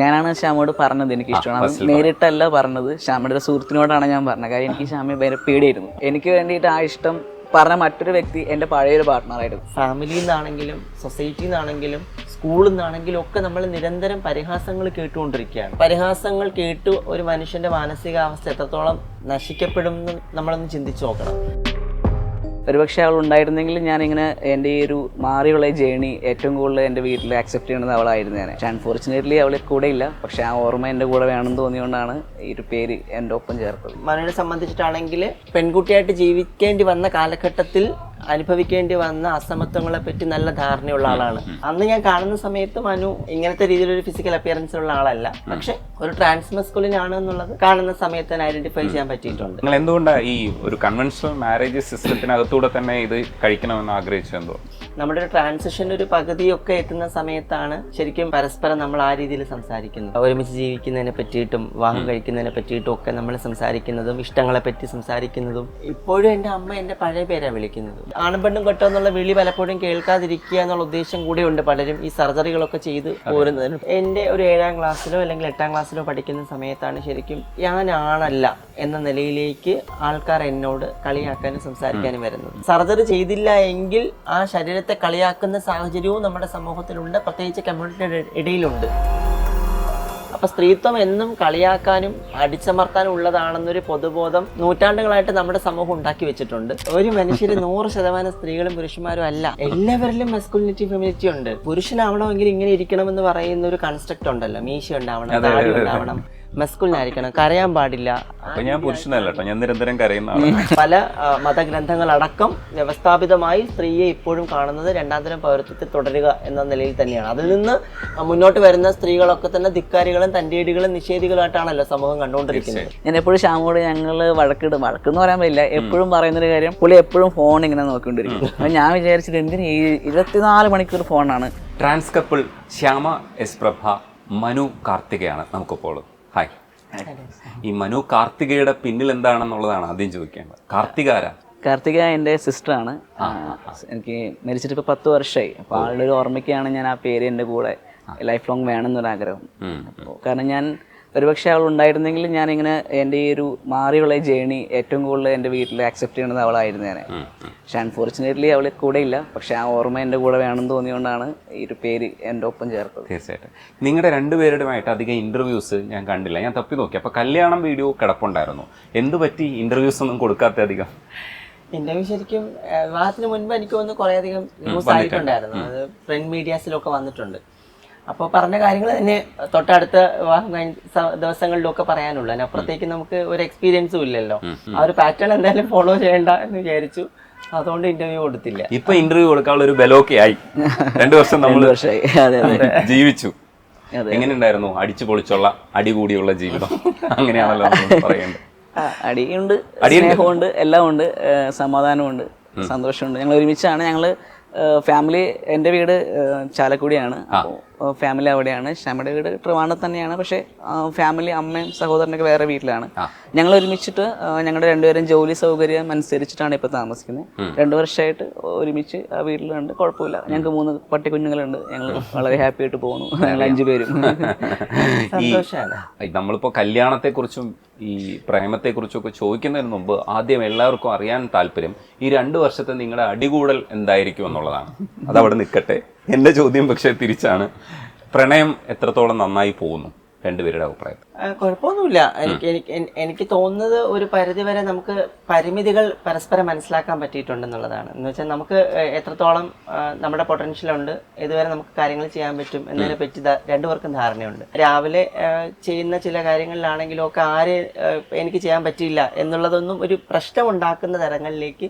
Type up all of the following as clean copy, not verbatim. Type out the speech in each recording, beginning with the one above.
ഞാനാണ് ശ്യാമോട് പറഞ്ഞത് എനിക്ക് ഇഷ്ടമാണ്. അത് നേരിട്ടല്ല പറഞ്ഞത്, ശ്യാമയുടെ ഒരു സുഹൃത്തിനോടാണ് ഞാൻ പറഞ്ഞത്. കാര്യം എനിക്ക് ശ്യാമയെ ഭയങ്കര പേടിയായിരുന്നു. എനിക്ക് വേണ്ടിയിട്ട് ആ ഇഷ്ടം പറഞ്ഞ മറ്റൊരു വ്യക്തി എൻ്റെ പഴയൊരു പാർട്ട്ണറായിരുന്നു. ഫാമിലിയിൽ നിന്നാണെങ്കിലും സൊസൈറ്റിയിൽ നിന്നാണെങ്കിലും സ്കൂളിൽ നിന്നാണെങ്കിലും ഒക്കെ നമ്മൾ നിരന്തരം പരിഹാസങ്ങൾ കേട്ടുകൊണ്ടിരിക്കുകയാണ്. പരിഹാസങ്ങൾ കേട്ട് ഒരു മനുഷ്യൻ്റെ മാനസികാവസ്ഥ എത്രത്തോളം നശിക്കപ്പെടുമെന്ന് നമ്മളൊന്ന് ചിന്തിച്ചു നോക്കണം. ഒരുപക്ഷെ അവൾ ഉണ്ടായിരുന്നെങ്കിൽ ഞാനിങ്ങനെ എൻ്റെ ഈ ഒരു മാറിയുള്ള ജേണി ഏറ്റവും കൂടുതൽ എൻ്റെ വീട്ടിൽ ആക്സെപ്റ്റ് ചെയ്യുന്നത് അവളായിരുന്നു. ഞാൻ അൺഫോർച്ചുനേറ്റ്ലി അവൾ കൂടെ ഇല്ല, പക്ഷെ ആ ഓർമ്മ എൻ്റെ കൂടെ വേണമെന്ന് തോന്നിയുകൊണ്ടാണ് ഈ ഒരു പേര് എൻ്റെ ഒപ്പം ചേർത്തത്. മനുവിനെ സംബന്ധിച്ചിട്ടാണെങ്കിൽ പെൺകുട്ടിയായിട്ട് ജീവിക്കേണ്ടി വന്ന കാലഘട്ടത്തിൽ അനുഭവിക്കേണ്ടി വന്ന അസമത്വങ്ങളെ പറ്റി നല്ല ധാരണയുള്ള ആളാണ്. അന്ന് ഞാൻ കാണുന്ന സമയത്ത് മനു ഇങ്ങനത്തെ രീതിയിലൊരു ഫിസിക്കൽ അപ്പിയറൻസിലുള്ള ആളല്ല, പക്ഷെ ഒരു ട്രാൻസ്മസ്കുലിൻ ആണ് എന്നുള്ളത് കാണുന്ന സമയത്ത് തന്നെ ഐഡന്റിഫൈ ചെയ്യാൻ പറ്റിയിട്ടുണ്ട്. നിങ്ങൾ എന്തുകൊണ്ടാണ് ഈ ഒരു കൺവെൻഷണൽ മാരേജ് സിസ്റ്റത്തിനകത്തൂടെ തന്നെ ഇത് കഴിക്കണമെന്ന് ആഗ്രഹിച്ചത്? എന്തോ നമ്മുടെ ഒരു ട്രാൻസിഷൻ ഒരു പകുതിയൊക്കെ എത്തുന്ന സമയത്താണ് ശരിക്കും പരസ്പരം നമ്മൾ ആ രീതിയിൽ സംസാരിക്കുന്നത്. ഒരുമിച്ച് ജീവിക്കുന്നതിനെ പറ്റിയിട്ടും വിവാഹം കഴിക്കുന്നതിനെ പറ്റിയിട്ടും ഒക്കെ നമ്മൾ സംസാരിക്കുന്നതും ഇഷ്ടങ്ങളെ പറ്റി സംസാരിക്കുന്നതും. ഇപ്പോഴും എൻ്റെ അമ്മ എൻ്റെ പഴയ പേരാണ് വിളിക്കുന്നത്. ആണും പെണ്ണും കെട്ടോ എന്നുള്ള വിളി പലപ്പോഴും കേൾക്കാതിരിക്കുക എന്നുള്ള ഉദ്ദേശം കൂടെ ഉണ്ട് പലരും ഈ സർജറികളൊക്കെ ചെയ്ത് പോരുന്നതിന്. എൻ്റെ ഒരു 7ാം ക്ലാസ്സിലോ അല്ലെങ്കിൽ 8ാം ക്ലാസ്സിലോ പഠിക്കുന്ന സമയത്താണ് ശരിക്കും ഞാനാണല്ല എന്ന നിലയിലേക്ക് ആൾക്കാർ എന്നോട് കളിയാക്കാനും സംസാരിക്കാനും വരുന്നത്. സർജറി ചെയ്തില്ല എങ്കിൽ ആ ശരീരത്തെ കളിയാക്കുന്ന സാഹചര്യവും നമ്മുടെ സമൂഹത്തിലുണ്ട്, പ്രത്യേകിച്ച് കമ്മ്യൂണിറ്റിയുടെ ഇടയിലുണ്ട്. അപ്പൊ സ്ത്രീത്വം എന്നും കളിയാക്കാനും അടിച്ചമർത്താനും ഉള്ളതാണെന്നൊരു പൊതുബോധം നൂറ്റാണ്ടുകളായിട്ട് നമ്മുടെ സമൂഹം ഉണ്ടാക്കി വെച്ചിട്ടുണ്ട്. ഒരു മനുഷ്യര് 100% സ്ത്രീകളും പുരുഷന്മാരും അല്ല, എല്ലാവരിലും മസ്കുലിനിറ്റി ഫെമിനിറ്റി ഉണ്ട്. പുരുഷനാവണമെങ്കിൽ ഇങ്ങനെ ഇരിക്കണമെന്ന് പറയുന്ന ഒരു കൺസ്ട്രക്ട് ഉണ്ടല്ലോ, മീശ ഉണ്ടാവണം, താടി ഉണ്ടാവണം, മസ്കുലിനായിരിക്കണം, കരയാൻ പാടില്ല. ഞാൻ പുരുഷനല്ല കേട്ടോ, ഞാൻ നിരന്തരം കരയുന്നതാണ്. പല മതഗ്രന്ഥങ്ങളടക്കം വ്യവസ്ഥാപിതമായി സ്ത്രീയെ ഇപ്പോഴും കാണുന്നത് 2ാം തരം പൗരത്വത്തിൽ തുടരുക എന്ന നിലയിൽ തന്നെയാണ്. അതിൽ നിന്ന് മുന്നോട്ട് വരുന്ന സ്ത്രീകളൊക്കെ തന്നെ ധിക്കാരികളും തന്റേടികളും നിഷേധികളായിട്ടാണല്ലോ സമൂഹം കണ്ടുകൊണ്ടിരിക്കുന്നത്. ഞാൻ എപ്പോഴും ശ്യാമോട് ഞങ്ങള് വഴക്കെന്ന് പറയാൻ പറ്റില്ല, എപ്പോഴും പറയുന്നൊരു കാര്യം, പുള്ളി എപ്പോഴും ഫോൺ ഇങ്ങനെ നോക്കിക്കൊണ്ടിരിക്കും. അപ്പൊ ഞാൻ വിചാരിച്ചത് എന്തിന് ഈ 24 മണിക്കൂർ ഫോണാണ്. ട്രാൻസ് കപ്പിൾ ശ്യാമ എസ് പ്രഭ, മനു കാർത്തികയാണ് നമുക്കിപ്പോൾ. ഹായ്. ഈ മനു കാർത്തികയുടെ പിന്നിൽ എന്താണെന്നുള്ളതാണ് ആദ്യം ചോദിക്കേണ്ടത്. കാർത്തിക എൻ്റെ സിസ്റ്ററാണ്. എനിക്ക് മരിച്ചിട്ട് ഇപ്പോൾ 10 വർഷമായി. അപ്പോൾ ആളുടെ ഒരു ഓർമ്മയ്ക്കാണ് ഞാൻ ആ പേര് എൻ്റെ കൂടെ ലൈഫ് ലോങ് വേണമെന്നൊരാഗ്രഹം. അപ്പോൾ കാരണം ഞാൻ ഒരുപക്ഷെ അവൾ ഉണ്ടായിരുന്നെങ്കിൽ ഞാനിങ്ങനെ എൻ്റെ ഈ ഒരു മാറിയുള്ള ജേണി ഏറ്റവും കൂടുതൽ എൻ്റെ വീട്ടിൽ ആക്സെപ്റ്റ് ചെയ്യുന്നത് അവളായിരുന്നു. ഞാൻ അൺഫോർച്ചുനേറ്റ്ലി അവൾ കൂടെ ഇല്ല, പക്ഷെ ആ ഓർമ്മ എൻ്റെ കൂടെ വേണമെന്ന് തോന്നിയുകൊണ്ടാണ് ഈ ഒരു പേര് എൻ്റെ ഒപ്പം ചേർത്തത്. തീർച്ചയായിട്ടും. നിങ്ങളുടെ രണ്ടുപേരുമായിട്ട് അധികം ഇന്റർവ്യൂസ് ഞാൻ കണ്ടില്ല, ഞാൻ തപ്പി നോക്കി. അപ്പോൾ കല്യാണം വീഡിയോ കിടപ്പുണ്ടായിരുന്നു. എന്ത് പറ്റി ഇന്റർവ്യൂസ് ഒന്നും കൊടുക്കാത്ത അധികം? ഇന്റർവ്യൂ ശരിക്കും വിവാഹത്തിന് മുൻപ് എനിക്ക് തോന്നുന്നു കുറേ അധികം ന്യൂസ് ആയിട്ടുണ്ടായിരുന്നു, അത് പ്രിന്റ് മീഡിയാസിലൊക്കെ വന്നിട്ടുണ്ട്. അപ്പോൾ പറഞ്ഞ കാര്യങ്ങൾ തന്നെ തൊട്ടടുത്ത വിവാഹം കഴിഞ്ഞ ദിവസങ്ങളിലൊക്കെ പറയാനുള്ളൂ. അതിനപ്പുറത്തേക്ക് നമുക്ക് ഒരു എക്സ്പീരിയൻസും ഇല്ലല്ലോ. ആ ഒരു പാറ്റേൺ എന്തായാലും ഫോളോ ചെയ്യണ്ട എന്ന് വിചാരിച്ചു, അതുകൊണ്ട് ഇന്റർവ്യൂ കൊടുത്തില്ല. ഇപ്പൊ ഇന്റർവ്യൂ കൊടുക്കാനുള്ള ഒരു ബലമൊക്കെ ആയി. 2 വർഷം നമ്മൾ ജീവിച്ചു. എങ്ങനെയുണ്ടായിരുന്നു അടിച്ചു പൊളിച്ചുള്ള അടികൂടിയുള്ള ജീവിതം? അങ്ങനെയാണല്ലോ പറയേണ്ടത്. അടിയുണ്ട്, സ്നേഹമുണ്ട്, എല്ലാം ഉണ്ട്, സമാധാനമുണ്ട്, സന്തോഷമുണ്ട്. ഞങ്ങൾ ഒരുമിച്ചാണ്. ഞങ്ങൾ ഫാമിലി, എൻ്റെ വീട് ചാലക്കുടിയാണ്, അപ്പോൾ ഫാമിലി അവിടെയാണ്. ശ്യാമയുടെ വീട് ട്രിവാൻഡ്രത്ത് തന്നെയാണ്, പക്ഷേ ഫാമിലി അമ്മയും സഹോദരനൊക്കെ വേറെ വീട്ടിലാണ്. ഞങ്ങൾ ഒരുമിച്ചിട്ട് ഞങ്ങളുടെ രണ്ടുപേരും ജോലി സൗകര്യം അനുസരിച്ചിട്ടാണ് ഇപ്പോൾ താമസിക്കുന്നത്. 2 വർഷമായിട്ട് ഒരുമിച്ച് ആ വീട്ടിലുണ്ട്, കുഴപ്പമില്ല. ഞങ്ങൾക്ക് 3 പട്ടിക്കുഞ്ഞുങ്ങളുണ്ട്. ഞങ്ങൾ വളരെ ഹാപ്പി ആയിട്ട് പോകുന്നു. ഞങ്ങൾ 5 പേരും സന്തോഷമാണ്. നമ്മളിപ്പോൾ കല്യാണത്തെക്കുറിച്ചും ഈ പ്രേമത്തെക്കുറിച്ചും ഒക്കെ ചോദിക്കുന്നതിന് മുമ്പ് ആദ്യം എല്ലാവർക്കും അറിയാൻ താല്പര്യം ഈ 2 വർഷത്തെ നിങ്ങളുടെ അടികൂടൽ എന്തായിരിക്കും എന്നുള്ളതാണ്. അതവിടെ നിൽക്കട്ടെ. എൻ്റെ ചോദ്യം പക്ഷേ തിരിച്ചാണ്. പ്രണയം എത്രത്തോളം നന്നായി പോകുന്നു രണ്ടുപേരുടെ അഭിപ്രായം? കുഴപ്പമൊന്നുമില്ല. എനിക്ക് തോന്നുന്നത് ഒരു പരിധിവരെ നമുക്ക് പരിമിതികൾ പരസ്പരം മനസ്സിലാക്കാൻ പറ്റിയിട്ടുണ്ടെന്നുള്ളതാണ്. എന്ന് വെച്ചാൽ നമുക്ക് എത്രത്തോളം നമ്മുടെ പൊട്ടൻഷ്യൽ ഉണ്ട്, ഇതുവരെ നമുക്ക് കാര്യങ്ങൾ ചെയ്യാൻ പറ്റും എന്നതിനെ പറ്റി 2 പേർക്കും ധാരണയുണ്ട്. രാവിലെ ചെയ്യുന്ന ചില കാര്യങ്ങളിലാണെങ്കിലും ഒക്കെ എനിക്ക് ചെയ്യാൻ പറ്റിയില്ല എന്നുള്ളതൊന്നും ഒരു പ്രശ്നം ഉണ്ടാക്കുന്ന തരങ്ങളിലേക്ക്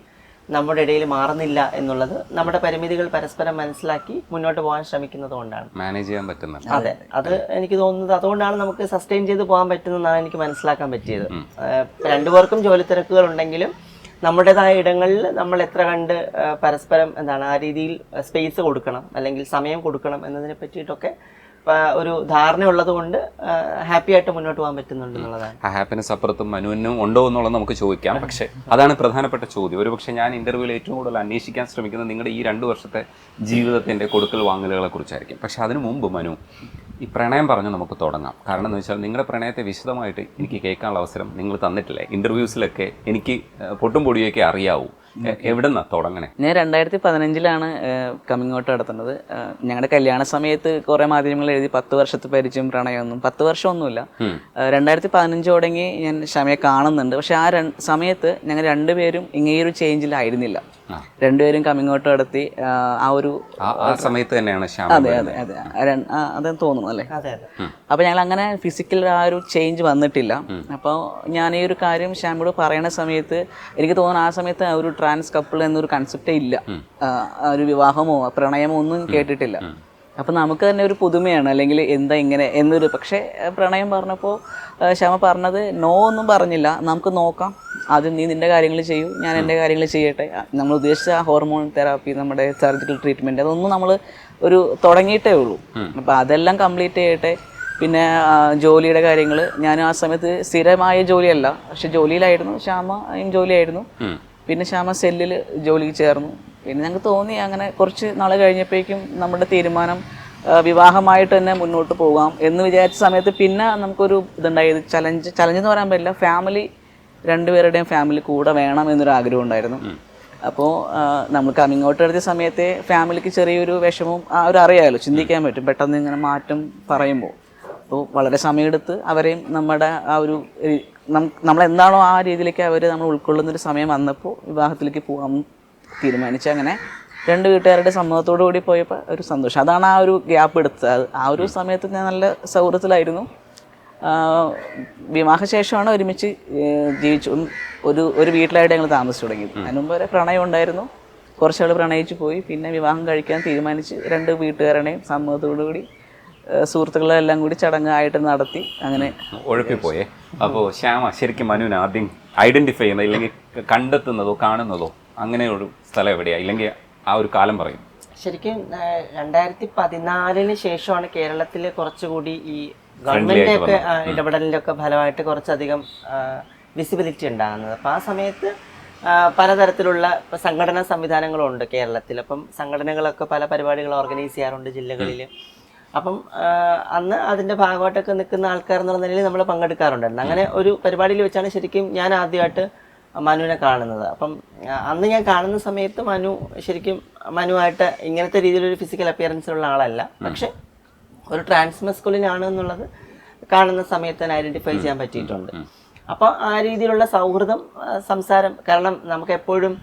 നമ്മുടെ ഇടയിൽ മാറുന്നില്ല എന്നുള്ളത് നമ്മുടെ പരിമിതികൾ പരസ്പരം മനസ്സിലാക്കി മുന്നോട്ട് പോകാൻ ശ്രമിക്കുന്നത് കൊണ്ടാണ് മാനേജ് ചെയ്യാൻ പറ്റുന്നത്. അതെ, അത് എനിക്ക് തോന്നുന്നത് അതുകൊണ്ടാണ് നമുക്ക് സസ്റ്റെയിൻ ചെയ്ത് പോകാൻ പറ്റുന്നതാണ് എനിക്ക് മനസ്സിലാക്കാൻ പറ്റിയത്. 2 പേർക്കും ജോലി തിരക്കുകൾ ഉണ്ടെങ്കിലും നമ്മുടേതായ ഇടങ്ങളിൽ നമ്മൾ എത്ര കണ്ട് പരസ്പരം ആ രീതിയിൽ സ്പേസ് കൊടുക്കണം അല്ലെങ്കിൽ സമയം കൊടുക്കണം എന്നതിനെ പറ്റിയിട്ടൊക്കെ ഒരു ധാരണ ഉള്ളത് കൊണ്ട് ഹാപ്പി ആയിട്ട് മുന്നോട്ട് പോകാൻ പറ്റുന്നുണ്ട് എന്നുള്ളതാണ്. ആ ഹാപ്പിനെസ് അപ്പുറത്തും മനുവിനും ഉണ്ടോ എന്നുള്ളത് നമുക്ക് ചോദിക്കാം. പക്ഷേ അതാണ് പ്രധാനപ്പെട്ട ചോദ്യം. ഒരുപക്ഷെ ഞാൻ ഇന്റർവ്യൂവിൽ ഏറ്റവും കൂടുതൽ അന്വേഷിക്കാൻ ശ്രമിക്കുന്നത് നിങ്ങളുടെ ഈ 2 വർഷത്തെ ജീവിതത്തിന്റെ കൊടുക്കൽ വാങ്ങലുകളെ കുറിച്ചായിരിക്കും. പക്ഷെ അതിനു മുമ്പ് മനു, ഈ പ്രണയം പറഞ്ഞ് നമുക്ക് തുടങ്ങാം. കാരണം എന്ന് വെച്ചാൽ നിങ്ങളുടെ പ്രണയത്തെ വിശദമായിട്ട് എനിക്ക് കേൾക്കാനുള്ള അവസരം നിങ്ങൾ തന്നിട്ടില്ലേ. ഇൻ്റർവ്യൂസിലൊക്കെ എനിക്ക് പൊട്ടും പൊടിയൊക്കെ അറിയാവൂ. എവിടെ നിന്നാണ് തുടങ്ങണേ? ഞാൻ 2015 കമ്മിങ് ഔട്ട് നടത്തുന്നത്. ഞങ്ങളുടെ കല്യാണ സമയത്ത് കുറേ മാധ്യമങ്ങൾ എഴുതി 10 വർഷത്തെ പരിചയം പ്രണയമൊന്നും 10 വർഷമൊന്നുമില്ല. 2015 തുടങ്ങി ഞാൻ ക്ഷമയെ കാണുന്നുണ്ട്. പക്ഷെ ആ സമയത്ത് ഞങ്ങൾ രണ്ടുപേരും ഇങ്ങനെയൊരു ചേഞ്ചിലായിരുന്നില്ല. രണ്ടുപേരും കമ്മിങ് ഔട്ട് നടത്തി ആ ഒരു സമയത്ത് തന്നെയാണ്. അതെ അതെ അതെ അതെന്ന് തോന്നുന്നു അല്ലേ. അപ്പോൾ ഞങ്ങൾ അങ്ങനെ ഫിസിക്കൽ ആ ഒരു ചേഞ്ച് വന്നിട്ടില്ല. അപ്പോൾ ഞാൻ ഈ ഒരു കാര്യം ശ്യാമോട് പറയണ സമയത്ത് എനിക്ക് തോന്നുന്നു ആ സമയത്ത് ഒരു ട്രാൻസ് കപ്പിൾ എന്നൊരു കൺസെപ്റ്റേ ഇല്ല. ഒരു വിവാഹമോ പ്രണയമോ ഒന്നും കേട്ടിട്ടില്ല. അപ്പം നമുക്ക് തന്നെ ഒരു പുതുമയാണ്, അല്ലെങ്കിൽ എന്താ ഇങ്ങനെ എന്നൊരു. പക്ഷേ പ്രണയം പറഞ്ഞപ്പോൾ ശ്യാമ പറഞ്ഞത് നോ ഒന്നും പറഞ്ഞില്ല, നമുക്ക് നോക്കാം, ആദ്യം നീ നിൻ്റെ കാര്യങ്ങൾ ചെയ്യൂ, ഞാൻ എൻ്റെ കാര്യങ്ങൾ ചെയ്യട്ടെ. നമ്മൾ ഉദ്ദേശിച്ച ആ ഹോർമോൺ തെറാപ്പി, നമ്മുടെ സർജിക്കൽ ട്രീറ്റ്മെൻറ്റ്, അതൊന്നും നമ്മൾ ഒരു തുടങ്ങിയിട്ടേ ഉള്ളൂ. അപ്പോൾ അതെല്ലാം കംപ്ലീറ്റ് ചെയ്യട്ടെ. പിന്നെ ജോലിയുടെ കാര്യങ്ങൾ, ഞാൻ ആ സമയത്ത് സ്ഥിരമായ ജോലിയല്ല, പക്ഷെ ജോലിയിലായിരുന്നു. ശ്യാമയും ജോലിയായിരുന്നു. പിന്നെ ശ്യാമ സെല്ലിൽ ജോലിക്ക് ചേർന്നു. പിന്നെ ഞങ്ങൾക്ക് തോന്നി അങ്ങനെ കുറച്ച് നാൾ കഴിഞ്ഞപ്പോഴേക്കും നമ്മുടെ തീരുമാനം വിവാഹമായിട്ട് തന്നെ മുന്നോട്ട് പോകാം എന്ന് വിചാരിച്ച സമയത്ത് പിന്നെ നമുക്കൊരു ഇതുണ്ടായത് ചലഞ്ച് എന്ന് പറയാൻ പറ്റില്ല, ഫാമിലി രണ്ടുപേരുടെയും ഫാമിലി കൂടെ വേണം എന്നൊരു ആഗ്രഹം ഉണ്ടായിരുന്നു. അപ്പോൾ നമ്മൾ കമ്മിങ് ഔട്ട് എടുത്ത സമയത്തെ ഫാമിലിക്ക് ചെറിയൊരു വിഷമവും ആ ഒരു അറിയാമല്ലോ, ചിന്തിക്കാൻ പറ്റും പെട്ടെന്ന് ഇങ്ങനെ മാറ്റം പറയുമ്പോൾ. അപ്പോൾ വളരെ സമയമെടുത്ത് അവരെയും നമ്മുടെ ആ ഒരു നമ്മളെന്താണോ ആ രീതിയിലേക്ക് അവർ നമ്മൾ ഉൾക്കൊള്ളുന്നൊരു സമയം വന്നപ്പോൾ വിവാഹത്തിലേക്ക് പോകാൻ തീരുമാനിച്ചു. അങ്ങനെ രണ്ട് വീട്ടുകാരുടെ സമ്മതത്തോടു കൂടി പോയപ്പോൾ ഒരു സന്തോഷം. അതാണ് ആ ഒരു ഗ്യാപ്പ് എടുത്തത്. ആ ഒരു സമയത്ത് ഞാൻ നല്ല സൗഹൃദത്തിലായിരുന്നു. വിവാഹശേഷമാണ് ഒരുമിച്ച് ജീവിച്ചു ഒരു വീട്ടിലായിട്ട് ഞങ്ങൾ താമസിച്ചു തുടങ്ങിയത്. അതിന് മുമ്പ് വരെ പ്രണയം ഉണ്ടായിരുന്നു. കുറച്ചാൾ പ്രണയിച്ച് പോയി. പിന്നെ വിവാഹം കഴിക്കാൻ തീരുമാനിച്ച് രണ്ട് വീട്ടുകാരുടെയും സമ്മതത്തോടു കൂടി സുഹൃത്തുക്കളെല്ലാം കൂടി ചടങ്ങായിട്ട് നടത്തി അങ്ങനെ ഉഴപ്പിപ്പോയേ. അപ്പോൾ ശ്യാമ ശരിക്കും മനുവിനെ ആദ്യം ഐഡന്റിഫൈ ചെയ്യുന്നത്, ഇല്ലെങ്കിൽ കണ്ടെത്തുന്നതോ കാണുന്നതോ അങ്ങനെയൊരു സ്ഥലം എവിടെയാ, ഇല്ലെങ്കിൽ ആ ഒരു കാലം പറയും? ശരിക്കും 2014 ശേഷമാണ് കേരളത്തിൽ കുറച്ചുകൂടി ഈ ഗവൺമെന്റിന്റെ ഒക്കെ ഇടപെടലിന്റെ ഒക്കെ ഫലമായിട്ട് കുറച്ചധികം വിസിബിലിറ്റി ഉണ്ടാകുന്നത്. അപ്പം ആ സമയത്ത് പലതരത്തിലുള്ള സംഘടനാ സംവിധാനങ്ങളുണ്ട് കേരളത്തിൽ. അപ്പം സംഘടനകളൊക്കെ പല പരിപാടികൾ ഓർഗനൈസ് ചെയ്യാറുണ്ട് ജില്ലകളിൽ. അപ്പം അന്ന് അതിൻ്റെ ഭാഗമായിട്ടൊക്കെ നിൽക്കുന്ന ആൾക്കാർ എന്നുള്ള നിലയിൽ നമ്മൾ പങ്കെടുക്കാറുണ്ടായിരുന്നു. അങ്ങനെ ഒരു പരിപാടിയിൽ വെച്ചാണ് ശരിക്കും ഞാൻ ആദ്യമായിട്ട് മനുവിനെ കാണുന്നത്. അപ്പം അന്ന് ഞാൻ കാണുന്ന സമയത്ത് ശരിക്കും മനുവായിട്ട് ഇങ്ങനത്തെ രീതിയിലൊരു ഫിസിക്കൽ അപ്പിയറൻസിലുള്ള ആളല്ല. പക്ഷെ ഒരു ട്രാൻസ്മസ്കുലിനാണ് എന്നുള്ളത് കാണുന്ന സമയത്ത് തന്നെ ഐഡൻറ്റിഫൈ ചെയ്യാൻ പറ്റിയിട്ടുണ്ട്. അപ്പോൾ ആ രീതിയിലുള്ള സൗഹൃദം സംസാരം, കാരണം നമുക്ക് എപ്പോഴും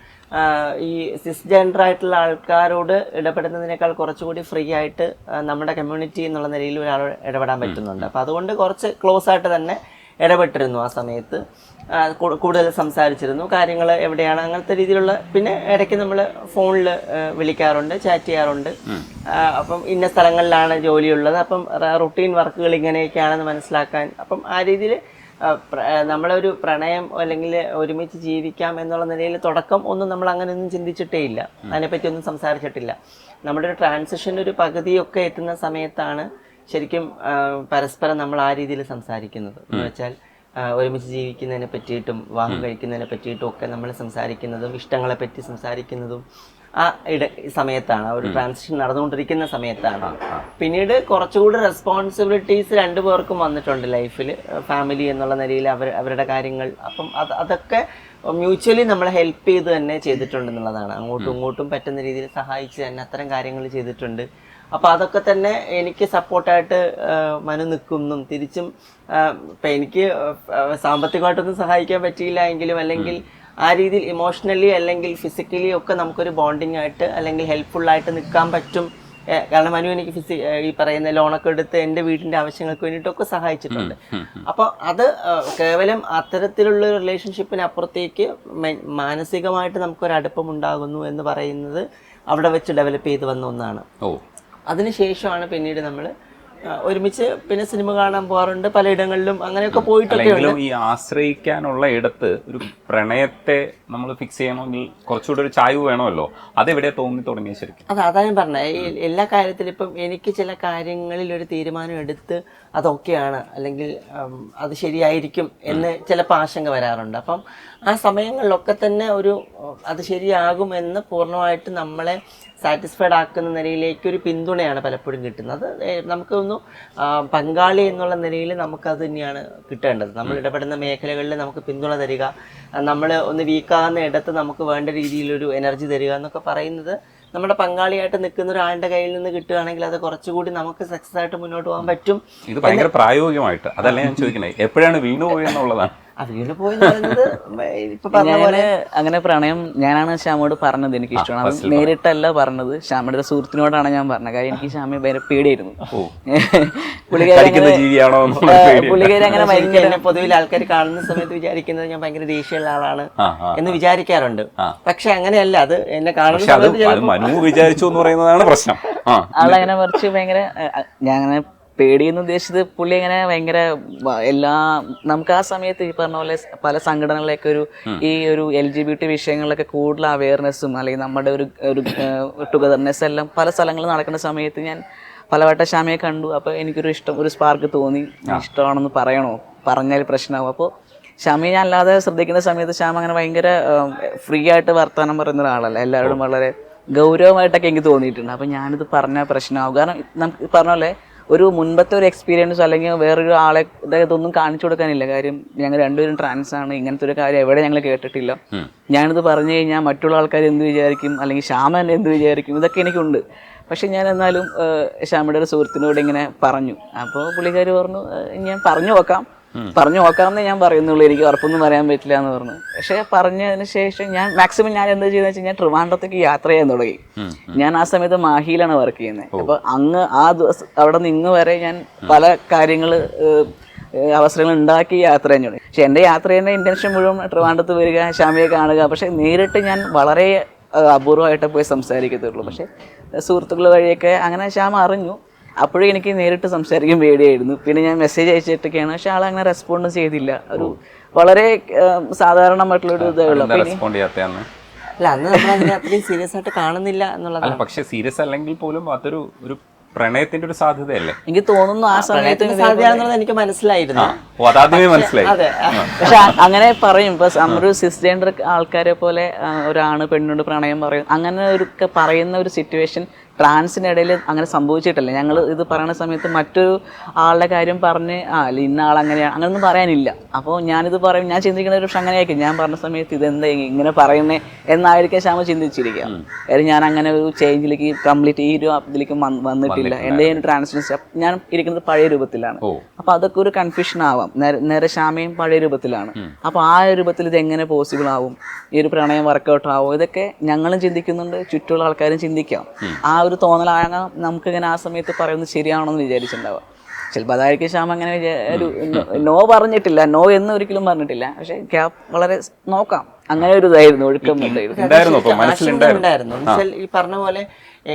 ഈ സിസ് ജെൻഡർ ആയിട്ടുള്ള ആൾക്കാരോട് ഇടപെടുന്നതിനേക്കാൾ കുറച്ചുകൂടി ഫ്രീ ആയിട്ട് നമ്മുടെ കമ്മ്യൂണിറ്റി എന്നുള്ള നിലയിൽ ഒരാൾ ഇടപെടാൻ പറ്റുന്നുണ്ട്. അപ്പോൾ അതുകൊണ്ട് കുറച്ച് ക്ലോസ് ആയിട്ട് തന്നെ ഇടപെട്ടിരുന്നു. ആ സമയത്ത് കൂടുതൽ സംസാരിച്ചിരുന്നു, കാര്യങ്ങൾ എവിടെയാണ് അങ്ങനത്തെ രീതിയിലുള്ള. പിന്നെ ഇടയ്ക്ക് നമ്മൾ ഫോണിൽ വിളിക്കാറുണ്ട്, ചാറ്റ് ചെയ്യാറുണ്ട്. അപ്പം ഇന്ന സ്ഥലങ്ങളിലാണ് ജോലിയുള്ളത്, അപ്പം റുട്ടീൻ വർക്കുകൾ ഇങ്ങനെയൊക്കെയാണെന്ന് മനസ്സിലാക്കാൻ. അപ്പം ആ രീതിയിൽ നമ്മളൊരു പ്രണയം അല്ലെങ്കിൽ ഒരുമിച്ച് ജീവിക്കാം എന്നുള്ള നിലയിൽ തുടക്കം ഒന്നും നമ്മൾ അങ്ങനെയൊന്നും ചിന്തിച്ചിട്ടേ ഇല്ല, അതിനെപ്പറ്റി ഒന്നും സംസാരിച്ചിട്ടില്ല. നമ്മുടെ ഒരു ട്രാൻസിഷൻ ഒരു പകുതിയൊക്കെ എത്തുന്ന സമയത്താണ് ശരിക്കും പരസ്പരം നമ്മൾ ആ രീതിയിൽ സംസാരിക്കുന്നത്. എന്ന് വെച്ചാൽ ഒരുമിച്ച് ജീവിക്കുന്നതിനെ പറ്റിയിട്ടും വിവാഹം കഴിക്കുന്നതിനെ പറ്റിയിട്ടും ഒക്കെ നമ്മൾ സംസാരിക്കുന്നതും ഇഷ്ടങ്ങളെ പറ്റി സംസാരിക്കുന്നതും ആ സമയത്താണ്, ആ ഒരു ട്രാൻസിഷൻ നടന്നുകൊണ്ടിരിക്കുന്ന സമയത്താണ്. പിന്നീട് കുറച്ചുകൂടി റെസ്പോൺസിബിലിറ്റീസ് രണ്ടുപേർക്കും വന്നിട്ടുണ്ട് ലൈഫിൽ, ഫാമിലി എന്നുള്ള നിലയിൽ അവരുടെ കാര്യങ്ങൾ. അപ്പം അതൊക്കെ മ്യൂച്വലി നമ്മളെ ഹെൽപ്പ് ചെയ്ത് തന്നെ ചെയ്തിട്ടുണ്ടെന്നുള്ളതാണ്. അങ്ങോട്ടും ഇങ്ങോട്ടും പറ്റുന്ന രീതിയിൽ സഹായിച്ച് തന്നെ അത്തരം കാര്യങ്ങൾ ചെയ്തിട്ടുണ്ട്. അപ്പോൾ അതൊക്കെ തന്നെ എനിക്ക് സപ്പോർട്ടായിട്ട് മനു നിൽക്കുന്നും തിരിച്ചും ഇപ്പം എനിക്ക് സാമ്പത്തികമായിട്ടൊന്നും സഹായിക്കാൻ പറ്റിയില്ല എങ്കിലും, അല്ലെങ്കിൽ ആ രീതിയിൽ ഇമോഷണലി അല്ലെങ്കിൽ ഫിസിക്കലി ഒക്കെ നമുക്കൊരു ബോണ്ടിങ് ആയിട്ട് അല്ലെങ്കിൽ ഹെൽപ്ഫുള്ളായിട്ട് നിൽക്കാൻ പറ്റും. കാരണം മനു എനിക്ക് ഈ പറയുന്ന ലോണൊക്കെ എടുത്ത് എൻ്റെ വീടിൻ്റെ ആവശ്യങ്ങൾക്ക് വേണ്ടിയിട്ടൊക്കെ സഹായിച്ചിട്ടുണ്ട്. അപ്പോൾ അത് കേവലം അത്തരത്തിലുള്ള റിലേഷൻഷിപ്പിനപ്പുറത്തേക്ക് മാനസികമായിട്ട് നമുക്കൊരു അടുപ്പം ഉണ്ടാകുന്നു എന്ന് പറയുന്നത് അവിടെ വെച്ച് ഡെവലപ്പ് ചെയ്ത് വന്ന ഒന്നാണ്. അതിനുശേഷമാണ് പിന്നീട് നമ്മൾ ഒരുമിച്ച് പിന്നെ സിനിമ കാണാൻ പോകാറുണ്ട്, പലയിടങ്ങളിലും അങ്ങനെയൊക്കെ പോയിട്ടൊക്കെ. ഈ ആശ്രയിക്കാനുള്ള ഇടത്ത് ഒരു പ്രണയത്തെ നമ്മൾ ഫിക്സ് ചെയ്യണമെങ്കിൽ കുറച്ചുകൂടെ ഒരു ചായ്വ് വേണമല്ലോ, അതെവിടെ തോന്നി തുടങ്ങിയ ശരിക്കും? അതാ ഞാൻ പറഞ്ഞത്, എല്ലാ കാര്യത്തിലും ഇപ്പം എനിക്ക് ചില കാര്യങ്ങളിൽ ഒരു തീരുമാനം എടുത്ത് അതൊക്കെയാണ് അല്ലെങ്കിൽ അത് ശരിയായിരിക്കും എന്ന് ചിലപ്പോൾ ആശങ്ക വരാറുണ്ട്. അപ്പം ആ സമയങ്ങളിലൊക്കെ തന്നെ അത് ശരിയാകും എന്ന് പൂർണ്ണമായിട്ട് നമ്മളെ സാറ്റിസ്ഫൈഡ് ആക്കുന്ന നിലയിലേക്ക് ഒരു പിന്തുണയാണ് പലപ്പോഴും കിട്ടുന്നത്. അത് നമുക്കൊന്ന് പങ്കാളി എന്നുള്ള നിലയിൽ നമുക്കത് തന്നെയാണ് കിട്ടേണ്ടത്. നമ്മൾ ഇടപെടുന്ന മേഖലകളിൽ നമുക്ക് പിന്തുണ തരിക, നമ്മൾ ഒന്ന് വീക്കാകുന്ന ഇടത്ത് നമുക്ക് വേണ്ട രീതിയിലൊരു എനർജി തരിക എന്നൊക്കെ പറയുന്നത് നമ്മുടെ പങ്കാളിയായിട്ട് നിൽക്കുന്ന ഒരാളുടെ കയ്യിൽ നിന്ന് കിട്ടുകയാണെങ്കിൽ അത് കുറച്ചുകൂടി നമുക്ക് സക്സസ് ആയിട്ട് മുന്നോട്ട് പോകാൻ പറ്റും. ഇത് ഭയങ്കര പ്രായോഗികമായിട്ട് അതല്ല ഞാൻ ചോദിക്കണേ, എപ്പോഴാണ് വീണു പോയെന്നുള്ളതാണ്. വീണ് പോയി പറയുന്നത് ഇപ്പൊ പറഞ്ഞ പോലെ അങ്ങനെ പ്രണയം ഞാനാണ് ശ്യാമോട് പറഞ്ഞത്, എനിക്ക് ഇഷ്ടമാണ്. അത് നേരിട്ടല്ല പറഞ്ഞത്, ശ്യാമയുടെ സുഹൃത്തിനോടാണ് ഞാൻ പറഞ്ഞത്. കാര്യം എനിക്ക് ശ്യാമയെ ഭയങ്കര പേടിയായിരുന്നു. പുള്ളിക്കാരി അങ്ങനെ ഭയങ്കര പൊതുവിൽ ആൾക്കാർ കാണുന്ന സമയത്ത് വിചാരിക്കുന്നത് ഞാൻ ഭയങ്കര ദേഷ്യമുള്ള ആളാണ് എന്ന് വിചാരിക്കാറുണ്ട്. പക്ഷെ അങ്ങനെയല്ല, അത് എന്നെ കാണുന്ന സമയത്ത് വിചാരിച്ചു എന്ന് പറയുന്നതാണ് പ്രശ്നം. ആളങ്ങനെ കുറച്ച് ഭയങ്കര ഞാൻ അങ്ങനെ പേടിയെന്ന് ഉദ്ദേശിച്ചത് പുള്ളി അങ്ങനെ ഭയങ്കര നമുക്ക് ആ സമയത്ത് ഈ പറഞ്ഞ പോലെ പല സംഘടനകളിലൊക്കെ ഈ ഒരു LGBT വിഷയങ്ങളിലൊക്കെ കൂടുതൽ അവയർനെസ്സും അല്ലെങ്കിൽ നമ്മുടെ ഒരു ടുഗദർനെസ് എല്ലാം പല സ്ഥലങ്ങളിൽ നടക്കുന്ന സമയത്ത് ഞാൻ പലവട്ടം ശ്യാമയെ കണ്ടു. അപ്പോൾ എനിക്കൊരു ഒരു സ്പാർക്ക് തോന്നി, ഇഷ്ടമാണെന്ന് പറയണോ, പറഞ്ഞാൽ പ്രശ്നമാകും. അപ്പോൾ ശ്യാമയെ ഞാൻ അല്ലാതെ ശ്രദ്ധിക്കുന്ന സമയത്ത് ശ്യാമ അങ്ങനെ ഭയങ്കര ഫ്രീ ആയിട്ട് വർത്തമാനം പറയുന്ന ഒരാളല്ല, എല്ലാവരോടും വളരെ ഗൗരവമായിട്ടൊക്കെ എനിക്ക് തോന്നിയിട്ടുണ്ട്. അപ്പോൾ ഞാനിത് പറഞ്ഞാൽ പ്രശ്നമാകും. കാരണം നമുക്ക് പറഞ്ഞ പോലെ ഒരു മുൻപത്തെ ഒരു എക്സ്പീരിയൻസ് അല്ലെങ്കിൽ വേറൊരു ആളെ ഇതൊന്നും കാണിച്ചു കൊടുക്കാനില്ല. കാര്യം ഞങ്ങൾ രണ്ടുപേരും ട്രാൻസ് ആണ്, ഇങ്ങനത്തെ ഒരു കാര്യം എവിടെ ഞങ്ങൾ കേട്ടിട്ടില്ല. ഞാനിത് പറഞ്ഞു കഴിഞ്ഞാൽ മറ്റുള്ള ആൾക്കാർ എന്ത് വിചാരിക്കും, അല്ലെങ്കിൽ ശ്യാമ തന്നെ എന്ത് വിചാരിക്കും, ഇതൊക്കെ എനിക്കുണ്ട്. പക്ഷെ ഞാൻ എന്നാലും ശ്യാമയുടെ ഒരു സുഹൃത്തിനോട് ഇങ്ങനെ പറഞ്ഞു. അപ്പോൾ പുള്ളിക്കാർ പറഞ്ഞു ഞാൻ പറഞ്ഞു നോക്കാമെന്നേ ഞാൻ പറയുന്നുള്ളൂ, എനിക്ക് ഉറപ്പൊന്നും പറയാൻ പറ്റില്ല എന്ന് പറഞ്ഞു. പക്ഷെ പറഞ്ഞതിന് ശേഷം ഞാൻ മാക്സിമം ഞാൻ എന്താ ചെയ്യുന്നത് വെച്ചാൽ ഞാൻ ട്രിവാൻഡ്രത്തേക്ക് യാത്ര ചെയ്യാൻ തുടങ്ങി. ഞാൻ ആ സമയത്ത് മാഹിയിലാണ് വർക്ക് ചെയ്യുന്നത്. അപ്പോൾ അങ്ങ് ആ ദിവസം അവിടെ നിന്ന് വരെ ഞാൻ പല കാര്യങ്ങൾ അവസരങ്ങൾ ഉണ്ടാക്കി യാത്ര ചെയ്യാൻ തുടങ്ങി. പക്ഷെ എൻ്റെ യാത്ര ചെയ്യുന്ന ഇൻറ്റൻഷൻ മുഴുവൻ ട്രിവാൻഡ്രത്ത് വരിക, ശ്യാമയെ കാണുക. പക്ഷെ നേരിട്ട് ഞാൻ വളരെ അപൂർവമായിട്ട് പോയി സംസാരിക്കത്തുള്ളൂ. പക്ഷെ സുഹൃത്തുക്കൾ വഴിയൊക്കെ അങ്ങനെ ശ്യാമ അറിഞ്ഞു. അപ്പോഴും എനിക്ക് നേരിട്ട് സംസാരിക്കാൻ പേടിയായിരുന്നു. പിന്നെ ഞാൻ മെസ്സേജ് അയച്ചിട്ടൊക്കെയാണ്, പക്ഷെ ആളങ്ങനെ റെസ്പോണ്ടും ചെയ്തില്ല. ഒരു വളരെ സാധാരണമായിട്ടുള്ളൊരു ഇതേ ഉള്ളൂ. അല്ല, അന്ന് നമ്മൾ അതിനെ അത്രയും സീരിയസ് ആയിട്ട് കാണുന്നില്ല എന്നുള്ളതാണ്. പക്ഷെ സീരിയസ് അല്ലെങ്കിൽ പോലും അതൊരു പ്രണയത്തിന്റെ ഒരു സാധ്യതയല്ലേ എനിക്ക് തോന്നുന്നു. ആ സമയത്ത് സാധ്യതയാണെന്നുള്ളത് എനിക്ക് മനസ്സിലായിരുന്നു. പക്ഷെ അങ്ങനെ പറയും, ഇപ്പൊ ഒരു സിസ്ജെൻഡർ ആൾക്കാരെ പോലെ ഒരാണ് പെണ്ണിനോട് പ്രണയം പറയും, അങ്ങനെ ഒരു പറയുന്ന ഒരു സിറ്റുവേഷൻ ട്രാൻസിനിടയിൽ അങ്ങനെ സംഭവിച്ചിട്ടില്ല. ഞങ്ങൾ ഇത് പറയുന്ന സമയത്ത് മറ്റൊരു ആളുടെ കാര്യം പറഞ്ഞ് ഇന്ന ആൾ അങ്ങനെയാണ് അങ്ങനെയൊന്നും പറയാനില്ല. അപ്പോൾ ഞാനിത് പറയും, ഞാൻ ചിന്തിക്കുന്ന ഒരു പക്ഷെ അങ്ങനെയായിരിക്കും. ഞാൻ പറഞ്ഞ സമയത്ത് ഇതെന്താ ഇങ്ങനെ പറയുന്നേ എന്നായിരിക്കും ശ്യാമ ചിന്തിച്ചിരിക്കുക. കാര്യം ഞാൻ അങ്ങനെ ഒരു ചേഞ്ചിലേക്ക് കംപ്ലീറ്റ് ഈ ഒരു ഇതിലേക്ക് വന്നിട്ടില്ല. എൻ്റെ ട്രാൻസ്ജെൻഡർ ഞാൻ ഇരിക്കുന്നത് പഴയ രൂപത്തിലാണ്. അപ്പോൾ അതൊക്കെ ഒരു കൺഫ്യൂഷൻ ആവാം. നേരെ ശ്യാമയും പഴയ രൂപത്തിലാണ്. അപ്പോൾ ആ രൂപത്തിൽ ഇത് എങ്ങനെ പോസിബിൾ ആവും, ഈ ഒരു പ്രണയം വർക്കൗട്ട് ആവും, ഇതൊക്കെ ഞങ്ങളും ചിന്തിക്കുന്നുണ്ട്, ചുറ്റുമുള്ള ആൾക്കാരും ചിന്തിക്കാം. ആ ഒരു തോന്നലാകാൻ നമുക്കിങ്ങനെ ആ സമയത്ത് പറയുന്നത് ശരിയാണോ എന്ന് വിചാരിച്ചിട്ടുണ്ടാവുക. ചിലപ്പോൾ അതായിരിക്കും ശ്യാമ അങ്ങനെ ഒരു നോ പറഞ്ഞിട്ടില്ല, നോ എന്ന് ഒരിക്കലും പറഞ്ഞിട്ടില്ല. പക്ഷെ ഗ്യാപ്പ് വളരെ നോക്കാം, അങ്ങനെ ഒരു ഇതായിരുന്നു, ഒഴുക്കം ഉണ്ടായിരുന്നു. ഈ പറഞ്ഞ പോലെ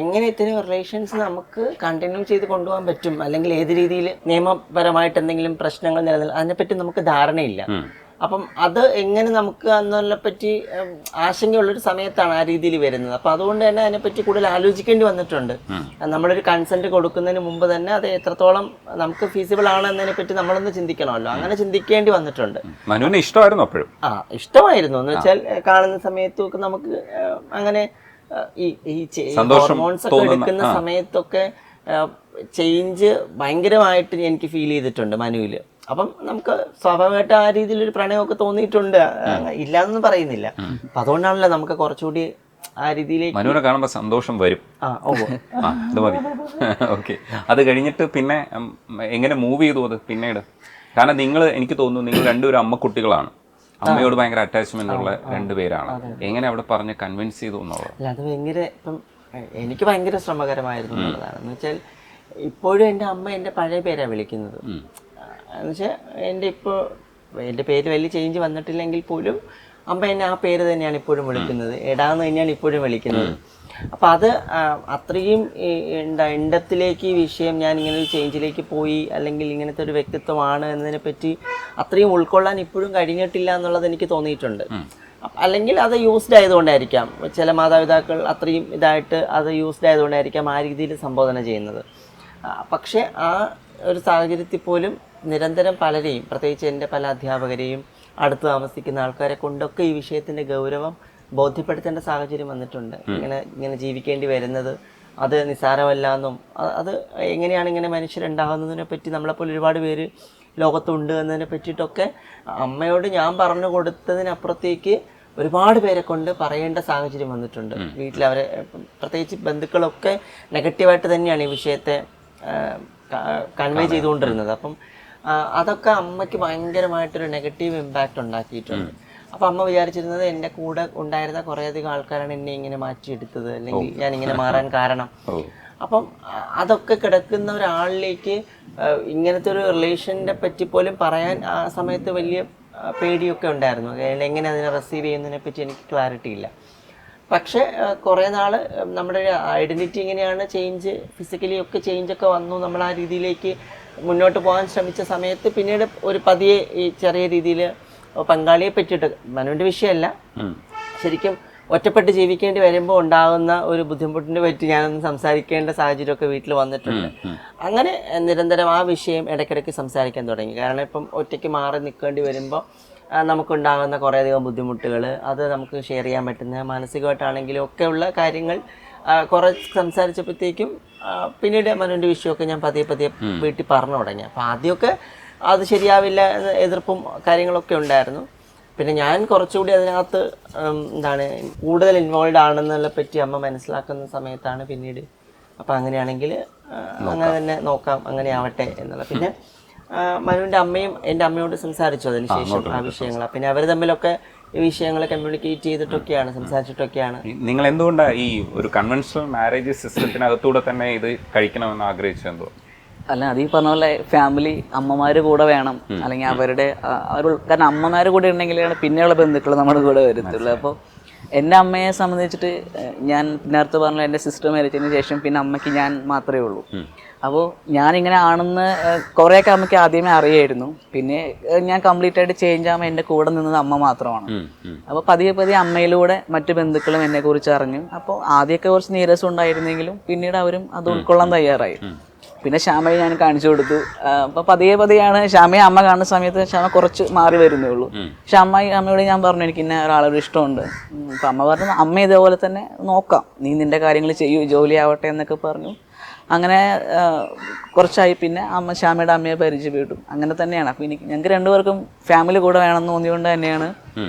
എങ്ങനെ ഇത്തരം റിലേഷൻസ് നമുക്ക് കണ്ടിന്യൂ ചെയ്ത് കൊണ്ടുപോകാൻ പറ്റും, അല്ലെങ്കിൽ ഏത് രീതിയിൽ നിയമപരമായിട്ട് എന്തെങ്കിലും പ്രശ്നങ്ങൾ നിലനിൽക്കും, അതിനെപ്പറ്റി നമുക്ക് ധാരണയില്ല. അപ്പം അത് എങ്ങനെ നമുക്ക് അതിനെ പറ്റി ആശങ്കയുള്ളൊരു സമയത്താണ് ആ രീതിയിൽ വരുന്നത്. അപ്പം അതുകൊണ്ട് തന്നെ അതിനെപ്പറ്റി കൂടുതൽ ആലോചിക്കേണ്ടി വന്നിട്ടുണ്ട്. നമ്മളൊരു കൺസെന്റ് കൊടുക്കുന്നതിന് മുമ്പ് തന്നെ അത് എത്രത്തോളം നമുക്ക് ഫീസിബിൾ ആണ് എന്നതിനെ പറ്റി നമ്മളൊന്ന് ചിന്തിക്കണമല്ലോ. അങ്ങനെ ചിന്തിക്കേണ്ടി വന്നിട്ടുണ്ട്. മനുവിന് ഇഷ്ടമായിരുന്നു അപ്പോഴും? ഇഷ്ടമായിരുന്നു എന്ന് വെച്ചാൽ കാണുന്ന സമയത്തൊക്കെ നമുക്ക് അങ്ങനെ ഈ ഹോർമോൺസ് ഒക്കെ എടുക്കുന്ന സമയത്തൊക്കെ ചേഞ്ച് ഭയങ്കരമായിട്ട് എനിക്ക് ഫീൽ ചെയ്തിട്ടുണ്ട് മനുവില്. അപ്പം നമുക്ക് സ്വാഭാവികമായിട്ട് ആ രീതിയിലൊരു പ്രണയമൊക്കെ തോന്നിയിട്ടുണ്ട്, ഇല്ലാന്നൊന്നും പറയുന്നില്ല. അപ്പൊ അതുകൊണ്ടാണല്ലോ നമുക്ക് കുറച്ചുകൂടി ആ രീതിയിലേക്ക് മനുവിനെ കാണുമ്പോൾ സന്തോഷം വരും. അത് മതി. ഓക്കെ, അത് കഴിഞ്ഞിട്ട് പിന്നെ എങ്ങനെ മൂവ് ചെയ്തു അത് പിന്നീട്? കാരണം എനിക്ക് തോന്നുന്നു നിങ്ങൾ രണ്ടുപേരും അമ്മക്കുട്ടികളാണ്, അമ്മയോട് ഭയങ്കര അറ്റാച്ച്മെന്റ് ഉള്ള രണ്ടുപേരാണ്. എങ്ങനെ അവിടെ പറഞ്ഞ് കൺവിൻസ് ചെയ്തു എന്നുള്ളത്? അല്ല, അത് ഭയങ്കര ഇപ്പം എനിക്ക് ഭയങ്കര ശ്രമകരമായിരുന്നു എന്നുള്ളതാണ്. എന്ന് വെച്ചാൽ ഇപ്പോഴും എൻ്റെ അമ്മ എൻ്റെ പഴയ പേരാണ് വിളിക്കുന്നത്. എന്നുവെച്ചാൽ എൻ്റെ പേര് വലിയ ചേഞ്ച് വന്നിട്ടില്ലെങ്കിൽ പോലും അമ്മ എന്നെ ആ പേര് തന്നെയാണ് ഇപ്പോഴും വിളിക്കുന്നത്, എടാന്ന് തന്നെയാണ് ഇപ്പോഴും വിളിക്കുന്നത്. അപ്പം അത് അത്രയും ഇണ്ടത്തിലേക്ക് ഈ വിഷയം ഞാൻ ഇങ്ങനെ ഒരു ചേഞ്ചിലേക്ക് പോയി, അല്ലെങ്കിൽ ഇങ്ങനത്തെ ഒരു വ്യക്തിത്വമാണ് എന്നതിനെ പറ്റി അത്രയും ഉൾക്കൊള്ളാൻ ഇപ്പോഴും കഴിഞ്ഞിട്ടില്ല എന്നുള്ളത് എനിക്ക് തോന്നിയിട്ടുണ്ട്. അല്ലെങ്കിൽ അത് യൂസ്ഡ് ആയതുകൊണ്ടായിരിക്കാം, ചില മാതാപിതാക്കൾ അത്രയും ഇതായിട്ട് അത് യൂസ്ഡ് ആയതുകൊണ്ടായിരിക്കാം ആ രീതിയിൽ സംബോധന ചെയ്യുന്നത്. പക്ഷേ ആ ഒരു സാഹചര്യത്തിൽ പോലും നിരന്തരം പലരെയും, പ്രത്യേകിച്ച് എൻ്റെ പല അധ്യാപകരെയും അടുത്ത് താമസിക്കുന്ന ആൾക്കാരെ കൊണ്ടൊക്കെ ഈ വിഷയത്തിൻ്റെ ഗൗരവം ബോധ്യപ്പെടുത്തേണ്ട സാഹചര്യം വന്നിട്ടുണ്ട്. ഇങ്ങനെ ജീവിക്കേണ്ടി വരുന്നത് അത് നിസ്സാരമല്ല എന്നും അത് എങ്ങനെയാണ് ഇങ്ങനെ മനുഷ്യരുണ്ടാകുന്നതിനെ പറ്റി നമ്മളെപ്പോലെ ഒരുപാട് പേര് ലോകത്തുണ്ട് എന്നതിനെ പറ്റിയിട്ടൊക്കെ അമ്മയോട് ഞാൻ പറഞ്ഞു കൊടുത്തതിനപ്പുറത്തേക്ക് ഒരുപാട് പേരെ കൊണ്ട് പറയേണ്ട സാഹചര്യം വന്നിട്ടുണ്ട്. വീട്ടിലവരെ പ്രത്യേകിച്ച് ബന്ധുക്കളൊക്കെ നെഗറ്റീവായിട്ട് തന്നെയാണ് ഈ വിഷയത്തെ കൺവേ ചെയ്തുകൊണ്ടിരുന്നത്. അപ്പം അതൊക്കെ അമ്മയ്ക്ക് ഭയങ്കരമായിട്ടൊരു നെഗറ്റീവ് ഇമ്പാക്റ്റ് ഉണ്ടാക്കിയിട്ടുണ്ട്. അപ്പം അമ്മ വിചാരിച്ചിരുന്നത് എൻ്റെ കൂടെ ഉണ്ടായിരുന്ന കുറേയധികം ആൾക്കാരാണ് എന്നെ ഇങ്ങനെ മാറ്റിയെടുത്തത്, അല്ലെങ്കിൽ ഞാൻ ഇങ്ങനെ മാറാൻ കാരണം. അപ്പം അതൊക്കെ കിടക്കുന്ന ഒരാളിലേക്ക് ഇങ്ങനത്തെ ഒരു റിലേഷനെ പറ്റി പോലും പറയാൻ ആ സമയത്ത് വലിയ പേടിയൊക്കെ ഉണ്ടായിരുന്നു. എങ്ങനെ അതിനെ റിസീവ് ചെയ്യുന്നതിനെ പറ്റി എനിക്ക് ക്ലാരിറ്റി ഇല്ല. പക്ഷേ കുറേ നാൾ നമ്മുടെ ഐഡൻറ്റിറ്റി ഇങ്ങനെയാണ് ചേഞ്ച്, ഫിസിക്കലി ഒക്കെ ചേഞ്ചൊക്കെ വന്നു. നമ്മൾ ആ രീതിയിലേക്ക് മുന്നോട്ട് പോകാൻ ശ്രമിച്ച സമയത്ത് പിന്നീട് ഒരു പതിയെ ഈ ചെറിയ രീതിയിൽ പങ്കാളിയെ പറ്റിയിട്ട്, മനുവിൻ്റെ വിഷയമല്ല, ശരിക്കും ഒറ്റപ്പെട്ട് ജീവിക്കേണ്ടി വരുമ്പോൾ ഉണ്ടാകുന്ന ഒരു ബുദ്ധിമുട്ടിനെ പറ്റി ഞാനൊന്ന് സംസാരിക്കേണ്ട സാഹചര്യമൊക്കെ വീട്ടിൽ വന്നിട്ടുണ്ട്. അങ്ങനെ നിരന്തരം ആ വിഷയം ഇടയ്ക്കിടയ്ക്ക് സംസാരിക്കാൻ തുടങ്ങി. കാരണം ഇപ്പം ഒറ്റയ്ക്ക് മാറി നിൽക്കേണ്ടി വരുമ്പോൾ നമുക്കുണ്ടാകുന്ന കുറേയധികം ബുദ്ധിമുട്ടുകൾ, അത് നമുക്ക് ഷെയർ ചെയ്യാൻ പറ്റുന്ന മാനസികമായിട്ടാണെങ്കിലും ഒക്കെയുള്ള കാര്യങ്ങൾ കുറേ സംസാരിച്ചപ്പോഴത്തേക്കും പിന്നീട് മനുവിൻ്റെ വിഷയമൊക്കെ ഞാൻ പതിയെ വീട്ടിൽ പറഞ്ഞു തുടങ്ങി. അപ്പോൾ ആദ്യമൊക്കെ അത് ശരിയാവില്ല എന്ന എതിർപ്പും കാര്യങ്ങളൊക്കെ ഉണ്ടായിരുന്നു. പിന്നെ ഞാൻ കുറച്ചുകൂടി അതിനകത്ത് കൂടുതൽ ഇൻവോൾവ് ആണെന്നുള്ള പറ്റി അമ്മ മനസ്സിലാക്കുന്ന സമയത്താണ് പിന്നീട് അപ്പം അങ്ങനെയാണെങ്കിൽ അങ്ങനെ തന്നെ നോക്കാം, അങ്ങനെ ആവട്ടെ എന്നുള്ള. പിന്നെ മനുവിൻ്റെ അമ്മയും എൻ്റെ അമ്മയോട് സംസാരിച്ചു അതിനുശേഷം ആ വിഷയങ്ങൾ. പിന്നെ അവർ തമ്മിലൊക്കെ ഈ വിഷയങ്ങൾ കമ്മ്യൂണിക്കേറ്റ് ചെയ്തിട്ടൊക്കെയാണ്, സംസാരിച്ചിട്ടൊക്കെയാണ്. നിങ്ങൾ എന്തുകൊണ്ടാണ് ഈ ഒരു കൺവെൻഷണൽ മാരേജ് സിസ്റ്റത്തിനകത്തൂടെ തന്നെ ഇത് കഴിക്കണമെന്ന് ആഗ്രഹിച്ചത്? എന്തോ അല്ല, അത് ഈ പറഞ്ഞ പോലെ ഫാമിലി അമ്മമാർ കൂടെ വേണം, അല്ലെങ്കിൽ അവരുടെ കാരണം അമ്മമാർ കൂടെ ഉണ്ടെങ്കിലാണ് പിന്നെയുള്ള ബന്ധുക്കൾ നമ്മുടെ കൂടെ വരത്തുള്ളൂ. അപ്പോൾ എൻ്റെ അമ്മയെ സംബന്ധിച്ചിട്ട് ഞാൻ നേരത്തെ പറഞ്ഞ എൻ്റെ സിസ്റ്റർ മരിച്ചതിന് ശേഷം പിന്നെ അമ്മയ്ക്ക് ഞാൻ മാത്രമേ ഉള്ളൂ. അപ്പോൾ ഞാനിങ്ങനെ ആണെന്ന് കുറേയൊക്കെ അമ്മയ്ക്ക് ആദ്യമേ അറിയായിരുന്നു. പിന്നെ ഞാൻ കംപ്ലീറ്റ് ആയിട്ട് ചേഞ്ച് ആകുമ്പോൾ എൻ്റെ കൂടെ നിന്നത് അമ്മ മാത്രമാണ്. അപ്പോൾ പതിയെ അമ്മയിലൂടെ മറ്റു ബന്ധുക്കളും എന്നെക്കുറിച്ച് അറിഞ്ഞു. അപ്പോൾ ആദ്യമൊക്കെ കുറച്ച് നീരസം ഉണ്ടായിരുന്നെങ്കിലും പിന്നീട് അവരും അത് ഉൾക്കൊള്ളാൻ തയ്യാറായി. പിന്നെ ശ്യാമയെ ഞാൻ കാണിച്ചു കൊടുത്തു. അപ്പോൾ പതിയെയാണ് ശ്യാമയെ അമ്മ കാണുന്ന സമയത്ത് ശ്യാമ കുറച്ച് മാറി വരുന്നേ ഉള്ളൂ. പക്ഷെ അമ്മയോട് ഞാൻ പറഞ്ഞു എനിക്ക് ഇന്ന ഒരാളൊരു ഇഷ്ടമുണ്ട്. അപ്പം അമ്മ പറഞ്ഞു അമ്മ ഇതേപോലെ തന്നെ നോക്കാം, നീ നിൻ്റെ കാര്യങ്ങൾ ചെയ്യൂ, ജോലി ആവട്ടെ എന്നൊക്കെ പറഞ്ഞു. അങ്ങനെ കുറച്ചായി പിന്നെ ശ്യാമയുടെ അമ്മയെ പരിചയപ്പെട്ടു. അങ്ങനെ തന്നെയാണ്. അപ്പോൾ ഞങ്ങൾക്ക് രണ്ടുപേർക്കും ഫാമിലി കൂടെ വേണമെന്ന് തോന്നിയുകൊണ്ട് തന്നെയാണ്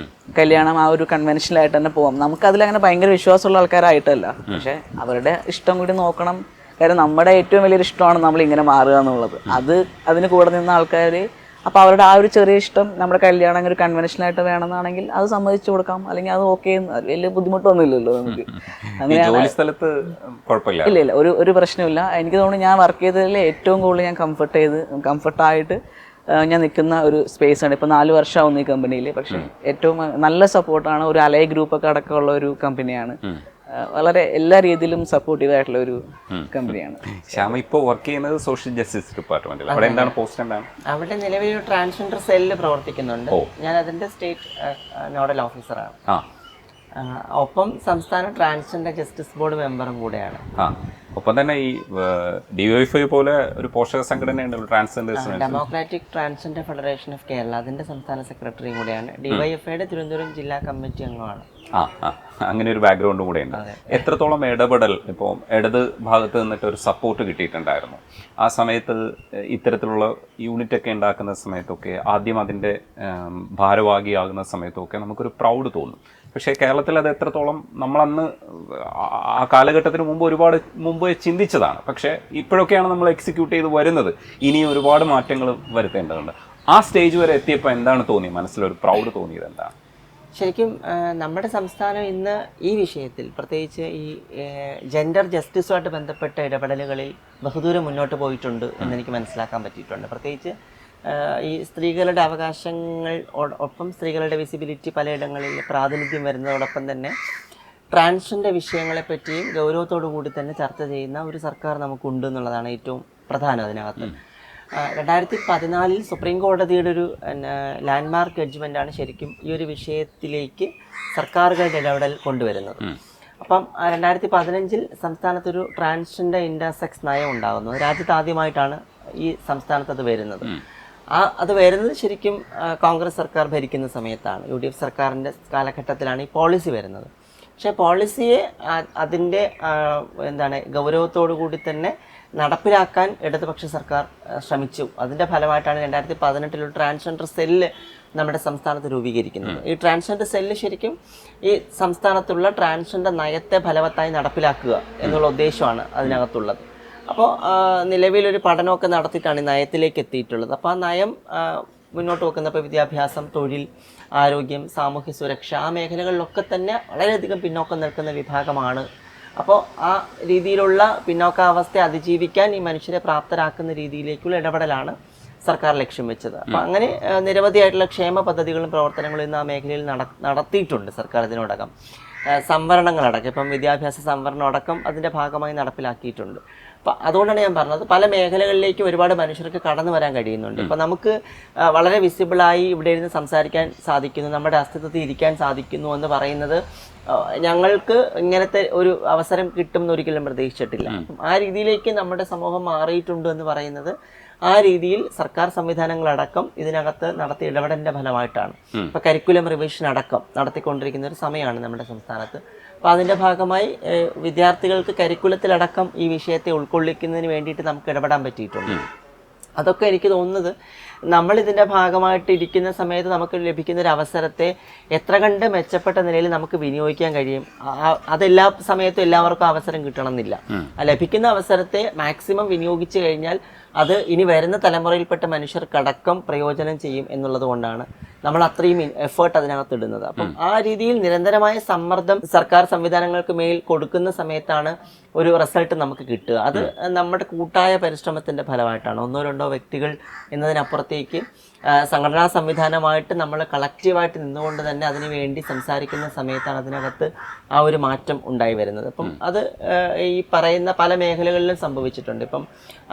കല്യാണം ആ ഒരു കൺവെൻഷനിലായിട്ട് തന്നെ പോകാം. നമുക്കതിലങ്ങനെ ഭയങ്കര വിശ്വാസമുള്ള ആൾക്കാരായിട്ടല്ല, പക്ഷെ അവരുടെ ഇഷ്ടം കൂടി നോക്കണം. കാരണം നമ്മുടെ ഏറ്റവും വലിയൊരു ഇഷ്ടമാണ് നമ്മൾ ഇങ്ങനെ മാറുക എന്നുള്ളത്. അതിന് കൂടെ നിന്ന ആൾക്കാർ അപ്പോൾ അവരുടെ ആ ഒരു ചെറിയ ഇഷ്ടം നമ്മുടെ കല്യാണം ഒരു കൺവെൻഷനായിട്ട് വേണമെന്നാണെങ്കിൽ അത് സമ്മതിച്ചു കൊടുക്കാം, അല്ലെങ്കിൽ അത് ഓക്കെ, വലിയ ബുദ്ധിമുട്ടൊന്നുമില്ലല്ലോ നമുക്ക്. അങ്ങനെയാണ്. ഇല്ല ഒരു പ്രശ്നമില്ല. എനിക്ക് തോന്നുന്നു ഞാൻ വർക്ക് ചെയ്തതിൽ ഏറ്റവും കൂടുതൽ ഞാൻ കംഫർട്ടായിട്ട് ഞാൻ നിൽക്കുന്ന ഒരു സ്പേസാണ്. ഇപ്പോൾ 4 വർഷമാവുന്നു ഈ കമ്പനിയിൽ. പക്ഷേ ഏറ്റവും നല്ല സപ്പോർട്ടാണ്. ഒരു അലൈ ഗ്രൂപ്പൊക്കെ അടക്കമുള്ള ഒരു കമ്പനിയാണ്. വളരെ എല്ലാ രീതിയിലും സപ്പോർട്ടീവ് ആയിട്ടുള്ള ഒരു കമ്പനിയാണ്. ശ്യാമ ഇപ്പോൾ വർക്ക് ചെയ്യുന്നത് സോഷ്യൽ ജസ്റ്റിസ് ഡിപ്പാർട്ട്മെന്റിൽ. അവിടെ എന്താണ് പോസ്റ്റ്? എന്താണ് അവിടെ നിലവിൽ ഒരു ട്രാൻസ്ജെൻഡർ സെല്ല് പ്രവർത്തിക്കുന്നുണ്ട്. ഞാൻ അതിന്റെ സ്റ്റേറ്റ് നോഡൽ ഓഫീസറാണ്. ഒപ്പം സംസ്ഥാന ട്രാൻസ്ജെൻഡർ ജസ്റ്റിസ് ബോർഡ് മെമ്പറും കൂടെയാണ്. ഒപ്പം തന്നെ ഈ ഡിവൈഎഫ്ഐ പോലെ ഒരു പോഷക സംഘടനയുണ്ട്, transgenders democratic transgender federation of Kerala, അതിന്റെ സംസ്ഥാന സെക്രട്ടറിയും കൂടെയാണ്. ഡിവൈഎഫ്ഐയുടെ തിരുവനന്തപുരം ജില്ലാ കമ്മിറ്റി അംഗമാണ്. അങ്ങനെ ഒരു ബാക്ക്ഗ്രൗണ്ടും കൂടെ ഉണ്ട്. എത്രത്തോളം ഇടപെടൽ ഇപ്പോൾ ഇടത് ഭാഗത്ത് നിന്നിട്ട് ഒരു സപ്പോർട്ട് കിട്ടിയിട്ടുണ്ടായിരുന്നു ആ സമയത്ത്? ഇത്തരത്തിലുള്ള യൂണിറ്റ് ഒക്കെ ഉണ്ടാക്കുന്ന സമയത്തൊക്കെ ആദ്യം അതിൻ്റെ ഭാരവാഹിയാകുന്ന സമയത്തൊക്കെ നമുക്കൊരു പ്രൗഡ് തോന്നും. പക്ഷേ കേരളത്തിൽ അത് എത്രത്തോളം നമ്മളന്ന് ആ കാലഘട്ടത്തിന് മുമ്പ് ചിന്തിച്ചതാണ്. പക്ഷേ ഇപ്പോഴൊക്കെയാണ് നമ്മൾ എക്സിക്യൂട്ട് ചെയ്ത് വരുന്നത്. ഇനിയും ഒരുപാട് മാറ്റങ്ങൾ വരുത്തേണ്ടതുണ്ട്. ആ സ്റ്റേജ് വരെ എത്തിയപ്പോൾ എന്താണ് തോന്നിയത്? മനസ്സിലൊരു പ്രൗഡ് തോന്നിയത് എന്താണ്? ശരിക്കും നമ്മുടെ സംസ്ഥാനം ഇന്ന് ഈ വിഷയത്തിൽ, പ്രത്യേകിച്ച് ഈ ജെൻഡർ ജസ്റ്റിസുമായിട്ട് ബന്ധപ്പെട്ട ഇടപെടലുകളിൽ ബഹുദൂരം മുന്നോട്ട് പോയിട്ടുണ്ട് എന്നെനിക്ക് മനസ്സിലാക്കാൻ പറ്റിയിട്ടുണ്ട്. പ്രത്യേകിച്ച് ഈ സ്ത്രീകളുടെ അവകാശങ്ങൾ ഒപ്പം സ്ത്രീകളുടെ വിസിബിലിറ്റി പലയിടങ്ങളിൽ പ്രാതിനിധ്യം വരുന്നതോടൊപ്പം തന്നെ ട്രാൻസ്ജെൻഡർ വിഷയങ്ങളെപ്പറ്റിയും ഗൗരവത്തോടു കൂടി തന്നെ ചർച്ച ചെയ്യുന്ന ഒരു സർക്കാർ നമുക്കുണ്ട് എന്നുള്ളതാണ് ഏറ്റവും പ്രധാനം അതിനകത്ത്. 2014 സുപ്രീം കോടതിയുടെ ഒരു ലാൻഡ്മാർക്ക് ജഡ്ജ്മെൻ്റാണ് ശരിക്കും ഈ ഒരു വിഷയത്തിലേക്ക് സർക്കാരുകളുടെ ഇടപെടൽ കൊണ്ടുവരുന്നത്. അപ്പം 2015 സംസ്ഥാനത്തൊരു ട്രാൻസ്ജെൻഡർ ഇൻ്റർസെക്സ് നയം ഉണ്ടാകുന്നു. രാജ്യത്ത് ആദ്യമായിട്ടാണ് ഈ സംസ്ഥാനത്ത് അത് വരുന്നത്. അത് വരുന്നത് ശരിക്കും കോൺഗ്രസ് സർക്കാർ ഭരിക്കുന്ന സമയത്താണ്. UDF സർക്കാരിൻ്റെ കാലഘട്ടത്തിലാണ് ഈ പോളിസി വരുന്നത്. പക്ഷേ പോളിസിയെ അതിൻ്റെ എന്താണ് ഗൗരവത്തോടു കൂടി തന്നെ നടപ്പിലാക്കാൻ ഇടതുപക്ഷ സർക്കാർ ശ്രമിച്ചു. അതിൻ്റെ ഫലമായിട്ടാണ് 2018 ട്രാൻസ്ജെൻഡർ സെല്ല് നമ്മുടെ സംസ്ഥാനത്ത് രൂപീകരിക്കുന്നത്. ഈ ട്രാൻസ്ജെൻഡർ സെല്ല് ശരിക്കും ഈ സംസ്ഥാനത്തുള്ള ട്രാൻസ്ജെൻഡർ നയത്തെ ഫലവത്തായി നടപ്പിലാക്കുക എന്നുള്ള ഉദ്ദേശമാണ് അതിനകത്തുള്ളത്. അപ്പോൾ നിലവിലൊരു പഠനമൊക്കെ നടത്തിയിട്ടാണ് ഈ നയത്തിലേക്ക് എത്തിയിട്ടുള്ളത്. അപ്പോൾ ആ നയം മുന്നോട്ട് വെക്കുന്ന ഇപ്പോൾ വിദ്യാഭ്യാസം, തൊഴിൽ, ആരോഗ്യം, സാമൂഹ്യ സുരക്ഷ, ആ മേഖലകളിലൊക്കെ തന്നെ വളരെയധികം പിന്നോക്കം നിൽക്കുന്ന വിഭാഗമാണ്. അപ്പോൾ ആ രീതിയിലുള്ള പിന്നോക്കാവസ്ഥയെ അതിജീവിക്കാൻ ഈ മനുഷ്യരെ പ്രാപ്തരാക്കുന്ന രീതിയിലേക്കുള്ള ഇടപെടലാണ് സർക്കാർ ലക്ഷ്യം വെച്ചത്. അപ്പോൾ അങ്ങനെ നിരവധിയായിട്ടുള്ള ക്ഷേമ പദ്ധതികളും പ്രവർത്തനങ്ങളും ഇന്ന് ആ മേഖലയിൽ നടത്തിയിട്ടുണ്ട് സർക്കാർ ഇതിനോടകം. സംവരണങ്ങളടക്കം, ഇപ്പം വിദ്യാഭ്യാസ സംവരണം അടക്കം അതിൻ്റെ ഭാഗമായി നടപ്പിലാക്കിയിട്ടുണ്ട്. അപ്പം അതുകൊണ്ടാണ് ഞാൻ പറഞ്ഞത്, പല മേഖലകളിലേക്ക് ഒരുപാട് മനുഷ്യർക്ക് കടന്നു വരാൻ കഴിയുന്നുണ്ട്. ഇപ്പം നമുക്ക് വളരെ വിസിബിളായി ഇവിടെ ഇരുന്ന് സംസാരിക്കാൻ സാധിക്കുന്നു, നമ്മുടെ അസ്തിത്വത്തിൽ ഇരിക്കാൻ സാധിക്കുന്നു എന്ന് പറയുന്നത് ഞങ്ങൾക്ക് ഇങ്ങനത്തെ ഒരു അവസരം കിട്ടുമെന്ന് ഒരിക്കലും പ്രതീക്ഷിച്ചിട്ടില്ല. ആ രീതിയിലേക്ക് നമ്മുടെ സമൂഹം മാറിയിട്ടുണ്ട് എന്ന് പറയുന്നത് ആ രീതിയിൽ സർക്കാർ സംവിധാനങ്ങളടക്കം ഇതിനകത്ത് നടത്തിയ ഇടപെടലിൻ്റെ ഫലമായിട്ടാണ്. ഇപ്പോൾ കരിക്കുലം റിവിഷൻ അടക്കം നടത്തിക്കൊണ്ടിരിക്കുന്ന ഒരു സമയമാണ് നമ്മുടെ സംസ്ഥാനത്ത്. അപ്പോൾ അതിൻ്റെ ഭാഗമായി വിദ്യാർത്ഥികൾക്ക് കരിക്കുലത്തിലടക്കം ഈ വിഷയത്തെ ഉൾക്കൊള്ളിക്കുന്നതിന് വേണ്ടിയിട്ട് നമുക്ക് ഇടപെടാൻ പറ്റിയിട്ടുണ്ട്. അതൊക്കെ എനിക്ക് തോന്നുന്നത് നമ്മളിതിൻ്റെ ഭാഗമായിട്ട് ഇരിക്കുന്ന സമയത്ത് നമുക്ക് ലഭിക്കുന്ന ഒരു അവസരത്തെ എത്ര കണ്ട് മെച്ചപ്പെട്ട നിലയിൽ നമുക്ക് വിനിയോഗിക്കാൻ കഴിയും. അതെല്ലാ സമയത്തും എല്ലാവർക്കും അവസരം കിട്ടണമെന്നില്ല. ലഭിക്കുന്ന അവസരത്തെ മാക്സിമം വിനിയോഗിച്ചു കഴിഞ്ഞാൽ അത് ഇനി വരുന്ന തലമുറയിൽപ്പെട്ട മനുഷ്യർക്കടക്കം പ്രയോജനം ചെയ്യും എന്നുള്ളത് കൊണ്ടാണ് നമ്മൾ അത്രയും എഫേർട്ട് അതിനകത്ത് ഇടുന്നത്. അപ്പം ആ രീതിയിൽ നിരന്തരമായ സമ്മർദ്ദം സർക്കാർ സംവിധാനങ്ങൾക്ക് മേൽ കൊടുക്കുന്ന സമയത്താണ് ഒരു റിസൾട്ട് നമുക്ക് കിട്ടുക. അത് നമ്മുടെ കൂട്ടായ പരിശ്രമത്തിൻ്റെ ഫലമായിട്ടാണ്. ഒന്നോ രണ്ടോ വ്യക്തികൾ എന്നതിനപ്പുറത്തേക്ക് സംഘടനാ സംവിധാനമായിട്ട് നമ്മൾ കളക്റ്റീവായിട്ട് നിന്നുകൊണ്ട് തന്നെ അതിനു വേണ്ടി സംസാരിക്കുന്ന സമയത്താണ് അതിനകത്ത് ആ ഒരു മാറ്റം ഉണ്ടായി വരുന്നത്. അപ്പം അത് ഈ പറയുന്ന പല മേഖലകളിലും സംഭവിച്ചിട്ടുണ്ട്. ഇപ്പം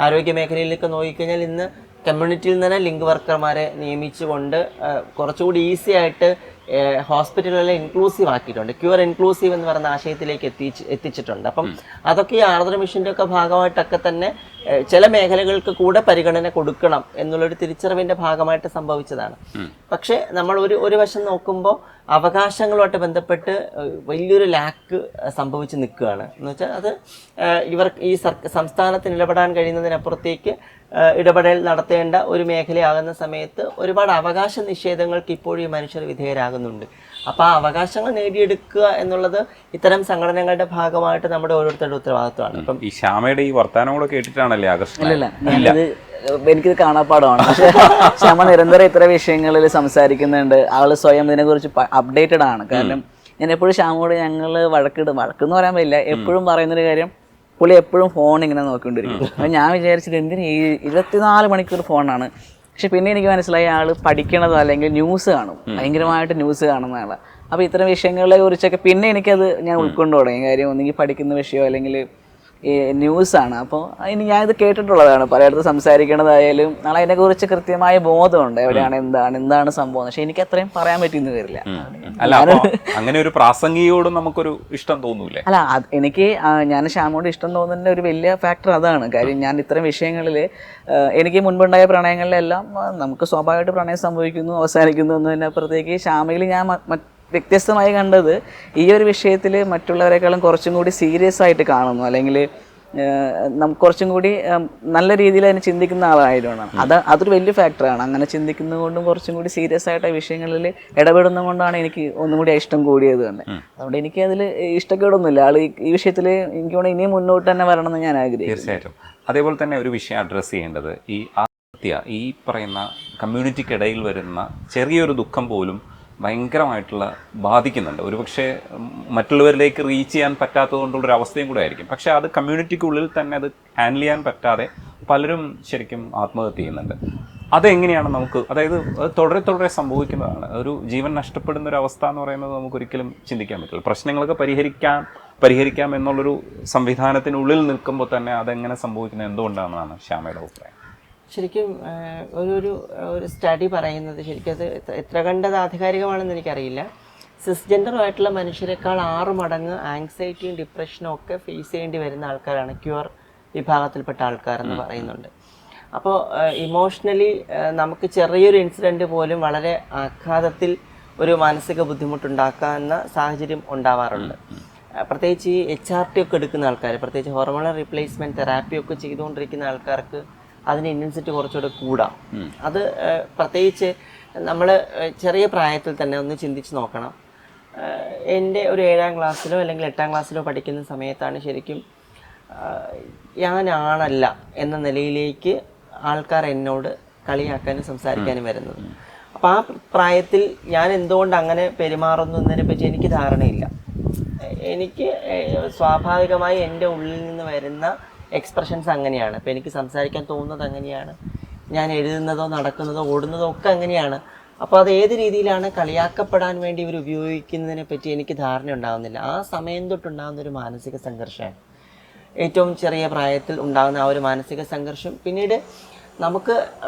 ആരോഗ്യ മേഖലയിലേക്ക് നോക്കിക്കഴിഞ്ഞാൽ ഇന്ന് കമ്മ്യൂണിറ്റിയിൽ നിന്ന് തന്നെ ലിങ്ക് വർക്കർമാരെ നിയമിച്ചുകൊണ്ട് കുറച്ചുകൂടി ഈസി ആയിട്ട് ഹോസ്പിറ്റലുകളെ ഇൻക്ലൂസീവ് ആക്കിയിട്ടുണ്ട്. ക്യൂർ ഇൻക്ലൂസീവ് എന്ന് പറയുന്ന ആശയത്തിലേക്ക് എത്തിച്ചിട്ടുണ്ട്. അപ്പം അതൊക്കെ ഈ ആർദ്ര മിഷൻ്റെ ഒക്കെ ഭാഗമായിട്ടൊക്കെ തന്നെ ചില മേഖലകൾക്ക് കൂടെ പരിഗണന കൊടുക്കണം എന്നുള്ളൊരു തിരിച്ചറിവിൻ്റെ ഭാഗമായിട്ട് സംഭവിച്ചതാണ്. പക്ഷേ നമ്മൾ ഒരു വശം നോക്കുമ്പോൾ അവകാശങ്ങളുമായിട്ട് ബന്ധപ്പെട്ട് വലിയൊരു ലാക്ക് സംഭവിച്ച് നിൽക്കുകയാണ്. എന്ന് വെച്ചാൽ അത് ഈ സംസ്ഥാനത്തിന് ഇടപെടാൻ കഴിയുന്നതിനപ്പുറത്തേക്ക് ഇടപെടൽ നടത്തേണ്ട ഒരു മേഖലയാകുന്ന സമയത്ത് ഒരുപാട് അവകാശ നിഷേധങ്ങൾക്ക് ഇപ്പോഴും ഈ മനുഷ്യർ വിധേയരാകുന്നുണ്ട്. അപ്പോൾ ആ അവകാശങ്ങൾ നേടിയെടുക്കുക എന്നുള്ളത് ഇത്തരം സംഘടനകളുടെ ഭാഗമായിട്ട് നമ്മുടെ ഓരോരുത്തരുടെ ഉത്തരവാദിത്വമാണ്. ഇപ്പം ഈ ശ്യാമയുടെ ഈ വർത്തമാനം കൂടെ കേട്ടിട്ടാണല്ലേ എനിക്കിത് കാണാപ്പാടമാണ്. പക്ഷെ ശ്യാമ നിരന്തരം ഇത്തരം വിഷയങ്ങളിൽ സംസാരിക്കുന്നുണ്ട്. ആള് സ്വയം ഇതിനെക്കുറിച്ച് അപ്ഡേറ്റഡ് ആണ്. കാരണം ഞാൻ എപ്പോഴും ശ്യാമോട് ഞങ്ങൾ വഴക്കെന്ന് പറയാൻ പറ്റില്ല, എപ്പോഴും പറയുന്നൊരു കാര്യം, പുള്ളി എപ്പോഴും ഫോൺ ഇങ്ങനെ നോക്കിക്കൊണ്ടിരിക്കും. അപ്പം ഞാൻ വിചാരിച്ചിട്ട് എന്തിന് ഈ 24 മണിക്കൂർ ഫോണാണ്. പക്ഷെ പിന്നെ എനിക്ക് മനസ്സിലായി ആൾ പഠിക്കണതോ അല്ലെങ്കിൽ ന്യൂസ് കാണും, ഭയങ്കരമായിട്ട് ന്യൂസ് കാണുന്ന ആളാണ്. അപ്പോൾ ഇത്തരം വിഷയങ്ങളെ കുറിച്ചൊക്കെ പിന്നെ എനിക്കത് ഞാൻ ഉൾക്കൊണ്ടു തുടങ്ങി. കാര്യം ഒന്നെങ്കിൽ പഠിക്കുന്ന വിഷയമോ അല്ലെങ്കിൽ ഈ ന്യൂസാണ്. അപ്പോൾ ഇനി ഞാനിത് കേട്ടിട്ടുള്ളതാണ്, പലയിടത്ത് സംസാരിക്കണതായാലും നാളെ അതിനെക്കുറിച്ച് കൃത്യമായ ബോധമുണ്ട്, എവിടെയാണ് എന്താണ് സംഭവം. പക്ഷെ എനിക്ക് അത്രയും പറയാൻ പറ്റിയെന്ന് വരില്ല. അങ്ങനെ ഒരു പ്രാസംഗികയോടും നമുക്കൊരു ഇഷ്ടം തോന്നൂലേ? അല്ല, എനിക്ക് ഞാൻ ശ്യാമോട് ഇഷ്ടം തോന്നുന്നതിൻ്റെ ഒരു വലിയ ഫാക്ടർ അതാണ്. കാര്യം ഞാൻ ഇത്തരം വിഷയങ്ങളിൽ എനിക്ക് മുൻപുണ്ടായ പ്രണയങ്ങളിലെല്ലാം നമുക്ക് സ്വാഭാവികമായിട്ട് പ്രണയം സംഭവിക്കുന്നു, അവസാനിക്കുന്നു എന്നതിനപ്പുറത്തേക്ക് ശ്യാമയിൽ ഞാൻ വ്യത്യസ്തമായി കണ്ടത് ഈ ഒരു വിഷയത്തിൽ മറ്റുള്ളവരെക്കാളും കുറച്ചും കൂടി സീരിയസ് ആയിട്ട് കാണുന്നു, അല്ലെങ്കിൽ കുറച്ചും കൂടി നല്ല രീതിയിൽ അതിനെ ചിന്തിക്കുന്ന ആളായതുകൊണ്ടാണ്. അതൊരു വലിയ ഫാക്ടറാണ്. അങ്ങനെ ചിന്തിക്കുന്നതുകൊണ്ടും കുറച്ചും കൂടി സീരിയസ് ആയിട്ട് വിഷയങ്ങളിൽ ഇടപെടുന്നത് കൊണ്ടാണ് എനിക്ക് ഒന്നും കൂടി ഇഷ്ടം കൂടിയത് തന്നെ. അതുകൊണ്ട് എനിക്ക് അതിൽ ഇഷ്ടക്കേടൊന്നുമില്ല. ആൾ ഈ വിഷയത്തിൽ എനിക്ക് തോന്നുന്നു ഇനിയും മുന്നോട്ട് തന്നെ വരണമെന്ന് ഞാൻ ആഗ്രഹിക്കുന്നു. തീർച്ചയായിട്ടും. അതേപോലെ തന്നെ ഒരു വിഷയം അഡ്രസ്സ് ചെയ്യേണ്ടത് ഈ ആത്മഹത്യ, ഈ പറയുന്ന കമ്മ്യൂണിറ്റിക്കിടയിൽ വരുന്ന ചെറിയൊരു ദുഃഖം പോലും ഭയങ്കരമായിട്ടുള്ള ബാധിക്കുന്നുണ്ട്. ഒരുപക്ഷെ മറ്റുള്ളവരിലേക്ക് റീച്ച് ചെയ്യാൻ പറ്റാത്തത് കൊണ്ടുള്ളൊരു അവസ്ഥയും കൂടെ ആയിരിക്കും. പക്ഷേ അത് കമ്മ്യൂണിറ്റിക്കുള്ളിൽ തന്നെ അത് ഹാൻഡിൽ ചെയ്യാൻ പറ്റാതെ പലരും ശരിക്കും ആത്മഹത്യ ചെയ്യുന്നുണ്ട്. അതെങ്ങനെയാണ് നമുക്ക്, അതായത് തുടരെ സംഭവിക്കുന്നതാണ്. ഒരു ജീവൻ നഷ്ടപ്പെടുന്ന ഒരു അവസ്ഥ എന്ന് പറയുന്നത് നമുക്കൊരിക്കലും ചിന്തിക്കാൻ പറ്റില്ല. പ്രശ്നങ്ങളൊക്കെ പരിഹരിക്കാം എന്നുള്ളൊരു സംവിധാനത്തിനുള്ളിൽ നിൽക്കുമ്പോൾ തന്നെ അതെങ്ങനെ സംഭവിക്കുന്നത് എന്തുകൊണ്ടാണെന്നാണ് ശ്യാമയുടെ അഭിപ്രായം? ശരിക്കും ഒരു സ്റ്റഡി പറയുന്നത്, ശരിക്കും അത് എത്ര കണ്ടത് ആധികാരികമാണെന്ന് എനിക്കറിയില്ല, സിസ്ജെൻഡറുമായിട്ടുള്ള മനുഷ്യരെക്കാൾ 6 മടങ്ങ് ആങ്സൈറ്റിയും ഡിപ്രഷനും ഒക്കെ ഫേസ് ചെയ്യേണ്ടി വരുന്ന ആൾക്കാരാണ് ക്യൂർ വിഭാഗത്തിൽപ്പെട്ട ആൾക്കാരെന്ന് പറയുന്നുണ്ട്. അപ്പോൾ ഇമോഷണലി നമുക്ക് ചെറിയൊരു ഇൻസിഡൻറ്റ് പോലും വളരെ ആഘാതത്തിൽ ഒരു മാനസിക ബുദ്ധിമുട്ടുണ്ടാക്കാവുന്ന സാഹചര്യം ഉണ്ടാവാറുണ്ട്. പ്രത്യേകിച്ച് ഈ HRT ഒക്കെ എടുക്കുന്ന ആൾക്കാർ, പ്രത്യേകിച്ച് ഹോർമോണൽ റീപ്ലേസ്മെൻറ്റ് തെറാപ്പി ഒക്കെ ചെയ്തുകൊണ്ടിരിക്കുന്ന ആൾക്കാർക്ക് അതിന് ഇൻറ്റൻസിറ്റി കുറച്ചുകൂടെ കൂടാം. അത് പ്രത്യേകിച്ച് നമ്മൾ ചെറിയ പ്രായത്തിൽ തന്നെ ഒന്ന് ചിന്തിച്ച് നോക്കണം. എൻ്റെ ഒരു 7ാം ക്ലാസ്സിലോ അല്ലെങ്കിൽ 8ാം ക്ലാസ്സിലോ പഠിക്കുന്ന സമയത്താണ് ശരിക്കും ഞാനാണല്ല എന്ന നിലയിലേക്ക് ആൾക്കാർ എന്നോട് കളിയാക്കാനും സംസാരിക്കാനും വരുന്നത്. അപ്പോൾ ആ പ്രായത്തിൽ ഞാൻ എന്തുകൊണ്ട് അങ്ങനെ പെരുമാറുന്നു എന്നതിനെ പറ്റി എനിക്ക് ധാരണയില്ല. എനിക്ക് സ്വാഭാവികമായി എൻ്റെ ഉള്ളിൽ നിന്ന് വരുന്ന എക്സ്പ്രഷൻസ് അങ്ങനെയാണ്. അപ്പോൾ എനിക്ക് സംസാരിക്കാൻ തോന്നുന്നത് അങ്ങനെയാണ്, ഞാൻ എഴുതുന്നതോ നടക്കുന്നതോ ഓടുന്നതോ ഒക്കെ അങ്ങനെയാണ്. അപ്പോൾ അത് ഏത് രീതിയിലാണ് കളിയാക്കപ്പെടാൻ വേണ്ടി ഇവർ ഉപയോഗിക്കുന്നതിനെ പറ്റി എനിക്ക് ധാരണ ഉണ്ടാകുന്നില്ല. ആ സമയം തൊട്ടുണ്ടാകുന്ന ഒരു മാനസിക സംഘർഷമാണ് ഏറ്റവും ചെറിയ പ്രായത്തിൽ ഉണ്ടാകുന്ന ആ ഒരു മാനസിക സംഘർഷം. പിന്നീട് നമുക്ക്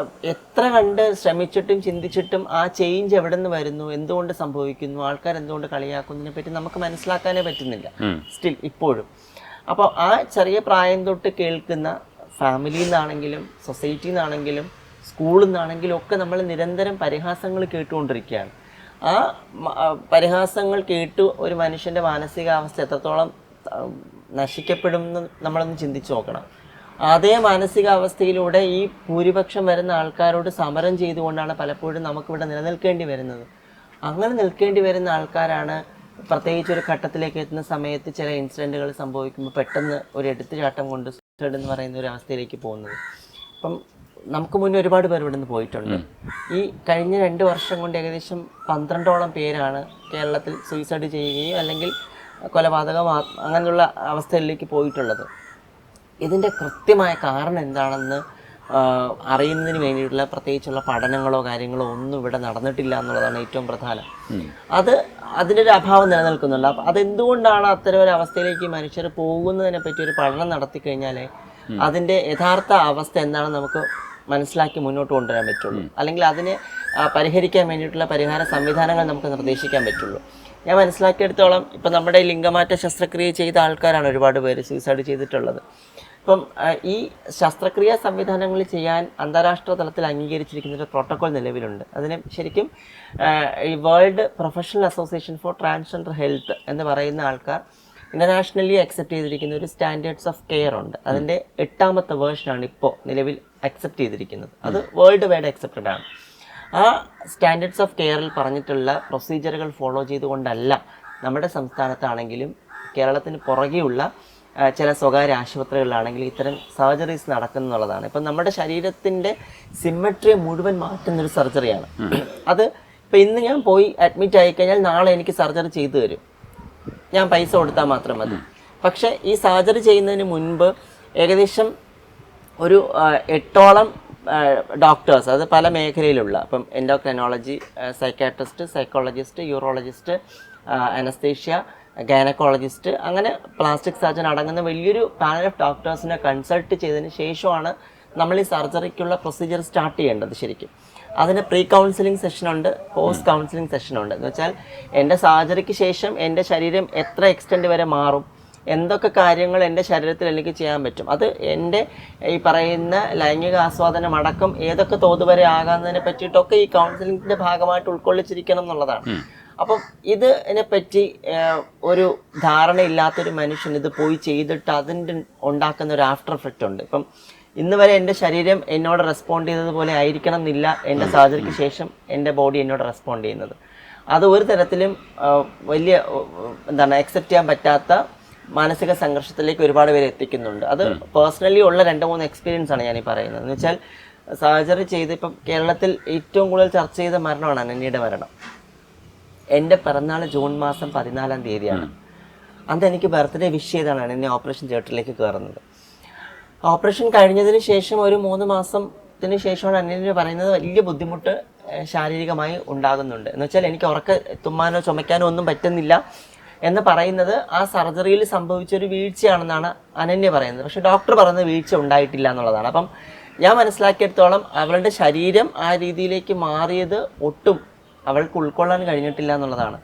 എത്ര കണ്ട് ശ്രമിച്ചിട്ടും ചിന്തിച്ചിട്ടും ആ ചേഞ്ച് എവിടെ നിന്ന് വരുന്നു, എന്തുകൊണ്ട് സംഭവിക്കുന്നു, ആൾക്കാർ എന്തുകൊണ്ട് കളിയാക്കുന്നതിനെ പറ്റി നമുക്ക് മനസ്സിലാക്കാനേ പറ്റുന്നില്ല സ്റ്റിൽ ഇപ്പോഴും. അപ്പോൾ ആ ചെറിയ പ്രായം തൊട്ട് കേൾക്കുന്ന ഫാമിലിയിൽ നിന്നാണെങ്കിലും സൊസൈറ്റിയിൽ നിന്നാണെങ്കിലും സ്കൂളിൽ നിന്നാണെങ്കിലും ഒക്കെ നമ്മൾ നിരന്തരം പരിഹാസങ്ങൾ കേട്ടുകൊണ്ടിരിക്കുകയാണ്. ആ പരിഹാസങ്ങൾ കേട്ട് ഒരു മനുഷ്യൻ്റെ മാനസികാവസ്ഥ എത്രത്തോളം നശിക്കപ്പെടുമെന്ന് നമ്മളൊന്ന് ചിന്തിച്ച് നോക്കണം. അതേ മാനസികാവസ്ഥയിലൂടെ ഈ ഭൂരിപക്ഷം വരുന്ന ആൾക്കാരോട് സമരം ചെയ്തുകൊണ്ടാണ് പലപ്പോഴും നമുക്കിവിടെ നിലനിൽക്കേണ്ടി വരുന്നത്. അങ്ങനെ നിൽക്കേണ്ടി വരുന്ന ആൾക്കാരാണ് പ്രത്യേകിച്ച് ഒരു ഘട്ടത്തിലേക്ക് എത്തുന്ന സമയത്ത് ചില ഇൻസിഡൻറ്റുകൾ സംഭവിക്കുമ്പോൾ പെട്ടെന്ന് ഒരു എടുത്തുചാട്ടം കൊണ്ട് സൂസൈഡ് എന്ന് പറയുന്ന ഒരു അവസ്ഥയിലേക്ക് പോകുന്നത്. അപ്പം നമുക്ക് മുന്നേ ഒരുപാട് പേർ ഇവിടെ നിന്ന് പോയിട്ടുണ്ട്. ഈ കഴിഞ്ഞ 2 വർഷം കൊണ്ട് ഏകദേശം 12ഓളം പേരാണ് കേരളത്തിൽ സൂയിസൈഡ് ചെയ്യുകയും അല്ലെങ്കിൽ കൊലപാതകം അങ്ങനെയുള്ള അവസ്ഥയിലേക്ക് പോയിട്ടുള്ളത്. ഇതിൻ്റെ കൃത്യമായ കാരണം എന്താണെന്ന് അറിയുന്നതിന് വേണ്ടിയിട്ടുള്ള പ്രത്യേകിച്ചുള്ള പഠനങ്ങളോ കാര്യങ്ങളോ ഒന്നും ഇവിടെ നടന്നിട്ടില്ല എന്നുള്ളതാണ് ഏറ്റവും പ്രധാനം. അതിൻ്റെ ഒരു അഭാവം നിലനിൽക്കുന്നുണ്ട്. അപ്പം അതെന്തുകൊണ്ടാണ് അത്തരം ഒരു അവസ്ഥയിലേക്ക് മനുഷ്യർ പോകുന്നതിനെ പറ്റി ഒരു പഠനം നടത്തി കഴിഞ്ഞാൽ അതിൻ്റെ യഥാർത്ഥ അവസ്ഥ എന്താണെന്ന് നമുക്ക് മനസ്സിലാക്കി മുന്നോട്ട് കൊണ്ടുവരാൻ പറ്റുള്ളൂ. അല്ലെങ്കിൽ അതിനെ പരിഹരിക്കാൻ വേണ്ടിയിട്ടുള്ള പരിഹാര സംവിധാനങ്ങൾ നമുക്ക് നിർദ്ദേശിക്കാൻ പറ്റുള്ളൂ. ഞാൻ മനസ്സിലാക്കിയെടുത്തോളം ഇപ്പം നമ്മുടെ ലിംഗമാറ്റ ശസ്ത്രക്രിയ ചെയ്ത ആൾക്കാരാണ് ഒരുപാട് പേര് സൂയിസൈഡ് ചെയ്തിട്ടുള്ളത്. ഇപ്പം ഈ ശസ്ത്രക്രിയാ സംവിധാനങ്ങൾ ചെയ്യാൻ അന്താരാഷ്ട്ര തലത്തിൽ അംഗീകരിച്ചിരിക്കുന്ന ഒരു പ്രോട്ടോകോൾ നിലവിലുണ്ട്. അതിന് ശരിക്കും ഈ world professional association for transgender health എന്ന് പറയുന്ന ആൾക്കാർ ഇൻ്റർനാഷണലി അക്സെപ്റ്റ് ചെയ്തിരിക്കുന്ന ഒരു സ്റ്റാൻഡേർഡ്സ് ഓഫ് കെയർ ഉണ്ട്. അതിൻ്റെ 8ാമത്തെ വേർഷനാണ് ഇപ്പോൾ നിലവിൽ അക്സെപ്റ്റ് ചെയ്തിരിക്കുന്നത്. അത് വേൾഡ് വൈഡ് അക്സെപ്റ്റഡ് ആണ്. ആ സ്റ്റാൻഡേർഡ്സ് ഓഫ് കെയറിൽ പറഞ്ഞിട്ടുള്ള പ്രൊസീജിയറുകൾ ഫോളോ ചെയ്തുകൊണ്ടല്ല നമ്മുടെ സംസ്ഥാനത്താണെങ്കിലും കേരളത്തിന് പുറകെയുള്ള ചില സ്വകാര്യ ആശുപത്രികളിലാണെങ്കിൽ ഇത്തരം സർജറീസ് നടക്കുന്നുള്ളതാണ്. ഇപ്പം നമ്മുടെ ശരീരത്തിൻ്റെ സിമ്മട്രിയെ മുഴുവൻ മാറ്റുന്നൊരു സർജറിയാണ് അത്. ഇപ്പം ഇന്ന് ഞാൻ പോയി അഡ്മിറ്റ് ആയിക്കഴിഞ്ഞാൽ നാളെ എനിക്ക് സർജറി ചെയ്തു തരും, ഞാൻ പൈസ കൊടുത്താൽ മാത്രം മതി. പക്ഷേ ഈ സർജറി ചെയ്യുന്നതിന് മുൻപ് ഏകദേശം ഒരു 8ഓളം ഡോക്ടേഴ്സ്, അത് പല മേഖലയിലുള്ള, ഇപ്പം endocrinology, psychiatrist, psychologist, urologist, anaesthesia, gynaecologist, അങ്ങനെ പ്ലാസ്റ്റിക് സർജൻ അടങ്ങുന്ന വലിയൊരു പാനൽ ഓഫ് ഡോക്ടേഴ്സിനെ കൺസൾട്ട് ചെയ്തതിന് ശേഷമാണ് നമ്മൾ ഈ സർജറിക്കുള്ള പ്രൊസീജിയർ സ്റ്റാർട്ട് ചെയ്യേണ്ടത്. ശരിക്കും അതിന് പ്രീ കൗൺസിലിംഗ് സെഷനുണ്ട്, പോസ്റ്റ് കൗൺസിലിംഗ് സെഷനുണ്ട്. എന്ന് വെച്ചാൽ എൻ്റെ സർജറിക്ക് ശേഷം എൻ്റെ ശരീരം എത്ര എക്സ്റ്റെൻഡ് വരെ മാറും, എന്തൊക്കെ കാര്യങ്ങൾ എൻ്റെ ശരീരത്തിൽ എനിക്ക് ചെയ്യാൻ പറ്റും, അത് എൻ്റെ ഈ പറയുന്ന ലൈംഗിക ആസ്വാദനം അടക്കം ഏതൊക്കെ തോത് വരെ ആകാവുന്നതിനെ പറ്റിയിട്ടൊക്കെ ഈ കൗൺസിലിങ്ങിൻ്റെ ഭാഗമായിട്ട് ഉൾക്കൊള്ളിച്ചിരിക്കണം എന്നുള്ളതാണ്. അപ്പം ഇതിനെ പറ്റി ഒരു ധാരണയില്ലാത്തൊരു മനുഷ്യൻ ഇത് പോയി ചെയ്തിട്ട് അതിൻ്റെ ഉണ്ടാക്കുന്ന ഒരു ആഫ്റ്റർ എഫക്റ്റ് ഉണ്ട്. ഇപ്പം ഇന്ന് വരെ എൻ്റെ ശരീരം എന്നോട് റെസ്പോണ്ട് ചെയ്തതുപോലെ ആയിരിക്കണം എന്നില്ല എൻ്റെ സർജറിക്ക് ശേഷം എൻ്റെ ബോഡി എന്നോട് റെസ്പോണ്ട് ചെയ്യുന്നത്. അത് ഒരു തരത്തിലും വലിയ അക്സെപ്റ്റ് ചെയ്യാൻ പറ്റാത്ത മാനസിക സംഘർഷത്തിലേക്ക് ഒരുപാട് പേര് എത്തിക്കുന്നുണ്ട്. അത് പേഴ്സണലി ഉള്ള 2-3 എക്സ്പീരിയൻസ് ആണ് ഞാനീ പറയുന്നത്. എന്ന് വെച്ചാൽ സർജറി ചെയ്ത് ഇപ്പം കേരളത്തിൽ ഏറ്റവും കൂടുതൽ ചർച്ച ചെയ്ത മരണമാണ് അനന്യയുടെ മരണം. എൻ്റെ പിറന്നാൾ ജൂൺ മാസം 14-ാം തീയതിയാണ്. അന്ന് എനിക്ക് ബർത്ത്ഡേ വിഷ് ചെയ്താണ് അനന്യ ഓപ്പറേഷൻ തിയേറ്ററിലേക്ക് കയറുന്നത്. ഓപ്പറേഷൻ കഴിഞ്ഞതിന് ശേഷം ഒരു 3 മാസത്തിന് ശേഷമാണ് അനന്യ പറയുന്നത് വലിയ ബുദ്ധിമുട്ട് ശാരീരികമായി ഉണ്ടാകുന്നുണ്ട്. എന്ന് വെച്ചാൽ എനിക്ക് തുമ്മാനോ ചുമയ്ക്കാനോ ഒന്നും പറ്റുന്നില്ല എന്ന് പറയുന്നത് ആ സർജറിയിൽ സംഭവിച്ചൊരു വീഴ്ചയാണെന്നാണ് അനന്യ പറയുന്നത്. പക്ഷേ ഡോക്ടർ പറയുന്നത് വീഴ്ച ഉണ്ടായിട്ടില്ല എന്നുള്ളതാണ്. അപ്പം ഞാൻ മനസ്സിലാക്കിയെടുത്തോളം അവളുടെ ശരീരം ആ രീതിയിലേക്ക് മാറിയത് ഒട്ടും അവൾക്ക് ഉൾക്കൊള്ളാൻ കഴിഞ്ഞിട്ടില്ല എന്നുള്ളതാണ്.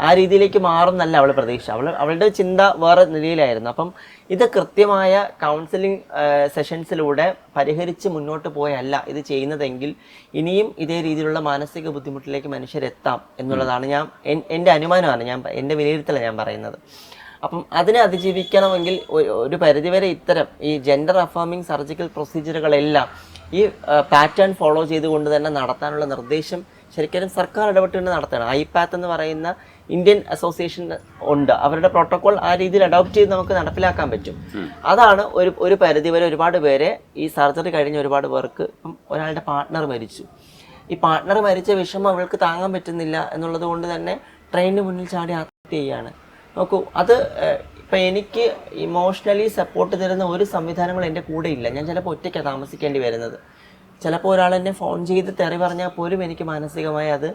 ആ രീതിയിലേക്ക് മാറുന്നല്ല അവൾ പ്രതീക്ഷ. അവളുടെ ചിന്ത വേറെ നിലയിലായിരുന്നു. അപ്പം ഇത് കൃത്യമായ കൗൺസിലിംഗ് സെഷൻസിലൂടെ പരിഹരിച്ച് മുന്നോട്ട് പോയല്ല ഇത് ചെയ്യുന്നതെങ്കിൽ ഇനിയും ഇതേ രീതിയിലുള്ള മാനസിക ബുദ്ധിമുട്ടിലേക്ക് മനുഷ്യരെത്താം എന്നുള്ളതാണ് എൻ്റെ അനുമാനമാണ്, എൻ്റെ വിലയിരുത്തലാണ് ഞാൻ പറയുന്നത്. അപ്പം അതിനെ അതിജീവിക്കണമെങ്കിൽ ഒരു പരിധിവരെ ഇത്തരം ഈ ജെൻഡർ അഫേമിംഗ് സർജിക്കൽ പ്രൊസീജിയറുകളെല്ലാം ഈ പാറ്റേൺ ഫോളോ ചെയ്തുകൊണ്ട് തന്നെ നടത്താനുള്ള നിർദ്ദേശം ശരിക്കും സർക്കാർ ഇടപെട്ടുകൊണ്ട് നടത്തണം. ഐപാത്ത് എന്ന് പറയുന്ന ഇന്ത്യൻ അസോസിയേഷൻ ഉണ്ട്, അവരുടെ പ്രോട്ടോകോൾ ആ രീതിയിൽ അഡോപ്റ്റ് ചെയ്ത് നമുക്ക് നടപ്പിലാക്കാൻ പറ്റും. അതാണ് ഒരു പരിധിവരെ ഒരുപാട് പേരെ ഈ സർജറി കഴിഞ്ഞ ഒരുപാട് പേർക്ക് ഇപ്പം ഒരാളുടെ പാർട്ട്ണർ മരിച്ചു. ഈ പാർട്ട്ണർ മരിച്ച വിഷമം അവൾക്ക് താങ്ങാൻ പറ്റുന്നില്ല എന്നുള്ളത് കൊണ്ട് തന്നെ ട്രെയിനിന് മുന്നിൽ ചാടി ആത്മഹത്യ ചെയ്യുകയാണ്. നോക്കൂ, അത് ഇപ്പം എനിക്ക് ഇമോഷണലി സപ്പോർട്ട് തരുന്ന ഒരു സംവിധാനങ്ങളും എൻ്റെ കൂടെ ഇല്ല. ഞാൻ ചിലപ്പോൾ ഒറ്റയ്ക്കാണ് താമസിക്കേണ്ടി വരുന്നത്. ചിലപ്പോൾ ഒരാൾ എന്നെ ഫോൺ ചെയ്ത് തെറി പറഞ്ഞാൽ പോലും എനിക്ക് മാനസികമായി അത്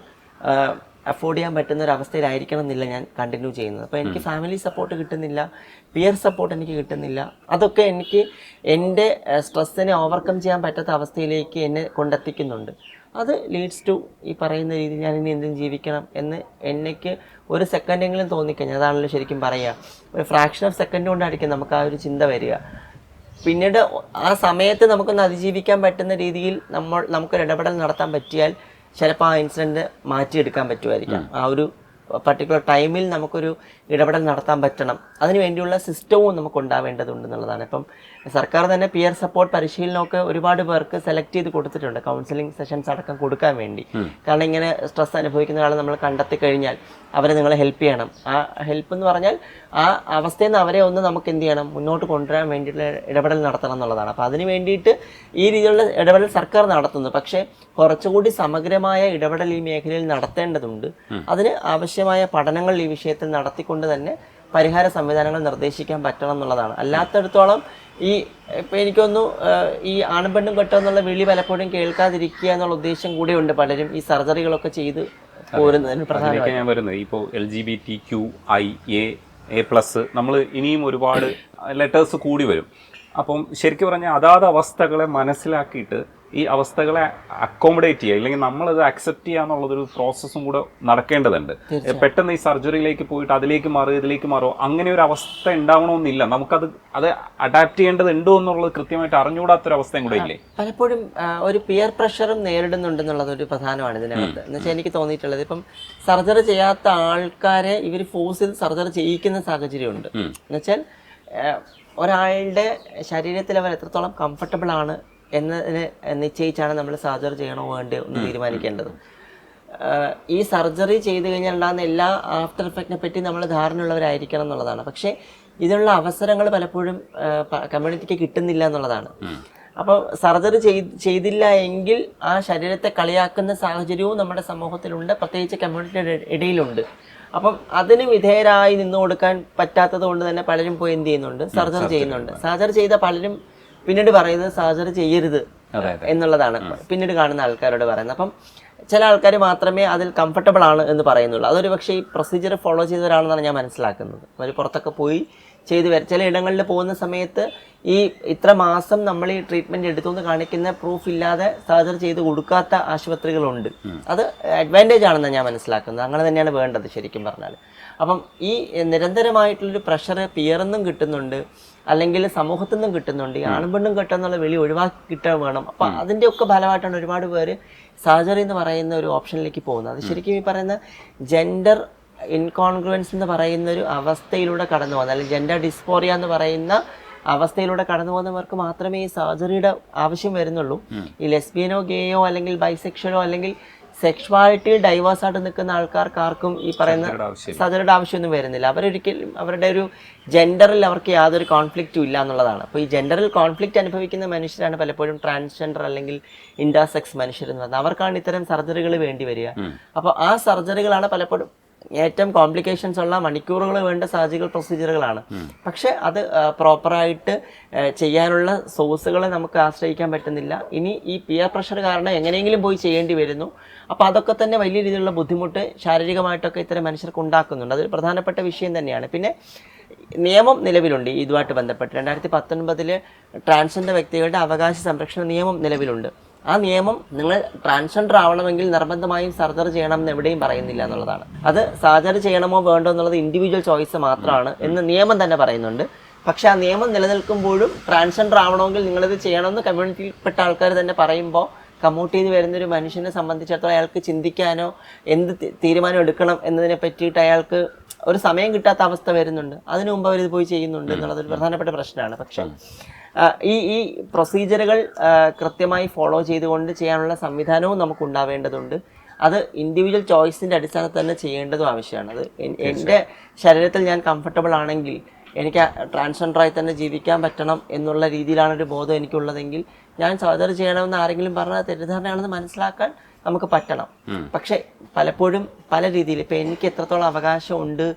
അഫോർഡ് ചെയ്യാൻ പറ്റുന്ന ഒരു അവസ്ഥയിലായിരിക്കണം എന്നില്ല ഞാൻ കണ്ടിന്യൂ ചെയ്യുന്നത്. അപ്പോൾ എനിക്ക് ഫാമിലി സപ്പോർട്ട് കിട്ടുന്നില്ല, പിയർ സപ്പോർട്ട് എനിക്ക് കിട്ടുന്നില്ല. അതൊക്കെ എനിക്ക് എൻ്റെ സ്ട്രെസ്സിനെ ഓവർകം ചെയ്യാൻ പറ്റാത്ത അവസ്ഥയിലേക്ക് എന്നെ കൊണ്ടെത്തിക്കുന്നുണ്ട്. അത് ലീഡ്സ് ടു ഈ പറയുന്ന രീതിയിൽ ഞാൻ ഇനി എന്തും ജീവിക്കണം എന്ന് എനിക്ക് ഒരു സെക്കൻഡെങ്കിലും തോന്നിക്കഴിഞ്ഞാൽ, അതാണല്ലോ ശരിക്കും പറയുക, ഒരു ഫ്രാക്ഷൻ ഓഫ് സെക്കൻഡ് കൊണ്ടായിരിക്കും നമുക്ക് ആ ഒരു ചിന്ത വരിക. പിന്നീട് ആ സമയത്ത് നമുക്കൊന്ന് അതിജീവിക്കാൻ പറ്റുന്ന രീതിയിൽ നമുക്കൊരു ഇടപെടൽ നടത്താൻ പറ്റിയാൽ ചിലപ്പോൾ ആ ഇൻസിഡൻറ്റ് മാറ്റിയെടുക്കാൻ പറ്റുമായിരിക്കാം. ആ ഒരു പർട്ടിക്കുലർ ടൈമിൽ നമുക്കൊരു ഇടപെടൽ നടത്താൻ പറ്റണം. അതിന് വേണ്ടിയുള്ള സിസ്റ്റവും നമുക്ക് ഉണ്ടാവേണ്ടതുണ്ട് എന്നുള്ളതാണ്. ഇപ്പം സർക്കാർ തന്നെ പിയർ സപ്പോർട്ട് പരിശീലനമൊക്കെ ഒരുപാട് പേർക്ക് സെലക്ട് ചെയ്ത് കൊടുത്തിട്ടുണ്ട്, കൗൺസിലിംഗ് സെഷൻസ് അടക്കം കൊടുക്കാൻ വേണ്ടി. കാരണം ഇങ്ങനെ സ്ട്രെസ് അനുഭവിക്കുന്ന ഒരാളെ നമ്മൾ കണ്ടെത്തി കഴിഞ്ഞാൽ അവരെ നിങ്ങളെ ഹെൽപ്പ് ചെയ്യണം. ആ ഹെൽപ്പ് എന്ന് പറഞ്ഞാൽ ആ അവസ്ഥയിൽ നിന്ന് അവരെ ഒന്ന് നമുക്ക് എന്ത് ചെയ്യണം, മുന്നോട്ട് കൊണ്ടുവരാൻ വേണ്ടിയിട്ടുള്ള ഇടപെടൽ നടത്തണം എന്നുള്ളതാണ്. അപ്പോൾ അതിന് വേണ്ടിയിട്ട് ഈ രീതിയിലുള്ള ഇടപെടൽ സർക്കാർ നടത്തുന്നു. പക്ഷേ കുറച്ചുകൂടി സമഗ്രമായ ഇടപെടൽ ഈ മേഖലയിൽ നടത്തേണ്ടതുണ്ട്. അതിന് ആവശ്യമായ പഠനങ്ങൾ ഈ വിഷയത്തിൽ നടത്തിക്കൊണ്ട് തന്നെ പരിഹാര സംവിധാനങ്ങൾ നിർദ്ദേശിക്കാൻ പറ്റണം എന്നുള്ളതാണ്. അല്ലാത്തടത്തോളം ഇപ്പം എനിക്കൊന്നു ഈ ആണും പെണ്ണും കെട്ടുക എന്നുള്ള വിളി പലപ്പോഴും കേൾക്കാതിരിക്കുക എന്നുള്ള ഉദ്ദേശം കൂടെയുണ്ട് പലരും ഈ സർജറികളൊക്കെ ചെയ്ത് പോരുന്നതിന് പ്രധാനമായി ഞാൻ വരുന്നത്. ഇപ്പോൾ LGBTQIA+ നമ്മൾ ഇനിയും ഒരുപാട് ലെറ്റേഴ്സ് കൂടി വരും. അപ്പം ശരിക്കും പറഞ്ഞാൽ അതാത് അവസ്ഥകളെ മനസ്സിലാക്കിയിട്ട് ഈ അവസ്ഥകളെ അക്കോമഡേറ്റ് ചെയ്യുക, അല്ലെങ്കിൽ നമ്മളത് അക്സെപ്റ്റ് ചെയ്യുക എന്നുള്ളതൊരു പ്രോസസ്സും കൂടെ നടക്കേണ്ടതുണ്ട്. പെട്ടെന്ന് ഈ സർജറിയിലേക്ക് പോയിട്ട് അതിലേക്ക് മാറുക ഇതിലേക്ക് മാറുക അങ്ങനെ ഒരു അവസ്ഥ ഉണ്ടാവണമെന്നില്ല. നമുക്കത് അഡാപ്റ്റ് ചെയ്യേണ്ടതുണ്ടോ എന്നുള്ളത് കൃത്യമായിട്ട് അറിഞ്ഞുകൂടാത്തൊരവസ്ഥയും കൂടെ ഇല്ലേ? പലപ്പോഴും ഒരു പിയർ പ്രഷറും നേരിടുന്നുണ്ടെന്നുള്ളത് ഒരു പ്രധാനമാണ് ഇതിനകത്ത്. എന്നുവെച്ചാൽ എനിക്ക് തോന്നിയിട്ടുള്ളത് ഇപ്പം സർജറി ചെയ്യാത്ത ആൾക്കാരെ ഇവർ ഫോഴ്സ് ചെയ്ത് സർജറി ചെയ്യിക്കുന്ന സാഹചര്യമുണ്ട്. എന്നുവെച്ചാൽ ഒരാളുടെ ശരീരത്തിൽ അവർ എത്രത്തോളം കംഫർട്ടബിൾ ആണ് എന്നതിനെ നിശ്ചയിച്ചാണ് നമ്മൾ സർജറി ചെയ്യണോ വേണ്ടോ എന്ന് തീരുമാനിക്കേണ്ടത്. ഈ സർജറി ചെയ്ത് കഴിഞ്ഞാൽ ഉണ്ടാകുന്ന എല്ലാ ആഫ്റ്റർ എഫക്റ്റിനെ പറ്റി നമ്മൾ ധാരണയുള്ളവരായിരിക്കണം എന്നുള്ളതാണ്. പക്ഷേ ഇതിനുള്ള അവസരങ്ങൾ പലപ്പോഴും കമ്മ്യൂണിറ്റിക്ക് കിട്ടുന്നില്ല എന്നുള്ളതാണ്. അപ്പോൾ സർജറി ചെയ്തില്ല എങ്കിൽ ആ ശരീരത്തെ കളിയാക്കുന്ന സാഹചര്യവും നമ്മുടെ സമൂഹത്തിലുണ്ട്, പ്രത്യേകിച്ച് കമ്മ്യൂണിറ്റിയുടെ ഇടയിലുണ്ട്. അപ്പം അതിന് വിധേയരായി നിന്നു കൊടുക്കാൻ പറ്റാത്തത് കൊണ്ട് തന്നെ പലരും പോയി എന്ത് ചെയ്യുന്നുണ്ട്, സർജറി ചെയ്യുന്നുണ്ട്. സർജറി ചെയ്ത പലരും പിന്നീട് പറയുന്നത് സർജറി ചെയ്യരുത് എന്നുള്ളതാണ് പിന്നീട് കാണുന്ന ആൾക്കാരോട് പറയുന്നത്. അപ്പം ചില ആൾക്കാർ മാത്രമേ അതിൽ കംഫർട്ടബിൾ ആണ് എന്ന് പറയുന്നുള്ളൂ. അതൊരു പക്ഷേ ഈ പ്രൊസീജിയർ ഫോളോ ചെയ്തവരാണെന്നാണ് ഞാൻ മനസ്സിലാക്കുന്നത്. അവർ പുറത്തൊക്കെ പോയി ചെയ്ത് ചില ഇടങ്ങളിൽ പോകുന്ന സമയത്ത് ഇത്ര മാസം നമ്മൾ ഈ ട്രീറ്റ്മെൻറ്റ് എടുത്തു എന്ന് കാണിക്കുന്ന പ്രൂഫ് ഇല്ലാതെ സർജറി ചെയ്ത് കൊടുക്കാത്ത ആശുപത്രികളുണ്ട്. അത് അഡ്വാൻറ്റേജ് ആണെന്നാണ് ഞാൻ മനസ്സിലാക്കുന്നത്. അങ്ങനെ തന്നെയാണ് വേണ്ടത് ശരിക്കും പറഞ്ഞാൽ. അപ്പം ഈ നിരന്തരമായിട്ടുള്ളൊരു പ്രഷർ പിയറിന്നും കിട്ടുന്നുണ്ട്, അല്ലെങ്കിൽ സമൂഹത്തിൽ നിന്നും കിട്ടുന്നുണ്ട്. ഈ ആണും പെണ്ണും കെട്ടെന്നുള്ള വെളി ഒഴിവാക്കി കിട്ടാൻ വേണം. അപ്പം അതിൻ്റെ ഒക്കെ ഫലമായിട്ടാണ് ഒരുപാട് പേര് സർജറി എന്ന് പറയുന്ന ഒരു ഓപ്ഷനിലേക്ക് പോകുന്നത്. അത് ശരിക്കും ഈ പറയുന്ന ജെൻഡർ ഇൻകോൺഗ്രുവൻസ് എന്ന് പറയുന്ന ഒരു അവസ്ഥയിലൂടെ കടന്നു പോകുന്നത്, അല്ലെങ്കിൽ ജെൻഡർ ഡിസ്ഫോറിയ എന്ന് പറയുന്ന അവസ്ഥയിലൂടെ കടന്നു പോകുന്നവർക്ക് മാത്രമേ ഈ സർജറിയുടെ ആവശ്യം വരുന്നുള്ളൂ. ഈ ലെസ്ബിയനോ ഗേയോ അല്ലെങ്കിൽ ബൈസെക്ഷലോ അല്ലെങ്കിൽ സെക്ഷുവാലിറ്റിയിൽ ഡൈവേഴ്സായിട്ട് നിൽക്കുന്ന ആൾക്കാർക്കാർക്കും ഈ പറയുന്ന സർജറിയുടെ ആവശ്യമൊന്നും വരുന്നില്ല. അവരൊരിക്കലും അവരുടെ ഒരു ജെൻഡറിൽ അവർക്ക് യാതൊരു കോൺഫ്ലിക്റ്റും ഇല്ല എന്നുള്ളതാണ്. അപ്പോൾ ഈ ജെൻഡറിൽ കോൺഫ്ലിക്റ്റ് അനുഭവിക്കുന്ന മനുഷ്യരാണ് പലപ്പോഴും ട്രാൻസ്ജെൻഡർ അല്ലെങ്കിൽ ഇന്റർസെക്സ് മനുഷ്യരെന്ന് പറയുന്നത്. അവർക്കാണ് ഇത്തരം സർജറികൾ വേണ്ടി വരിക. അപ്പോൾ ആ സർജറികളാണ് പലപ്പോഴും ഏറ്റവും കോംപ്ലിക്കേഷൻസ് ഉള്ള, മണിക്കൂറുകൾ വേണ്ട സർജിക്കൽ പ്രൊസീജിയറുകളാണ്. പക്ഷെ അത് പ്രോപ്പറായിട്ട് ചെയ്യാനുള്ള സോഴ്സുകളെ നമുക്ക് ആശ്രയിക്കാൻ പറ്റുന്നില്ല. ഇനി ഈ പിയർ പ്രഷർ കാരണം എങ്ങനെയെങ്കിലും പോയി ചെയ്യേണ്ടി വരുന്നു. അപ്പോൾ അതൊക്കെ തന്നെ വലിയ രീതിയിലുള്ള ബുദ്ധിമുട്ട് ശാരീരികമായിട്ടൊക്കെ ഇത്തരം മനുഷ്യർക്ക് ഉണ്ടാക്കുന്നുണ്ട്. അതൊരു പ്രധാനപ്പെട്ട വിഷയം തന്നെയാണ്. പിന്നെ നിയമം നിലവിലുണ്ട് ഇതുമായിട്ട് ബന്ധപ്പെട്ട്. 2019 ട്രാൻസ്ജെൻഡർ വ്യക്തികളുടെ അവകാശ സംരക്ഷണ നിയമം നിലവിലുണ്ട്. ആ നിയമം നിങ്ങൾ ട്രാൻസ്ജെൻഡർ ആവണമെങ്കിൽ നിർബന്ധമായും സർജറി ചെയ്യണം എന്ന് എവിടെയും പറയുന്നില്ല എന്നുള്ളതാണ്. അത് സർജറി ചെയ്യണമോ വേണ്ടോ എന്നുള്ളത് ഇൻഡിവിജ്വൽ ചോയ്സ് മാത്രമാണ് എന്ന് നിയമം തന്നെ പറയുന്നുണ്ട്. പക്ഷെ ആ നിയമം നിലനിൽക്കുമ്പോഴും ട്രാൻസ്ജെൻഡർ ആവണമെങ്കിൽ നിങ്ങളിത് ചെയ്യണമെന്ന് കമ്മ്യൂണിറ്റിയിൽപ്പെട്ട ആൾക്കാർ തന്നെ പറയുമ്പോൾ കമ്മ്യൂട്ട് ചെയ്ത് വരുന്നൊരു മനുഷ്യനെ സംബന്ധിച്ചിടത്തോളം അയാൾക്ക് ചിന്തിക്കാനോ എന്ത് തീരുമാനം എടുക്കണം എന്നതിനെ പറ്റിയിട്ട് അയാൾക്ക് ഒരു സമയം കിട്ടാത്ത അവസ്ഥ വരുന്നുണ്ട്. അതിനു മുമ്പ് അവരിത് പോയി ചെയ്യുന്നുണ്ട് എന്നുള്ളതൊരു പ്രധാനപ്പെട്ട പ്രശ്നമാണ്. പക്ഷേ ഈ പ്രൊസീജിയറുകൾ കൃത്യമായി ഫോളോ ചെയ്തുകൊണ്ട് ചെയ്യാനുള്ള സംവിധാനവും നമുക്ക് ഉണ്ടാവേണ്ടതുണ്ട്. അത് ഇൻഡിവിജ്വൽ ചോയ്സിൻ്റെ അടിസ്ഥാനത്തിൽ തന്നെ ചെയ്യേണ്ടതും ആവശ്യമാണ്. അത് എൻ്റെ ശരീരത്തിൽ ഞാൻ കംഫർട്ടബിൾ ആണെങ്കിൽ എനിക്ക് ട്രാൻസ്ജെൻഡറായി തന്നെ ജീവിക്കാൻ പറ്റണം എന്നുള്ള രീതിയിലാണ് ഒരു ബോധം എനിക്കുള്ളതെങ്കിൽ ഞാൻ സർജറി ചെയ്യണമെന്ന് ആരെങ്കിലും പറഞ്ഞാൽ തെറ്റിദ്ധാരണയാണെന്ന് മനസ്സിലാക്കാൻ നമുക്ക് പറ്റണം. പക്ഷെ പലപ്പോഴും പല രീതിയിൽ ഇപ്പം എനിക്ക് എത്രത്തോളം അവകാശമുണ്ട്,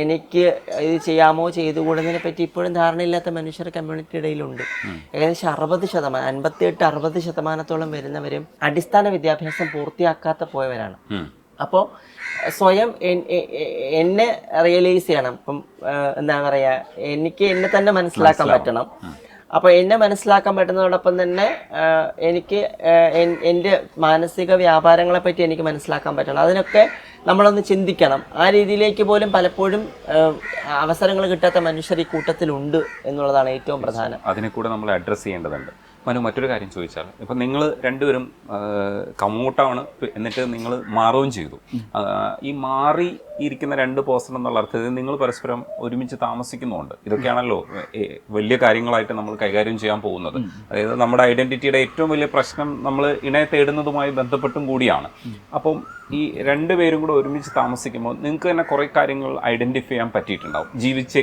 എനിക്ക് ഇത് ചെയ്യാമോ ചെയ്തുകൂടുന്നതിനെ പറ്റി ഇപ്പോഴും ധാരണയില്ലാത്ത മനുഷ്യർ കമ്മ്യൂണിറ്റി ഇടയിലുണ്ട്. ഏകദേശം 60% വരുന്നവരും അടിസ്ഥാന വിദ്യാഭ്യാസം പൂർത്തിയാക്കാത്ത പോയവരാണ്. അപ്പോൾ സ്വയം എന്നെ റിയലൈസ് ചെയ്യണം. ഇപ്പം എന്താ പറയുക, എനിക്ക് എന്നെ തന്നെ മനസ്സിലാക്കാൻ പറ്റണം. അപ്പോൾ എന്നെ മനസ്സിലാക്കാൻ പറ്റുന്നതോടൊപ്പം തന്നെ എനിക്ക് എൻ്റെ മാനസിക വ്യാപാരങ്ങളെ പറ്റി എനിക്ക് മനസ്സിലാക്കാൻ പറ്റണം. അതിനൊക്കെ നമ്മളൊന്ന് ചിന്തിക്കണം. ആ രീതിയിലേക്ക് പോലും പലപ്പോഴും അവസരങ്ങൾ കിട്ടാത്ത മനുഷ്യർ ഈ കൂട്ടത്തിലുണ്ട് എന്നുള്ളതാണ് ഏറ്റവും പ്രധാനം. അതിനെ കൂടെ നമ്മൾ അഡ്രസ്സ് ചെയ്യേണ്ടതുണ്ട്. മനു, മറ്റൊരു കാര്യം ചോദിച്ചാൽ, ഇപ്പം നിങ്ങൾ രണ്ടുപേരും കമ്മൂട്ടാണ്, എന്നിട്ട് നിങ്ങൾ മാറുകയും ചെയ്തു. ഈ മാറി ഇരിക്കുന്ന രണ്ട് പേഴ്സൺ എന്നുള്ള അർത്ഥത്തിൽ നിങ്ങൾ പരസ്പരം ഒരുമിച്ച് താമസിക്കുന്നുണ്ട്. ഇതൊക്കെയാണല്ലോ വലിയ കാര്യങ്ങളായിട്ട് നമ്മൾ കൈകാര്യം ചെയ്യാൻ പോകുന്നത്. അതായത് നമ്മുടെ ഐഡന്റിറ്റിയുടെ ഏറ്റവും വലിയ പ്രശ്നം നമ്മൾ ഇണയെ തേടുന്നതുമായി ബന്ധപ്പെട്ടും കൂടിയാണ്. അപ്പം ഈ രണ്ടുപേരും കൂടെ ഒരുമിച്ച് താമസിക്കുമ്പോൾ നിങ്ങൾക്ക് തന്നെ കുറേ കാര്യങ്ങൾ ഐഡന്റിഫൈ ചെയ്യാൻ പറ്റിയിട്ടുണ്ടാവും ജീവിച്ച്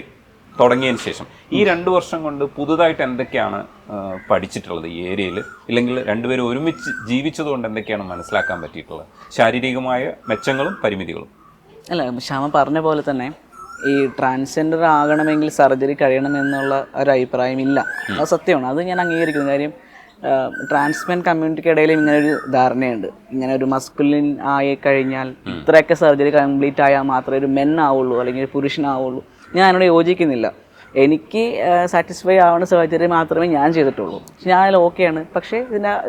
തുടങ്ങിയതിന് ശേഷം. ഈ 2 വർഷം കൊണ്ട് പുതുതായിട്ട് എന്തൊക്കെയാണ് പഠിച്ചിട്ടുള്ളത് ഈ ഏരിയയിൽ? ഇല്ലെങ്കിൽ രണ്ടുപേരും ഒരുമിച്ച് ജീവിച്ചതുകൊണ്ട് എന്തൊക്കെയാണ് മനസ്സിലാക്കാൻ പറ്റിയിട്ടുള്ളത്? ശാരീരികമായ മെച്ചങ്ങളും പരിമിതികളും. അല്ല, ശ്യാമ പറഞ്ഞ പോലെ തന്നെ ഈ ട്രാൻസ്ജെൻഡർ ആകണമെങ്കിൽ സർജറി കഴിയണമെന്നുള്ള ഒരു അഭിപ്രായം ഇല്ല. അത് സത്യമാണ്, അത് ഞാൻ അംഗീകരിക്കുന്നു. കാര്യം ട്രാൻസ്മെൻ കമ്മ്യൂണിറ്റിക്കിടയിലും ഇങ്ങനൊരു ധാരണയുണ്ട്. ഇങ്ങനെ ഒരു മസ്കുലിൻ ആയി കഴിഞ്ഞാൽ ഇത്രയൊക്കെ സർജറി കംപ്ലീറ്റ് ആയാൽ മാത്രമേ ഒരു മെൻ ആവുള്ളൂ അല്ലെങ്കിൽ ഒരു പുരുഷനാവുള്ളൂ. ഞാൻ അതിനോട് യോജിക്കുന്നില്ല. എനിക്ക് സാറ്റിസ്ഫൈ ആവുന്ന സർജറി മാത്രമേ ഞാൻ ചെയ്തിട്ടുള്ളൂ. ഞാൻ അതിൽ ഓക്കെയാണ്. പക്ഷേ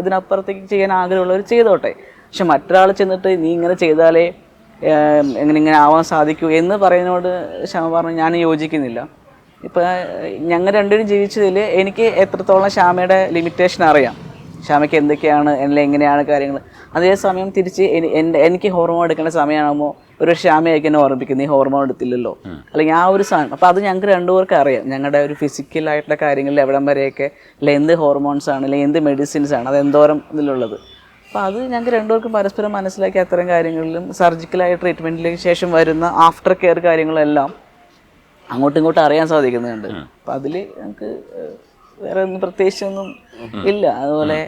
ഇതിനപ്പുറത്തേക്ക് ചെയ്യാൻ ആഗ്രഹമുള്ളവർ ചെയ്തോട്ടെ. പക്ഷെ മറ്റൊരാൾ ചെന്നിട്ട് നീ ഇങ്ങനെ ചെയ്താലേ ഇങ്ങനെ ആവാൻ സാധിക്കൂ എന്ന് പറയുന്നതിനോട് ശ്യാമ പറഞ്ഞു ഞാൻ യോജിക്കുന്നില്ല. ഇപ്പം ഞങ്ങൾ രണ്ടുപേരും ജീവിച്ചതിൽ എനിക്ക് എത്രത്തോളം ശ്യാമയുടെ ലിമിറ്റേഷൻ അറിയാം. ശ്യാമയ്ക്ക് എന്തൊക്കെയാണ്, അല്ലെങ്കിൽ എങ്ങനെയാണ് കാര്യങ്ങൾ. അതേസമയം തിരിച്ച് എനിക്ക് ഹോർമോൺ എടുക്കേണ്ട സമയമാകുമ്പോൾ ഒരു ശ്യാമയൊക്കെ എന്നെ ഓർമ്മിപ്പിക്കും, നീ ഹോർമോൺ എടുത്തില്ലല്ലോ, അല്ലെങ്കിൽ ആ ഒരു സാധനം. അപ്പോൾ അത് ഞങ്ങൾക്ക് രണ്ടുപേർക്ക് അറിയാം. ഞങ്ങളുടെ ഒരു ഫിസിക്കലായിട്ടുള്ള കാര്യങ്ങളിൽ എവിടം വരെയൊക്കെ, അല്ലെങ്കിൽ എന്ത് ഹോർമോൺസ് ആണ്, അല്ലെങ്കിൽ എന്ത് മെഡിസിൻസ് ആണ്, അത് എന്തോരം ഇതിലുള്ളത്. അപ്പോൾ അത് ഞങ്ങൾക്ക് രണ്ടുപേർക്കും പരസ്പരം മനസ്സിലാക്കി അത്തരം കാര്യങ്ങളിലും സർജിക്കലായ ട്രീറ്റ്മെൻറ്റിലേക്ക് ശേഷം വരുന്ന ആഫ്റ്റർ കെയർ കാര്യങ്ങളെല്ലാം അങ്ങോട്ടും ഇങ്ങോട്ടും അറിയാൻ സാധിക്കുന്നുണ്ട്. അപ്പം അതിൽ ഞങ്ങൾക്ക് വേറെ ഒന്നും പ്രത്യേകിച്ചൊന്നും ഇല്ല. അതുപോലെ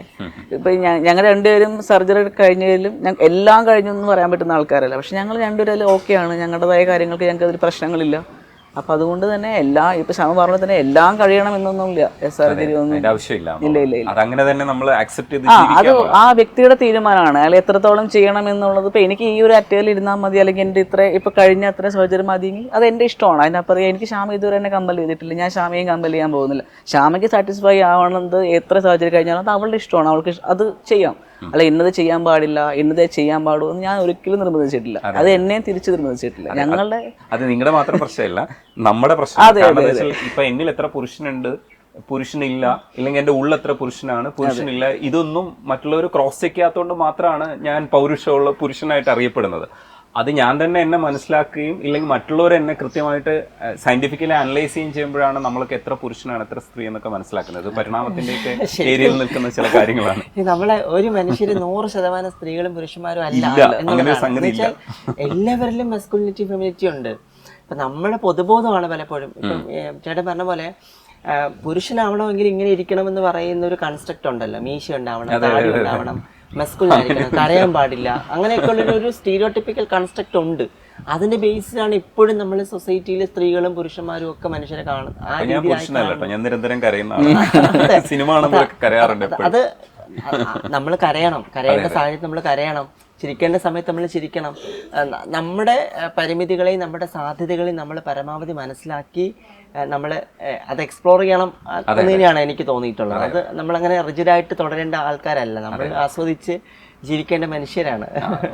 ഇപ്പം ഞങ്ങൾ രണ്ടുപേരും സർജറി കഴിഞ്ഞതിലും എല്ലാം കഴിഞ്ഞൊന്നും പറയാൻ പറ്റുന്ന ആൾക്കാരല്ല. പക്ഷെ ഞങ്ങൾ രണ്ടുപേരും ഓക്കെയാണ്. ഞങ്ങളുടേതായ കാര്യങ്ങൾക്ക് ഞങ്ങൾക്ക് അതിൽ പ്രശ്നങ്ങളില്ല. അപ്പം അതുകൊണ്ട് തന്നെ ഇപ്പം ശ്യാമ പറഞ്ഞ തന്നെ എല്ലാം കഴിയണം എന്നൊന്നുമില്ല. സർജറി ഒന്നും ഇല്ല. അത് ആ വ്യക്തിയുടെ തീരുമാനമാണ്. അയാൾ എത്രത്തോളം ചെയ്യണം എന്നുള്ളത്. ഇപ്പം എനിക്ക് ഈ ഒരു അറ്റയിൽ ഇരുന്നാൽ മതി, അല്ലെങ്കിൽ എൻ്റെ ഇപ്പം കഴിഞ്ഞ അത്ര സർജറി മതിയെങ്കിൽ അത് എൻ്റെ ഇഷ്ടമാണ്. അതിനപ്പുറം എനിക്ക് ശ്യാമ ഇതുവരെ എന്നെ കമ്പൽ ചെയ്തിട്ടില്ല. ഞാൻ ശ്യാമയും കമ്പൽ ചെയ്യാൻ പോകുന്നില്ല. ശ്യാമയ്ക്ക് സാറ്റിസ്ഫൈ ആവണത് എത്ര സർജറി കഴിഞ്ഞാലും അത് അവളുടെ ഇഷ്ടമാണ്. അവൾക്ക് അത് ചെയ്യാം. അല്ല ഇന്നത് ചെയ്യാൻ പാടില്ല, ഇന്നതേ ചെയ്യാൻ പാടുള്ളൂ എന്ന് ഞാൻ ഒരിക്കലും നിർബന്ധിച്ചിട്ടില്ല. അത് എന്നെയും തിരിച്ചു നിർബന്ധിച്ചിട്ടില്ല. ഞങ്ങളുടെ അത് നിങ്ങളുടെ മാത്രം പ്രശ്നമല്ല, നമ്മുടെ പ്രശ്നം. ഇപ്പൊ എന്നിൽ എത്ര പുരുഷനില്ല, ഇല്ലെങ്കിൽ എന്റെ ഉള്ളിൽ എത്ര പുരുഷനില്ല, ഇതൊന്നും മറ്റുള്ളവർ ക്രോസ് ചെക്ക് ചെയ്യാത്തതുകൊണ്ട് മാത്രമാണ് ഞാൻ പൗരുഷമുള്ള പുരുഷനായിട്ട് അറിയപ്പെടുന്നത്. അത് ഞാൻ തന്നെ എന്നെ മനസ്സിലാക്കുകയും ഇല്ലെങ്കിൽ മറ്റുള്ളവർ എന്നെ കൃത്യമായിട്ട് സയന്റിഫിക്കലി അനലൈസ് ചെയ്യുകയും ചെയ്യുമ്പോഴാണ് നമ്മൾക്ക് എത്ര പുരുഷനാണ് എത്ര സ്ത്രീ എന്നൊക്കെ മനസ്സിലാക്കുന്നത്. പരിണാമത്തിന്റെയൊക്കെ ഏരിയയിൽ നിൽക്കുന്ന ചില കാര്യങ്ങളാണ്. നമ്മളെ ഒരു മനുഷ്യര് 100% സ്ത്രീകളും പുരുഷന്മാരും അല്ല. എല്ലാവരിലും മസ്കുലിനിറ്റി ഫെമിനിറ്റി ഉണ്ട്. ഇപ്പൊ നമ്മുടെ പൊതുബോധമാണ് പലപ്പോഴും. ഇപ്പം ചേട്ടൻ പറഞ്ഞ പോലെ പുരുഷനാവണമെങ്കിൽ ഇങ്ങനെ ഇരിക്കണമെന്ന് പറയുന്ന ഒരു കൺസ്ട്രക്ട് ഉണ്ടല്ലോ. മീശ ഉണ്ടാവണം, താടി ഉണ്ടാവണം, മസ്കുലായിരിക്കണം, കരയാൻ പാടില്ല, അങ്ങനെയൊക്കെയുള്ള ഒരു സ്റ്റീരിയോടിപ്പിക്കൽ കൺസ്ട്രക്ട് ഉണ്ട്. അതിന്റെ ബേസിലാണ് ഇപ്പോഴും നമ്മൾ സൊസൈറ്റിയിൽ സ്ത്രീകളും പുരുഷന്മാരും ഒക്കെ മനുഷ്യരെ കാണുന്നത്. അത് നമ്മൾ കരയണം, കരയേണ്ട സാഹചര്യത്തിൽ നമ്മൾ കരയണം, ചിരിക്കേണ്ട സമയത്ത് നമ്മൾ ചിരിക്കണം. നമ്മുടെ പരിമിതികളെയും നമ്മുടെ സാധ്യതകളെയും നമ്മൾ പരമാവധി മനസ്സിലാക്കി നമ്മൾ അത് എക്സ്പ്ലോർ ചെയ്യണം എന്ന് തന്നെയാണ് എനിക്ക് തോന്നിയിട്ടുള്ളത്. അത് നമ്മളങ്ങനെ റിജിഡായിട്ട് തുടരേണ്ട ആൾക്കാരല്ല, നമ്മൾ ആസ്വദിച്ച് ജീവിക്കേണ്ട മനുഷ്യരാണ്.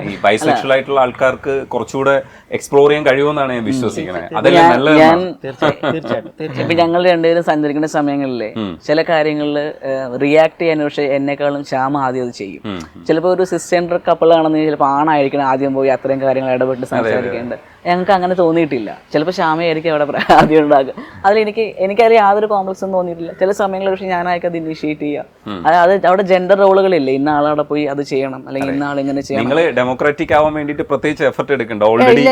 ഈ ബൈസെക്ഷൽ ആയിട്ടുള്ള ആൾക്കാർക്ക് കുറച്ചുകൂടെ എക്സ്പ്ലോർ ചെയ്യാൻ കഴിയുമെന്നാണ് ഞാൻ വിശ്വസിക്കുന്നത്. അതല്ലേ ഞാൻ തീർച്ചയായിട്ടും ഇപ്പൊ ഞങ്ങൾ രണ്ടുപേരും സഞ്ചരിക്കുന്ന സമയങ്ങളിലെ ചില കാര്യങ്ങളിൽ റിയാക്ട് ചെയ്യാൻ പക്ഷെ എന്നെക്കാളും ശ്യാമ ആദ്യം അത് ചെയ്യും. ചിലപ്പോൾ ഒരു സിസ്റ്റർ കപ്പിൾ ആണെന്ന് ചിലപ്പോൾ ആണായിരിക്കണം ആദ്യം പോയി അത്രയും കാര്യങ്ങൾ ഇടപെട്ട് സംസാരിക്കേണ്ടത്. ഞങ്ങൾക്ക് അങ്ങനെ തോന്നിയിട്ടില്ല. ചിലപ്പോൾ ശ്യാമയായിരിക്കും അവിടെ ആദ്യം ഉണ്ടാകുക. എനിക്കത് യാതൊരു കോംപ്ലക്സും തോന്നിയിട്ടില്ല. ചില സമയങ്ങളിൽ പക്ഷെ ഞാനായിരിക്കും അത് ഇനിഷ്യേറ്റ് ചെയ്യുക. അത് അവിടെ ജെൻഡർ റോളുകളില്ലേ, ഇന്ന ആളവിടെ പോയി അത് ചെയ്യണം അല്ലെങ്കിൽ ഇന്ന ആൾ ഇങ്ങനെ ചെയ്യണം. നിങ്ങൾ ഡെമോക്രാറ്റിക് ആവാൻ വേണ്ടിയിട്ട് പ്രത്യേകിച്ച് എഫർട്ട് എടുക്കണ്ട. ഓൾറെഡി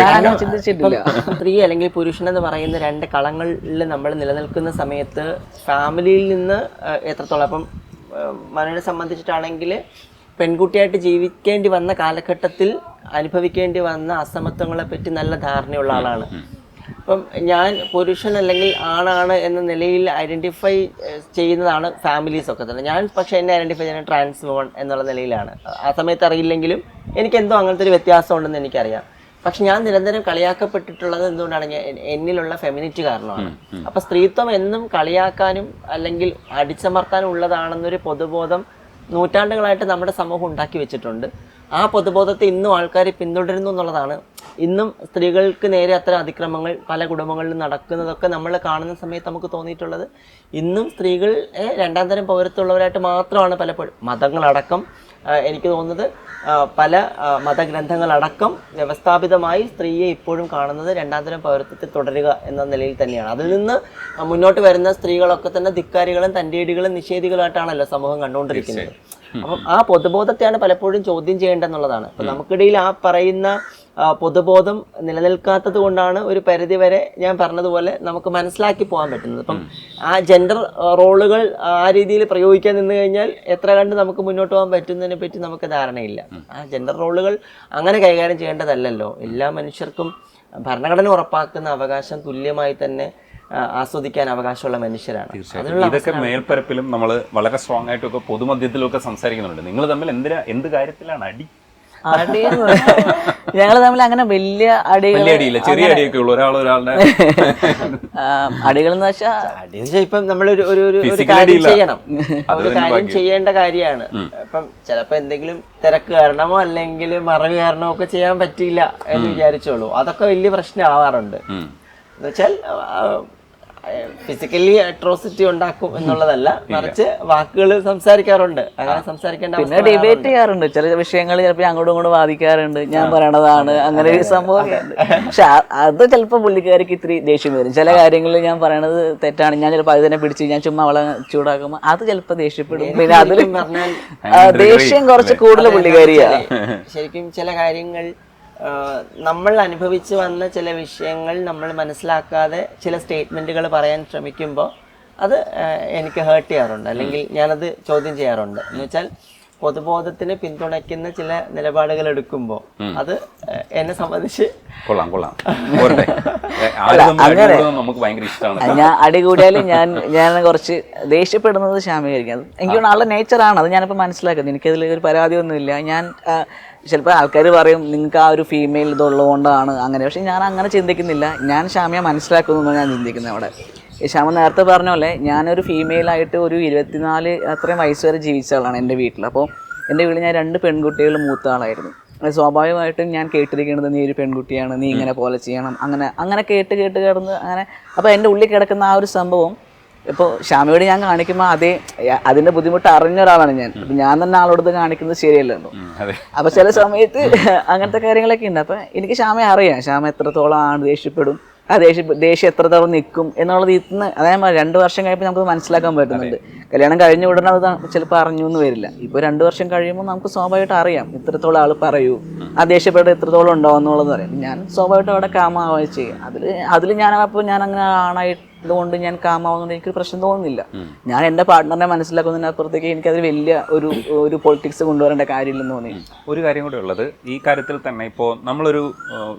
ഞാൻ ചിന്തിച്ചിട്ടില്ല. സ്ത്രീ അല്ലെങ്കിൽ പുരുഷൻ എന്ന് പറയുന്ന രണ്ട് കളങ്ങളിൽ നമ്മൾ നിലനിൽക്കുന്ന സമയത്ത് ഫാമിലിയിൽ നിന്ന് എത്രത്തോളം, അപ്പം മനുവിനെ സംബന്ധിച്ചിട്ടാണെങ്കിൽ പെൺകുട്ടിയായിട്ട് ജീവിക്കേണ്ടി വന്ന കാലഘട്ടത്തിൽ അനുഭവിക്കേണ്ടി വന്ന അസമത്വങ്ങളെ പറ്റി നല്ല ധാരണയുള്ള ആളാണ്. അപ്പം ഞാൻ പുരുഷൻ അല്ലെങ്കിൽ ആണാണ് എന്ന നിലയിൽ ഐഡൻറ്റിഫൈ ചെയ്യുന്നതാണ് ഫാമിലീസൊക്കെ തന്നെ. ഞാൻ പക്ഷേ എന്നെ ഐഡൻറ്റിഫൈ ചെയ്യുന്നത് ട്രാൻസ് വുമൺ എന്നുള്ള നിലയിലാണ്. ആ സമയത്ത് അറിയില്ലെങ്കിലും എനിക്കെന്തോ അങ്ങനത്തെ ഒരു വ്യത്യാസം ഉണ്ടെന്ന് എനിക്കറിയാം. പക്ഷെ ഞാൻ നിരന്തരം കളിയാക്കപ്പെട്ടിട്ടുള്ളത് എന്തുകൊണ്ടാണ്, എന്നിലുള്ള ഫെമിനിറ്റി കാരണമാണ്. അപ്പം സ്ത്രീത്വം എന്നും കളിയാക്കാനും അല്ലെങ്കിൽ അടിച്ചമർത്താനും ഉള്ളതാണെന്നൊരു പൊതുബോധം നൂറ്റാണ്ടുകളായിട്ട് നമ്മുടെ സമൂഹം ഉണ്ടാക്കി വെച്ചിട്ടുണ്ട്. ആ പൊതുബോധത്തെ ഇന്നും ആൾക്കാർ പിന്തുടരുന്നു എന്നുള്ളതാണ്. ഇന്നും സ്ത്രീകൾക്ക് നേരെ അത്തരം അതിക്രമങ്ങൾ പല കുടുംബങ്ങളിലും നടക്കുന്നതൊക്കെ നമ്മൾ കാണുന്ന സമയത്ത് നമുക്ക് തോന്നിയിട്ടുള്ളത് ഇന്നും സ്ത്രീകൾ രണ്ടാം തരം പൗരത്വമുള്ളവരായിട്ട് മാത്രമാണ് പലപ്പോഴും. മതങ്ങളടക്കം എനിക്ക് തോന്നുന്നത് പല മതഗ്രന്ഥങ്ങളടക്കം വ്യവസ്ഥാപിതമായി സ്ത്രീയെ ഇപ്പോഴും കാണുന്നത് രണ്ടാം തരം പൗരത്വത്തിൽ തുടരുക എന്ന നിലയിൽ തന്നെയാണ്. അതിൽ നിന്ന് മുന്നോട്ട് വരുന്ന സ്ത്രീകളൊക്കെ തന്നെ ധിക്കാരികളും തൻ്റെടികളും നിഷേധികളായിട്ടാണല്ലോ സമൂഹം കണ്ടുകൊണ്ടിരിക്കുന്നത്. അപ്പം ആ പൊതുബോധത്തെയാണ് പലപ്പോഴും ചോദ്യം ചെയ്യേണ്ടതെന്നുള്ളതാണ്. അപ്പം നമുക്കിടയിൽ ആ പറയുന്ന പൊതുബോധം നിലനിൽക്കാത്തത് കൊണ്ടാണ് ഒരു പരിധി വരെ ഞാൻ പറഞ്ഞതുപോലെ നമുക്ക് മനസ്സിലാക്കി പോകാൻ പറ്റുന്നത്. അപ്പം ആ ജെൻഡർ റോളുകൾ ആ രീതിയിൽ പ്രയോഗിക്കാൻ നിന്ന് കഴിഞ്ഞാൽ എത്ര കണ്ട് നമുക്ക് മുന്നോട്ട് പോകാൻ പറ്റുന്നതിനെ പറ്റി നമുക്ക് ധാരണയില്ല. ആ ജെൻഡർ റോളുകൾ അങ്ങനെ കൈകാര്യം ചെയ്യേണ്ടതല്ലല്ലോ. എല്ലാ മനുഷ്യർക്കും ഭരണഘടന ഉറപ്പാക്കുന്ന അവകാശം തുല്യമായി തന്നെ ആസ്വദിക്കാൻ അവകാശമുള്ള മനുഷ്യരാണ്. ഇതൊക്കെ മേൽപ്പരപ്പിലും നമ്മൾ വളരെ സ്ട്രോങ് ആയിട്ടൊക്കെ പൊതുമധ്യത്തിലൊക്കെ സംസാരിക്കുന്നുണ്ട്. നിങ്ങൾ തമ്മിൽ എന്ത് കാര്യത്തിലാണ് അടി? ഞങ്ങൾ തമ്മിൽ അങ്ങനെ വലിയ അടിയില്ല, ചെറിയ അടിയൊക്കെ ഉള്ളു. ഒരാളുടെ അടികൾ എന്ന് വെച്ചാൽ ഇപ്പം നമ്മൾ ഒരു കാര്യം ചെയ്യണം, ഒരു കാര്യം ചെയ്യേണ്ട കാര്യമാണ്. ഇപ്പം ചിലപ്പോ എന്തെങ്കിലും തിരക്ക് കാരണമോ അല്ലെങ്കിൽ മറവി കാരണമോ ഒക്കെ ചെയ്യാൻ പറ്റിയില്ല എന്ന് വിചാരിച്ചോളൂ. അതൊക്കെ വലിയ പ്രശ്നമാവാറുണ്ട്. എന്നുവെച്ചാൽ ഫിസിക്കലി അട്രോസിറ്റി ഉണ്ടാക്കും എന്നുള്ളതല്ല, മറിച്ച് വാക്കുകൾ സംസാരിക്കാറുണ്ട്. അങ്ങനെ സംസാരിക്കേണ്ട, പിന്നെ ഡിബേറ്റ് ചെയ്യാറുണ്ട്. ചില വിഷയങ്ങൾ ചിലപ്പോൾ അങ്ങോട്ടും ഇങ്ങോട്ടും വാദിക്കാറുണ്ട്. ഞാൻ പറയണതാണ് അങ്ങനെ ഒരു സംഭവം. പക്ഷെ അത് ചിലപ്പോൾ പുള്ളിക്കാർക്ക് ഇത്തിരി ദേഷ്യം വരും. ചില കാര്യങ്ങളിൽ ഞാൻ പറയണത് തെറ്റാണ്, ഞാൻ ചിലപ്പോൾ അത് തന്നെ പിടിച്ച് ഞാൻ ചുമ്മാ അവളെ ചൂടാക്കുമ്പോൾ അത് ചിലപ്പോൾ ദേഷ്യപ്പെടും. പിന്നെ അതിലും പറഞ്ഞാൽ ദേഷ്യം കുറച്ച് കൂടുതൽ പുള്ളിക്കാരിയാണ്. ശരിക്കും ചില കാര്യങ്ങൾ നമ്മൾ അനുഭവിച്ച് വന്ന ചില വിഷയങ്ങൾ നമ്മൾ മനസ്സിലാക്കാതെ ചില സ്റ്റേറ്റ്മെൻറ്റുകൾ പറയാൻ ശ്രമിക്കുമ്പോൾ അത് എനിക്ക് ഹേർട്ട് ചെയ്യാറുണ്ട്, അല്ലെങ്കിൽ ഞാനത് ചോദ്യം ചെയ്യാറുണ്ട്. എന്ന് വെച്ചാൽ പൊതുബോധത്തിന് പിന്തുണയ്ക്കുന്ന ചില നിലപാടുകൾ എടുക്കുമ്പോൾ അത് എന്നെ സംബന്ധിച്ച് ഞാൻ അടികൂടിയാലും ഞാൻ കുറച്ച് ദേഷ്യപ്പെടുന്നത് ശ്യാമീകരിക്കും. അത് എനിക്ക് ആളുടെ നേച്ചറാണ്, അത് ഞാനിപ്പോൾ മനസ്സിലാക്കുന്നത്. എനിക്കതിൽ ഒരു പരാതിയൊന്നുമില്ല. ഞാൻ ചിലപ്പോൾ ആൾക്കാർ പറയും നിങ്ങൾക്ക് ആ ഒരു ഫീമെയിൽ ഇതുള്ളതുകൊണ്ടാണ് അങ്ങനെ, പക്ഷെ ഞാൻ അങ്ങനെ ചിന്തിക്കുന്നില്ല. ഞാൻ ശ്യാമയെ മനസ്സിലാക്കുന്നു ഞാൻ ചിന്തിക്കുന്നത്. അവിടെ ശ്യാമ നേരത്തെ പറഞ്ഞ പോലെ ഞാനൊരു ഫീമെയിലായിട്ട് ഒരു 24 അത്രയും വയസ്സ് വരെ ജീവിച്ച ആളാണ് എൻ്റെ വീട്ടിൽ. അപ്പോൾ എൻ്റെ വീട്ടിൽ ഞാൻ 2 പെൺകുട്ടികൾ മൂത്ത ആളായിരുന്നു. സ്വാഭാവികമായിട്ടും ഞാൻ കേട്ടിരിക്കുന്നത് നീ ഒരു പെൺകുട്ടിയാണ്, നീ ഇങ്ങനെ പോലെ ചെയ്യണം, അങ്ങനെ കേട്ട് കിടന്ന് അങ്ങനെ. അപ്പോൾ എൻ്റെ ഉള്ളിൽ കിടക്കുന്ന ആ ഒരു സംഭവം ഇപ്പോൾ ശ്യാമയോട് ഞാൻ കാണിക്കുമ്പോൾ അതിൻ്റെ ബുദ്ധിമുട്ട് അറിഞ്ഞ ഒരാളാണ് ഞാൻ. അപ്പം ഞാൻ തന്നെ ആളോട് കാണിക്കുന്നത് ശരിയല്ലല്ലോ. അപ്പോൾ ചില സമയത്ത് അങ്ങനത്തെ കാര്യങ്ങളൊക്കെ ഉണ്ട്. അപ്പം എനിക്ക് ശ്യാമയെ അറിയാം, ശ്യാമ എത്രത്തോളം ആണ് ദേഷ്യപ്പെടും, ആ ദേഷ്യം എത്രത്തോളം നിൽക്കും എന്നുള്ളത് ഇന്ന് അതേമാതിരി 2 വർഷം കഴിയുമ്പോൾ നമുക്ക് മനസ്സിലാക്കാൻ പറ്റുന്നുണ്ട്. കല്യാണം കഴിഞ്ഞ ഉടനെ അത് ചിലപ്പോൾ അറിഞ്ഞു എന്ന് വരില്ല. ഇപ്പോൾ 2 വർഷം കഴിയുമ്പോൾ നമുക്ക് സ്വാഭാവികമായിട്ട് അറിയാം ഇത്രത്തോളം ആൾ പറയൂ, ആ ദേഷ്യപ്പെട്ട് എത്രത്തോളം ഉണ്ടാവും എന്നുള്ളത് അറിയാം. ഞാൻ സ്വാഭാവികമായിട്ട് അവിടെ കാമാവുകയും ചെയ്യും. അതിൽ ഞാൻ അങ്ങനെ ഇതുകൊണ്ട് ഞാൻ കാമാവുന്നതുകൊണ്ട് എനിക്ക് പ്രശ്നം തോന്നുന്നില്ല. ഞാൻ എൻ്റെ പാർട്ട്ണറിനെ മനസ്സിലാക്കുന്നതിനപ്പുറത്തേക്ക് എനിക്കതിൽ വലിയ ഒരു പൊളിറ്റിക്സ് കൊണ്ടുവരേണ്ട കാര്യമില്ലെന്ന് തോന്നി. ഒരു കാര്യം കൂടെ ഉള്ളത് ഈ കാര്യത്തിൽ തന്നെ, ഇപ്പോൾ നമ്മളൊരു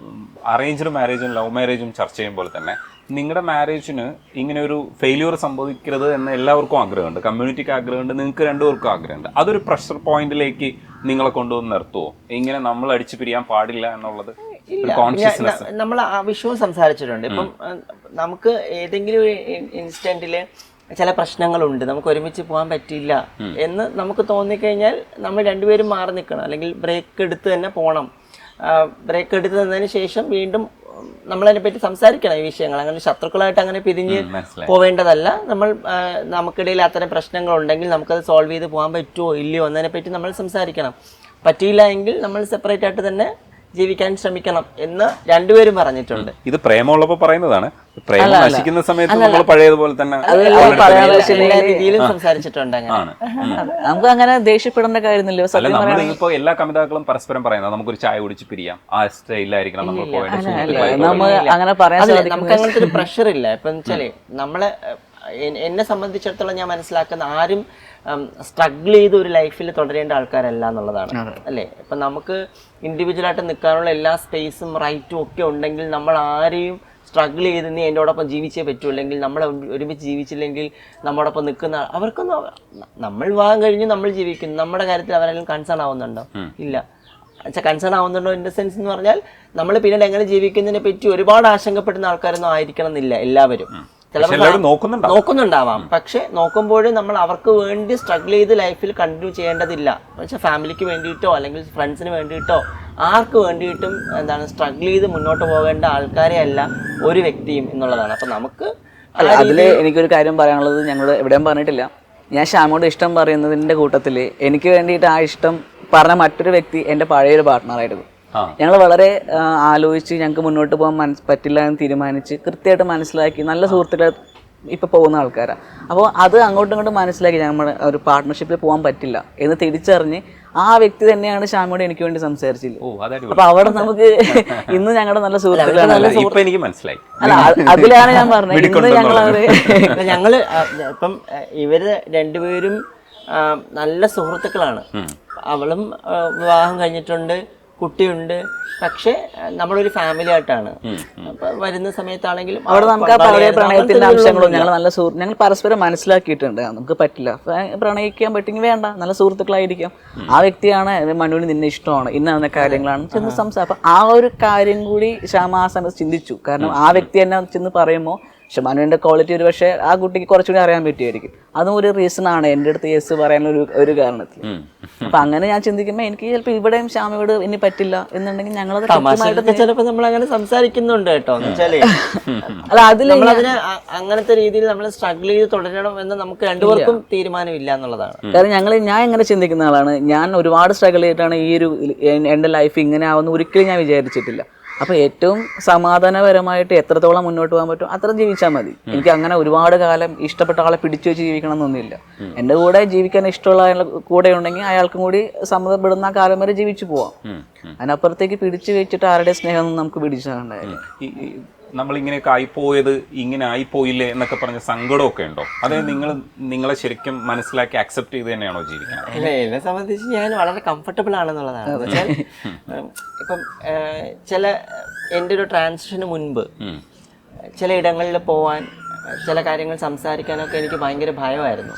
അറേഞ്ച്ഡ് മാരേജും ലവ് മാരേജും ചർച്ച ചെയ്യുമ്പോൾ തന്നെ നിങ്ങളുടെ മാരേജിന് ഇങ്ങനെ ഒരു ഫെയിലിയർ സംഭവിക്കരുത് എന്ന് എല്ലാവർക്കും ആഗ്രഹമുണ്ട്, കമ്മ്യൂണിറ്റിക്ക് ആഗ്രഹമുണ്ട്, നിങ്ങൾക്ക് രണ്ടുപേർക്കും ആഗ്രഹമുണ്ട്. അതൊരു പ്രഷർ പോയിന്റിലേക്ക് നിങ്ങളെ കൊണ്ടുവന്ന് നിർത്തുമോ? ഇങ്ങനെ നമ്മൾ അടിച്ചു പിരിയാൻ പാടില്ല എന്നുള്ളത് കോൺഷ്യസ്നെസ്? നമ്മൾ ആ വിഷയവും സംസാരിച്ചിട്ടുണ്ട്. ഇപ്പം നമുക്ക് ഏതെങ്കിലും ഒരു ഇൻസ്റ്റന്റില് ചില പ്രശ്നങ്ങളുണ്ട്, നമുക്ക് ഒരുമിച്ച് പോകാൻ പറ്റില്ല എന്ന് നമുക്ക് തോന്നിക്കഴിഞ്ഞാൽ നമ്മൾ രണ്ടുപേരും മാറി നിൽക്കണം, അല്ലെങ്കിൽ ബ്രേക്ക് എടുത്ത് തന്നെ പോകണം. ബ്രേക്ക് എടുത്ത് തന്നതിന് ശേഷം വീണ്ടും നമ്മളതിനെ പറ്റി സംസാരിക്കണം ഈ വിഷയങ്ങൾ. അങ്ങനെ ശത്രുക്കളായിട്ട് അങ്ങനെ പിരിഞ്ഞ് പോവേണ്ടതല്ല. നമുക്കിടയിൽ അത്തരം പ്രശ്നങ്ങളുണ്ടെങ്കിൽ നമുക്കത് സോൾവ് ചെയ്ത് പോകാൻ പറ്റുമോ ഇല്ലയോ എന്നതിനെ പറ്റി നമ്മൾ സംസാരിക്കണം. പറ്റിയില്ല എങ്കിൽ നമ്മൾ സെപ്പറേറ്റ് ആയിട്ട് തന്നെ ജീവിക്കാൻ ശ്രമിക്കണം എന്ന് രണ്ടുപേരും പറഞ്ഞിട്ടുണ്ട്. ഇത് പ്രേമമുള്ളപ്പോ പറയുന്നതാണ്. പ്രേമം നശിക്കുന്ന സമയത്ത് നമ്മൾ പഴയതുപോലെ തന്നെ എല്ലാ രീതിയിലും സംസാരിച്ചിട്ടുണ്ട്. അങ്ങനെ നമുക്ക് അങ്ങനെ ദേഷ്യപ്പെടേണ്ട കാര്യമില്ലല്ലോ. നമ്മളിപ്പോ എല്ലാ കമിതാക്കളും പരസ്പരം പറയുന്നത് നമുക്കൊരു ചായ കുടിച്ച് പിരിയാം, ആ സ്റ്റൈലായിരിക്കണം നമ്മൾ നമുക്ക് അങ്ങനത്തെ ഒരു പ്രഷർ ഇല്ല. ഇപ്പൊ വെച്ചാല് നമ്മളെ എന്നെ സംബന്ധിച്ചിടത്തോളം ഞാൻ മനസ്സിലാക്കുന്ന ആരും സ്ട്രഗിൾ ചെയ്ത് ഒരു ലൈഫിൽ തുടരേണ്ട ആൾക്കാരല്ല എന്നുള്ളതാണ്. അല്ലേ? ഇപ്പം നമുക്ക് ഇൻഡിവിജ്വലായിട്ട് നിൽക്കാനുള്ള എല്ലാ സ്പേസും റൈറ്റും ഒക്കെ ഉണ്ടെങ്കിൽ നമ്മൾ ആരെയും സ്ട്രഗിൾ ചെയ്ത് നീ എന്നോടൊപ്പം ജീവിച്ചേ പറ്റൂ, അല്ലെങ്കിൽ നമ്മൾ ഒരുമിച്ച് ജീവിച്ചില്ലെങ്കിൽ നമ്മോടൊപ്പം നിൽക്കുന്ന അവർക്കൊന്നും, നമ്മൾ വിവാഹം കഴിഞ്ഞ് നമ്മൾ ജീവിക്കുന്നു, നമ്മുടെ കാര്യത്തിൽ അവരെല്ലാം കൺസേൺ ആവുന്നുണ്ടോ? ഇല്ല. കൺസേൺ ആവുന്നുണ്ടോ ഇൻ ദ സെൻസ് എന്ന് പറഞ്ഞാൽ നമ്മൾ പിന്നീട് എങ്ങനെ ജീവിക്കുന്നതിനെ പറ്റി ഒരുപാട് ആശങ്കപ്പെടുന്ന ആൾക്കാരൊന്നും ആയിരിക്കണം എന്നില്ല എല്ലാവരും. നോക്കുന്നുണ്ടാവാം, പക്ഷെ നോക്കുമ്പോഴും നമ്മൾ അവർക്ക് വേണ്ടി സ്ട്രഗിൾ ചെയ്ത് ലൈഫിൽ കണ്ടിന്യൂ ചെയ്യേണ്ടതില്ല. പക്ഷെ ഫാമിലിക്ക് വേണ്ടിയിട്ടോ അല്ലെങ്കിൽ ഫ്രണ്ട്സിന് വേണ്ടിയിട്ടോ ആർക്ക് വേണ്ടിയിട്ടും സ്ട്രഗിൾ ചെയ്ത് മുന്നോട്ട് പോകേണ്ട ആൾക്കാരെ അല്ല ഒരു വ്യക്തിയും എന്നുള്ളതാണ്. അപ്പൊ നമുക്ക് അതില് എനിക്കൊരു കാര്യം പറയാനുള്ളത്, ഞങ്ങൾ എവിടെയും പറഞ്ഞിട്ടില്ല, ഞാൻ ശ്യാമോട് ഇഷ്ടം പറയുന്നതിന്റെ കൂട്ടത്തിൽ എനിക്ക് വേണ്ടിയിട്ട് ആ ഇഷ്ടം പറഞ്ഞ മറ്റൊരു വ്യക്തി എൻ്റെ പഴയൊരു പാർട്ട്ണറായിരുന്നു. ഞങ്ങൾ വളരെ ആലോചിച്ച് ഞങ്ങൾക്ക് മുന്നോട്ട് പോകാൻ പറ്റില്ല എന്ന് തീരുമാനിച്ച് കൃത്യമായിട്ട് മനസ്സിലാക്കി നല്ല സുഹൃത്തുക്കളെ ഇപ്പം പോകുന്ന ആൾക്കാരാണ്. അപ്പോൾ അത് അങ്ങോട്ടും ഇങ്ങോട്ടും മനസ്സിലാക്കി നമ്മുടെ ഒരു പാർട്ട്ണർഷിപ്പിൽ പോകാൻ പറ്റില്ല എന്ന് തിരിച്ചറിഞ്ഞ് ആ വ്യക്തി തന്നെയാണ് ശ്യാമോട് എനിക്ക് വേണ്ടി സംസാരിച്ചില്ല. അപ്പൊ അവിടെ നമുക്ക് ഇന്ന് ഞങ്ങളുടെ നല്ല സുഹൃത്തുക്കളാണ്. എനിക്ക് മനസ്സിലായി. അല്ല, അതിലാണ് ഞാൻ പറഞ്ഞത് ഇന്ന് ഞങ്ങള് ഇപ്പം ഇവര് രണ്ടുപേരും നല്ല സുഹൃത്തുക്കളാണ്. അവളും വിവാഹം കഴിഞ്ഞിട്ടുണ്ട്, കുട്ടിയുണ്ട്. പക്ഷെ നമ്മളൊരു ഫാമിലി ആയിട്ടാണ് വരുന്ന സമയത്താണെങ്കിലും അവിടെ നമുക്ക് ആ പഴയ പ്രണയത്തിന്റെ അംശങ്ങളും ഞങ്ങൾ പരസ്പരം മനസ്സിലാക്കിയിട്ടുണ്ട്. നമുക്ക് പറ്റില്ല, പ്രണയിക്കാൻ പറ്റുമെങ്കിൽ വേണ്ട, നല്ല സുഹൃത്തുക്കളായിരിക്കാം. ആ വ്യക്തിയാണ് മനുവിന് നിന്നെ ഇഷ്ടമാണ്, ഇന്ന കാര്യങ്ങളാണ് ചെന്ന് സംസാരം. അപ്പൊ ആ ഒരു കാര്യം കൂടി ശ്യാമ ആ സമയത്ത് ചിന്തിച്ചു. കാരണം ആ വ്യക്തി തന്നെ ചെന്ന് പറയുമ്പോൾ പക്ഷെ മനുവിന്റെ ക്വാളിറ്റി ഒരു പക്ഷേ ആ കുട്ടിക്ക് കുറച്ചുകൂടി അറിയാൻ പറ്റുമായിരിക്കും. അതും ഒരു റീസൺ ആണ് എൻ്റെ അടുത്ത് യെസ് പറയാനുള്ള ഒരു കാരണത്തിൽ. അപ്പൊ അങ്ങനെ ഞാൻ ചിന്തിക്കുമ്പോൾ എനിക്ക് ചിലപ്പോൾ ഇവിടെയും ശ്യാമയോട് ഇനി പറ്റില്ല എന്നുണ്ടെങ്കിൽ ഞങ്ങളത് ചിലപ്പോൾ നമ്മൾ അങ്ങനെ സംസാരിക്കുന്നുണ്ട് കേട്ടോ. അല്ല, അതിന് അങ്ങനത്തെ രീതിയിൽ നമ്മൾ സ്ട്രഗിൾ ചെയ്ത് തുടരണം എന്ന് നമുക്ക് രണ്ടുപേർക്കും തീരുമാനമില്ല എന്നുള്ളതാണ്. കാരണം ഞാൻ എങ്ങനെ ചിന്തിക്കുന്ന ആളാണ്. ഞാൻ ഒരുപാട് സ്ട്രഗിൾ ചെയ്തിട്ടാണ് ഈ ഒരു എൻ്റെ ലൈഫ് ഇങ്ങനെ ആവുന്ന ഒരിക്കലും ഞാൻ വിചാരിച്ചിട്ടില്ല. അപ്പോൾ ഏറ്റവും സമാധാനപരമായിട്ട് എത്രത്തോളം മുന്നോട്ട് പോകാൻ പറ്റും അത്ര ജീവിച്ചാൽ മതി. എനിക്ക് അങ്ങനെ ഒരുപാട് കാലം ഇഷ്ടപ്പെട്ട ആളെ പിടിച്ചു വെച്ച് ജീവിക്കണം എന്നൊന്നുമില്ല. എൻ്റെ കൂടെ ജീവിക്കാൻ ഇഷ്ടമുള്ള കൂടെ ഉണ്ടെങ്കിൽ അയാൾക്കും കൂടി സമ്മതപ്പെടുന്ന കാലം വരെ ജീവിച്ചു പോവാം. അതിനപ്പുറത്തേക്ക് പിടിച്ചു വെച്ചിട്ട് ആരുടെ സ്നേഹമൊന്നും നമുക്ക് പിടിച്ചാണ്ടായില്ല. നമ്മളിങ്ങനെയൊക്കെ ആയിപ്പോയത് ഇങ്ങനെ ആയിപ്പോയില്ലേ എന്നൊക്കെ പറഞ്ഞ സങ്കടമൊക്കെ ഉണ്ടോ? അതായത് നിങ്ങളെ ശരിക്കും മനസ്സിലാക്കി അക്സെപ്റ്റ് ചെയ്ത് തന്നെയാണോ ജീവിക്കുന്നത്? അല്ല, എന്നെ സംബന്ധിച്ച് ഞാൻ വളരെ കംഫർട്ടബിൾ ആണെന്നുള്ളതാണ്. ഇപ്പം എൻ്റെ ഒരു ട്രാൻസിഷന് മുൻപ് ചില ഇടങ്ങളിൽ പോവാൻ, ചില കാര്യങ്ങൾ സംസാരിക്കാനൊക്കെ എനിക്ക് ഭയങ്കര ഭയമായിരുന്നു.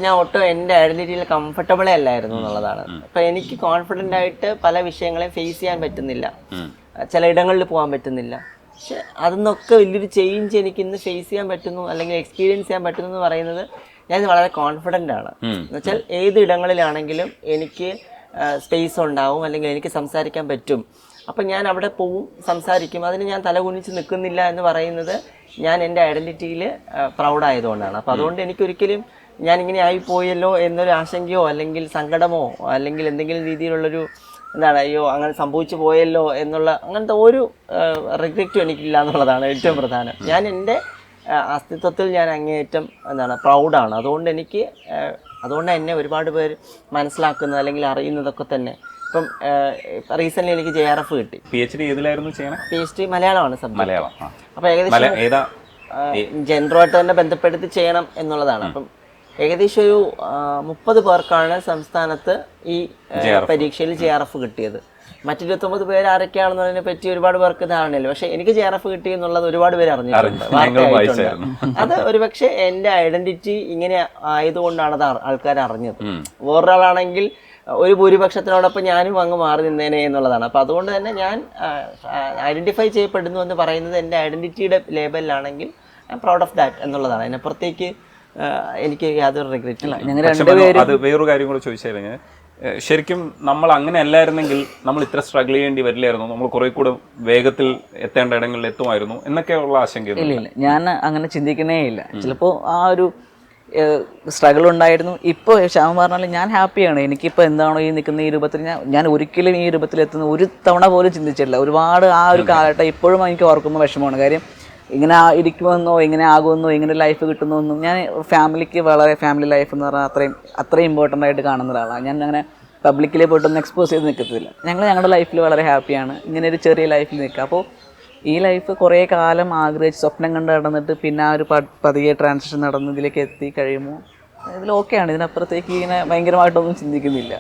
ഞാൻ ഒട്ടും എൻ്റെ ഐഡന്റിറ്റിയിൽ കംഫർട്ടബിളേ അല്ലായിരുന്നു എന്നുള്ളതാണ്. അപ്പം എനിക്ക് കോൺഫിഡൻ്റ് ആയിട്ട് പല വിഷയങ്ങളെയും ഫേസ് ചെയ്യാൻ പറ്റുന്നില്ല, ചില ഇടങ്ങളിൽ പോകാൻ പറ്റുന്നില്ല. പക്ഷെ അതിന്നൊക്കെ വലിയൊരു ചേഞ്ച് എനിക്ക് ഇന്ന് ഫേസ് ചെയ്യാൻ പറ്റുന്നു, അല്ലെങ്കിൽ എക്സ്പീരിയൻസ് ചെയ്യാൻ പറ്റുന്നു എന്ന് പറയുന്നത് ഞാൻ വളരെ കോൺഫിഡൻ്റ് ആണ്. എന്നുവെച്ചാൽ ഏത് ഇടങ്ങളിലാണെങ്കിലും എനിക്ക് സ്പേസ് ഉണ്ടാവും, അല്ലെങ്കിൽ എനിക്ക് സംസാരിക്കാൻ പറ്റും. അപ്പം ഞാൻ അവിടെ പോവും, സംസാരിക്കും. അതിന് ഞാൻ തലകുനിച്ച് നിൽക്കുന്നില്ല എന്ന് പറയുന്നത് ഞാൻ എൻ്റെ ഐഡൻറ്റിറ്റിയിൽ പ്രൗഡായതുകൊണ്ടാണ്. അപ്പം അതുകൊണ്ട് എനിക്കൊരിക്കലും ഞാനിങ്ങനെ ആയിപ്പോയല്ലോ എന്നൊരു ആശങ്കയോ അല്ലെങ്കിൽ സങ്കടമോ അല്ലെങ്കിൽ എന്തെങ്കിലും രീതിയിലുള്ളൊരു അയ്യോ അങ്ങനെ സംഭവിച്ചു പോയല്ലോ എന്നുള്ള അങ്ങനത്തെ ഒരു റിഗ്രറ്റും എനിക്കില്ല എന്നുള്ളതാണ് ഏറ്റവും പ്രധാനം. ഞാൻ എൻ്റെ അസ്തിത്വത്തിൽ ഞാൻ അങ്ങേയറ്റം പ്രൗഡാണ്. അതുകൊണ്ട് എന്നെ ഒരുപാട് പേര് മനസ്സിലാക്കുന്നത് അല്ലെങ്കിൽ അറിയുന്നതൊക്കെ തന്നെ. ഇപ്പം റീസെൻ്റ്ലി എനിക്ക് JRF കിട്ടി. PhD ഏതിലായിരുന്നു ചെയ്യണേ? PhD മലയാളമാണ് സബ്ജക്ട്. മലയാളം. അപ്പോൾ ഏകദേശം ജെൻഡറുമായിട്ട് തന്നെ ബന്ധപ്പെടുത്തി ചെയ്യണം എന്നുള്ളതാണ്. അപ്പം ഏകദേശം ഒരു 30 പേർക്കാണ് സംസ്ഥാനത്ത് ഈ പരീക്ഷയിൽ JRF കിട്ടിയത്. മറ്റ് 29 പേര് ആരൊക്കെയാണെന്നതിനെ പറ്റി ഒരുപാട് പേർക്ക് ധാരണയില്ല. പക്ഷെ എനിക്ക് JRF കിട്ടി എന്നുള്ളത് ഒരുപാട് പേര് അറിഞ്ഞിട്ടുണ്ട്, വാർത്തയായിട്ടുണ്ട്. അത് ഒരുപക്ഷെ എൻ്റെ ഐഡന്റിറ്റി ഇങ്ങനെ ആയതുകൊണ്ടാണ് അത് ആൾക്കാർ അറിഞ്ഞത്. വേറൊരാളാണെങ്കിൽ ഒരു ഭൂരിപക്ഷത്തിനോടൊപ്പം ഞാനും അങ്ങ് മാറി നിന്നേനെ എന്നുള്ളതാണ്. അപ്പം അതുകൊണ്ട് തന്നെ ഞാൻ ഐഡന്റിഫൈ ചെയ്യപ്പെടുന്നു എന്ന് പറയുന്നത് എൻ്റെ ഐഡന്റിറ്റിയുടെ ലേബലിലാണെങ്കിൽ I'm proud of that എന്നുള്ളതാണ്. അതിനപ്പുറത്തേക്ക് എനിക്ക് യാതൊരു റിഗ്രറ്റ് ഇല്ല. അത് വേറൊരു കാര്യം കൂടെ ചോദിച്ചാൽ, ശരിക്കും നമ്മൾ അങ്ങനെ അല്ലായിരുന്നെങ്കിൽ നമ്മൾ ഇത്ര സ്ട്രഗിൾ ചെയ്യേണ്ടി വരില്ലായിരുന്നു, നമ്മൾ കുറെ കൂടെ വേഗത്തിൽ എത്തേണ്ട ഇടങ്ങളിൽ എത്തുമായിരുന്നു എന്നൊക്കെയുള്ള ആശങ്ക? ഇല്ല, ഞാൻ അങ്ങനെ ചിന്തിക്കുന്നേ ഇല്ല. ചിലപ്പോൾ ആ ഒരു സ്ട്രഗിൾ ഉണ്ടായിരുന്നു. ഇപ്പോൾ ശ്യാമ പറഞ്ഞാലും ഞാൻ ഹാപ്പിയാണ്. എനിക്കിപ്പോൾ എന്താണോ ഈ നിൽക്കുന്ന ഈ രൂപത്തിൽ ഞാൻ ഒരിക്കലും ഈ രൂപത്തിലെത്തുന്ന ഒരു തവണ പോലും ചിന്തിച്ചിട്ടില്ല. ഒരുപാട് ആ ഒരു കാലഘട്ടം ഇപ്പോഴും എനിക്ക് ഓർക്കുമ്പോൾ വിഷമമാണ്. കാര്യം ഇങ്ങനെ ഇരിക്കുമെന്നോ ഇങ്ങനെ ആകുമെന്നോ ഇങ്ങനെ ലൈഫ് കിട്ടുന്നൊന്നും ഞാൻ ഫാമിലിക്ക് വളരെ ഫാമിലി ലൈഫ് എന്ന് പറഞ്ഞാൽ അത്രയും ഇമ്പോർട്ടൻ്റ് ആയിട്ട് കാണുന്ന ഒരാളാണ്. ഞാൻ അങ്ങനെ പബ്ലിക്കിൽ പോയിട്ടൊന്നും എക്സ്പോസ് ചെയ്ത് നിൽക്കത്തില്ല. ഞങ്ങളുടെ ലൈഫിൽ വളരെ ഹാപ്പിയാണ് ഇങ്ങനെ ഒരു ചെറിയ ലൈഫിൽ നിൽക്കുക. അപ്പോൾ ഈ ലൈഫ് കുറേ കാലം ആഗ്രഹിച്ച് സ്വപ്നം കണ്ട് നടന്നിട്ട് പിന്നെ ആ ഒരു പതിയെ ട്രാൻസിഷൻ നടന്ന് ഇതിലേക്ക് എത്തി കഴിയുമ്പോൾ ഇതിൽ ഓക്കെയാണ്. ഇതിനപ്പുറത്തേക്ക് ഇങ്ങനെ ഭയങ്കരമായിട്ടൊന്നും ചിന്തിക്കുന്നില്ല.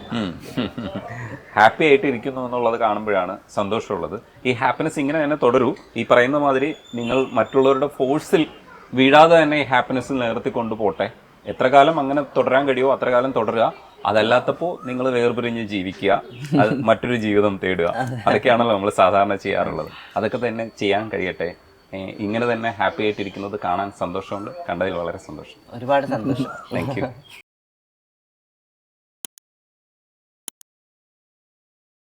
ഹാപ്പി ആയിട്ട് ഇരിക്കുന്നു എന്നുള്ളത് കാണുമ്പോഴാണ് സന്തോഷമുള്ളത്. ഈ ഹാപ്പിനെസ് ഇങ്ങനെ തന്നെ തുടരൂ. ഈ പറയുന്ന മാതിരി നിങ്ങൾ മറ്റുള്ളവരുടെ ഫോഴ്സിൽ വീഴാതെ തന്നെ ഈ ഹാപ്പിനെസ് നിലനിർത്തി കൊണ്ടുപോട്ടെ. എത്ര കാലം അങ്ങനെ തുടരാൻ കഴിയുമോ അത്ര കാലം തുടരുക. അതല്ലാത്തപ്പോൾ നിങ്ങൾ വേർപിരിഞ്ഞ് ജീവിക്കുക, അത് മറ്റൊരു ജീവിതം തേടുക. അതൊക്കെയാണല്ലോ നമ്മൾ സാധാരണ ചെയ്യാറുള്ളത്. അതൊക്കെ തന്നെ ചെയ്യാൻ കഴിയട്ടെ. ഇങ്ങനെ തന്നെ ഹാപ്പി ആയിട്ടിരിക്കുന്നത് കാണാൻ സന്തോഷമുണ്ട്. കണ്ടതിൽ വളരെ സന്തോഷം. ഒരുപാട് സന്തോഷം. Thank you.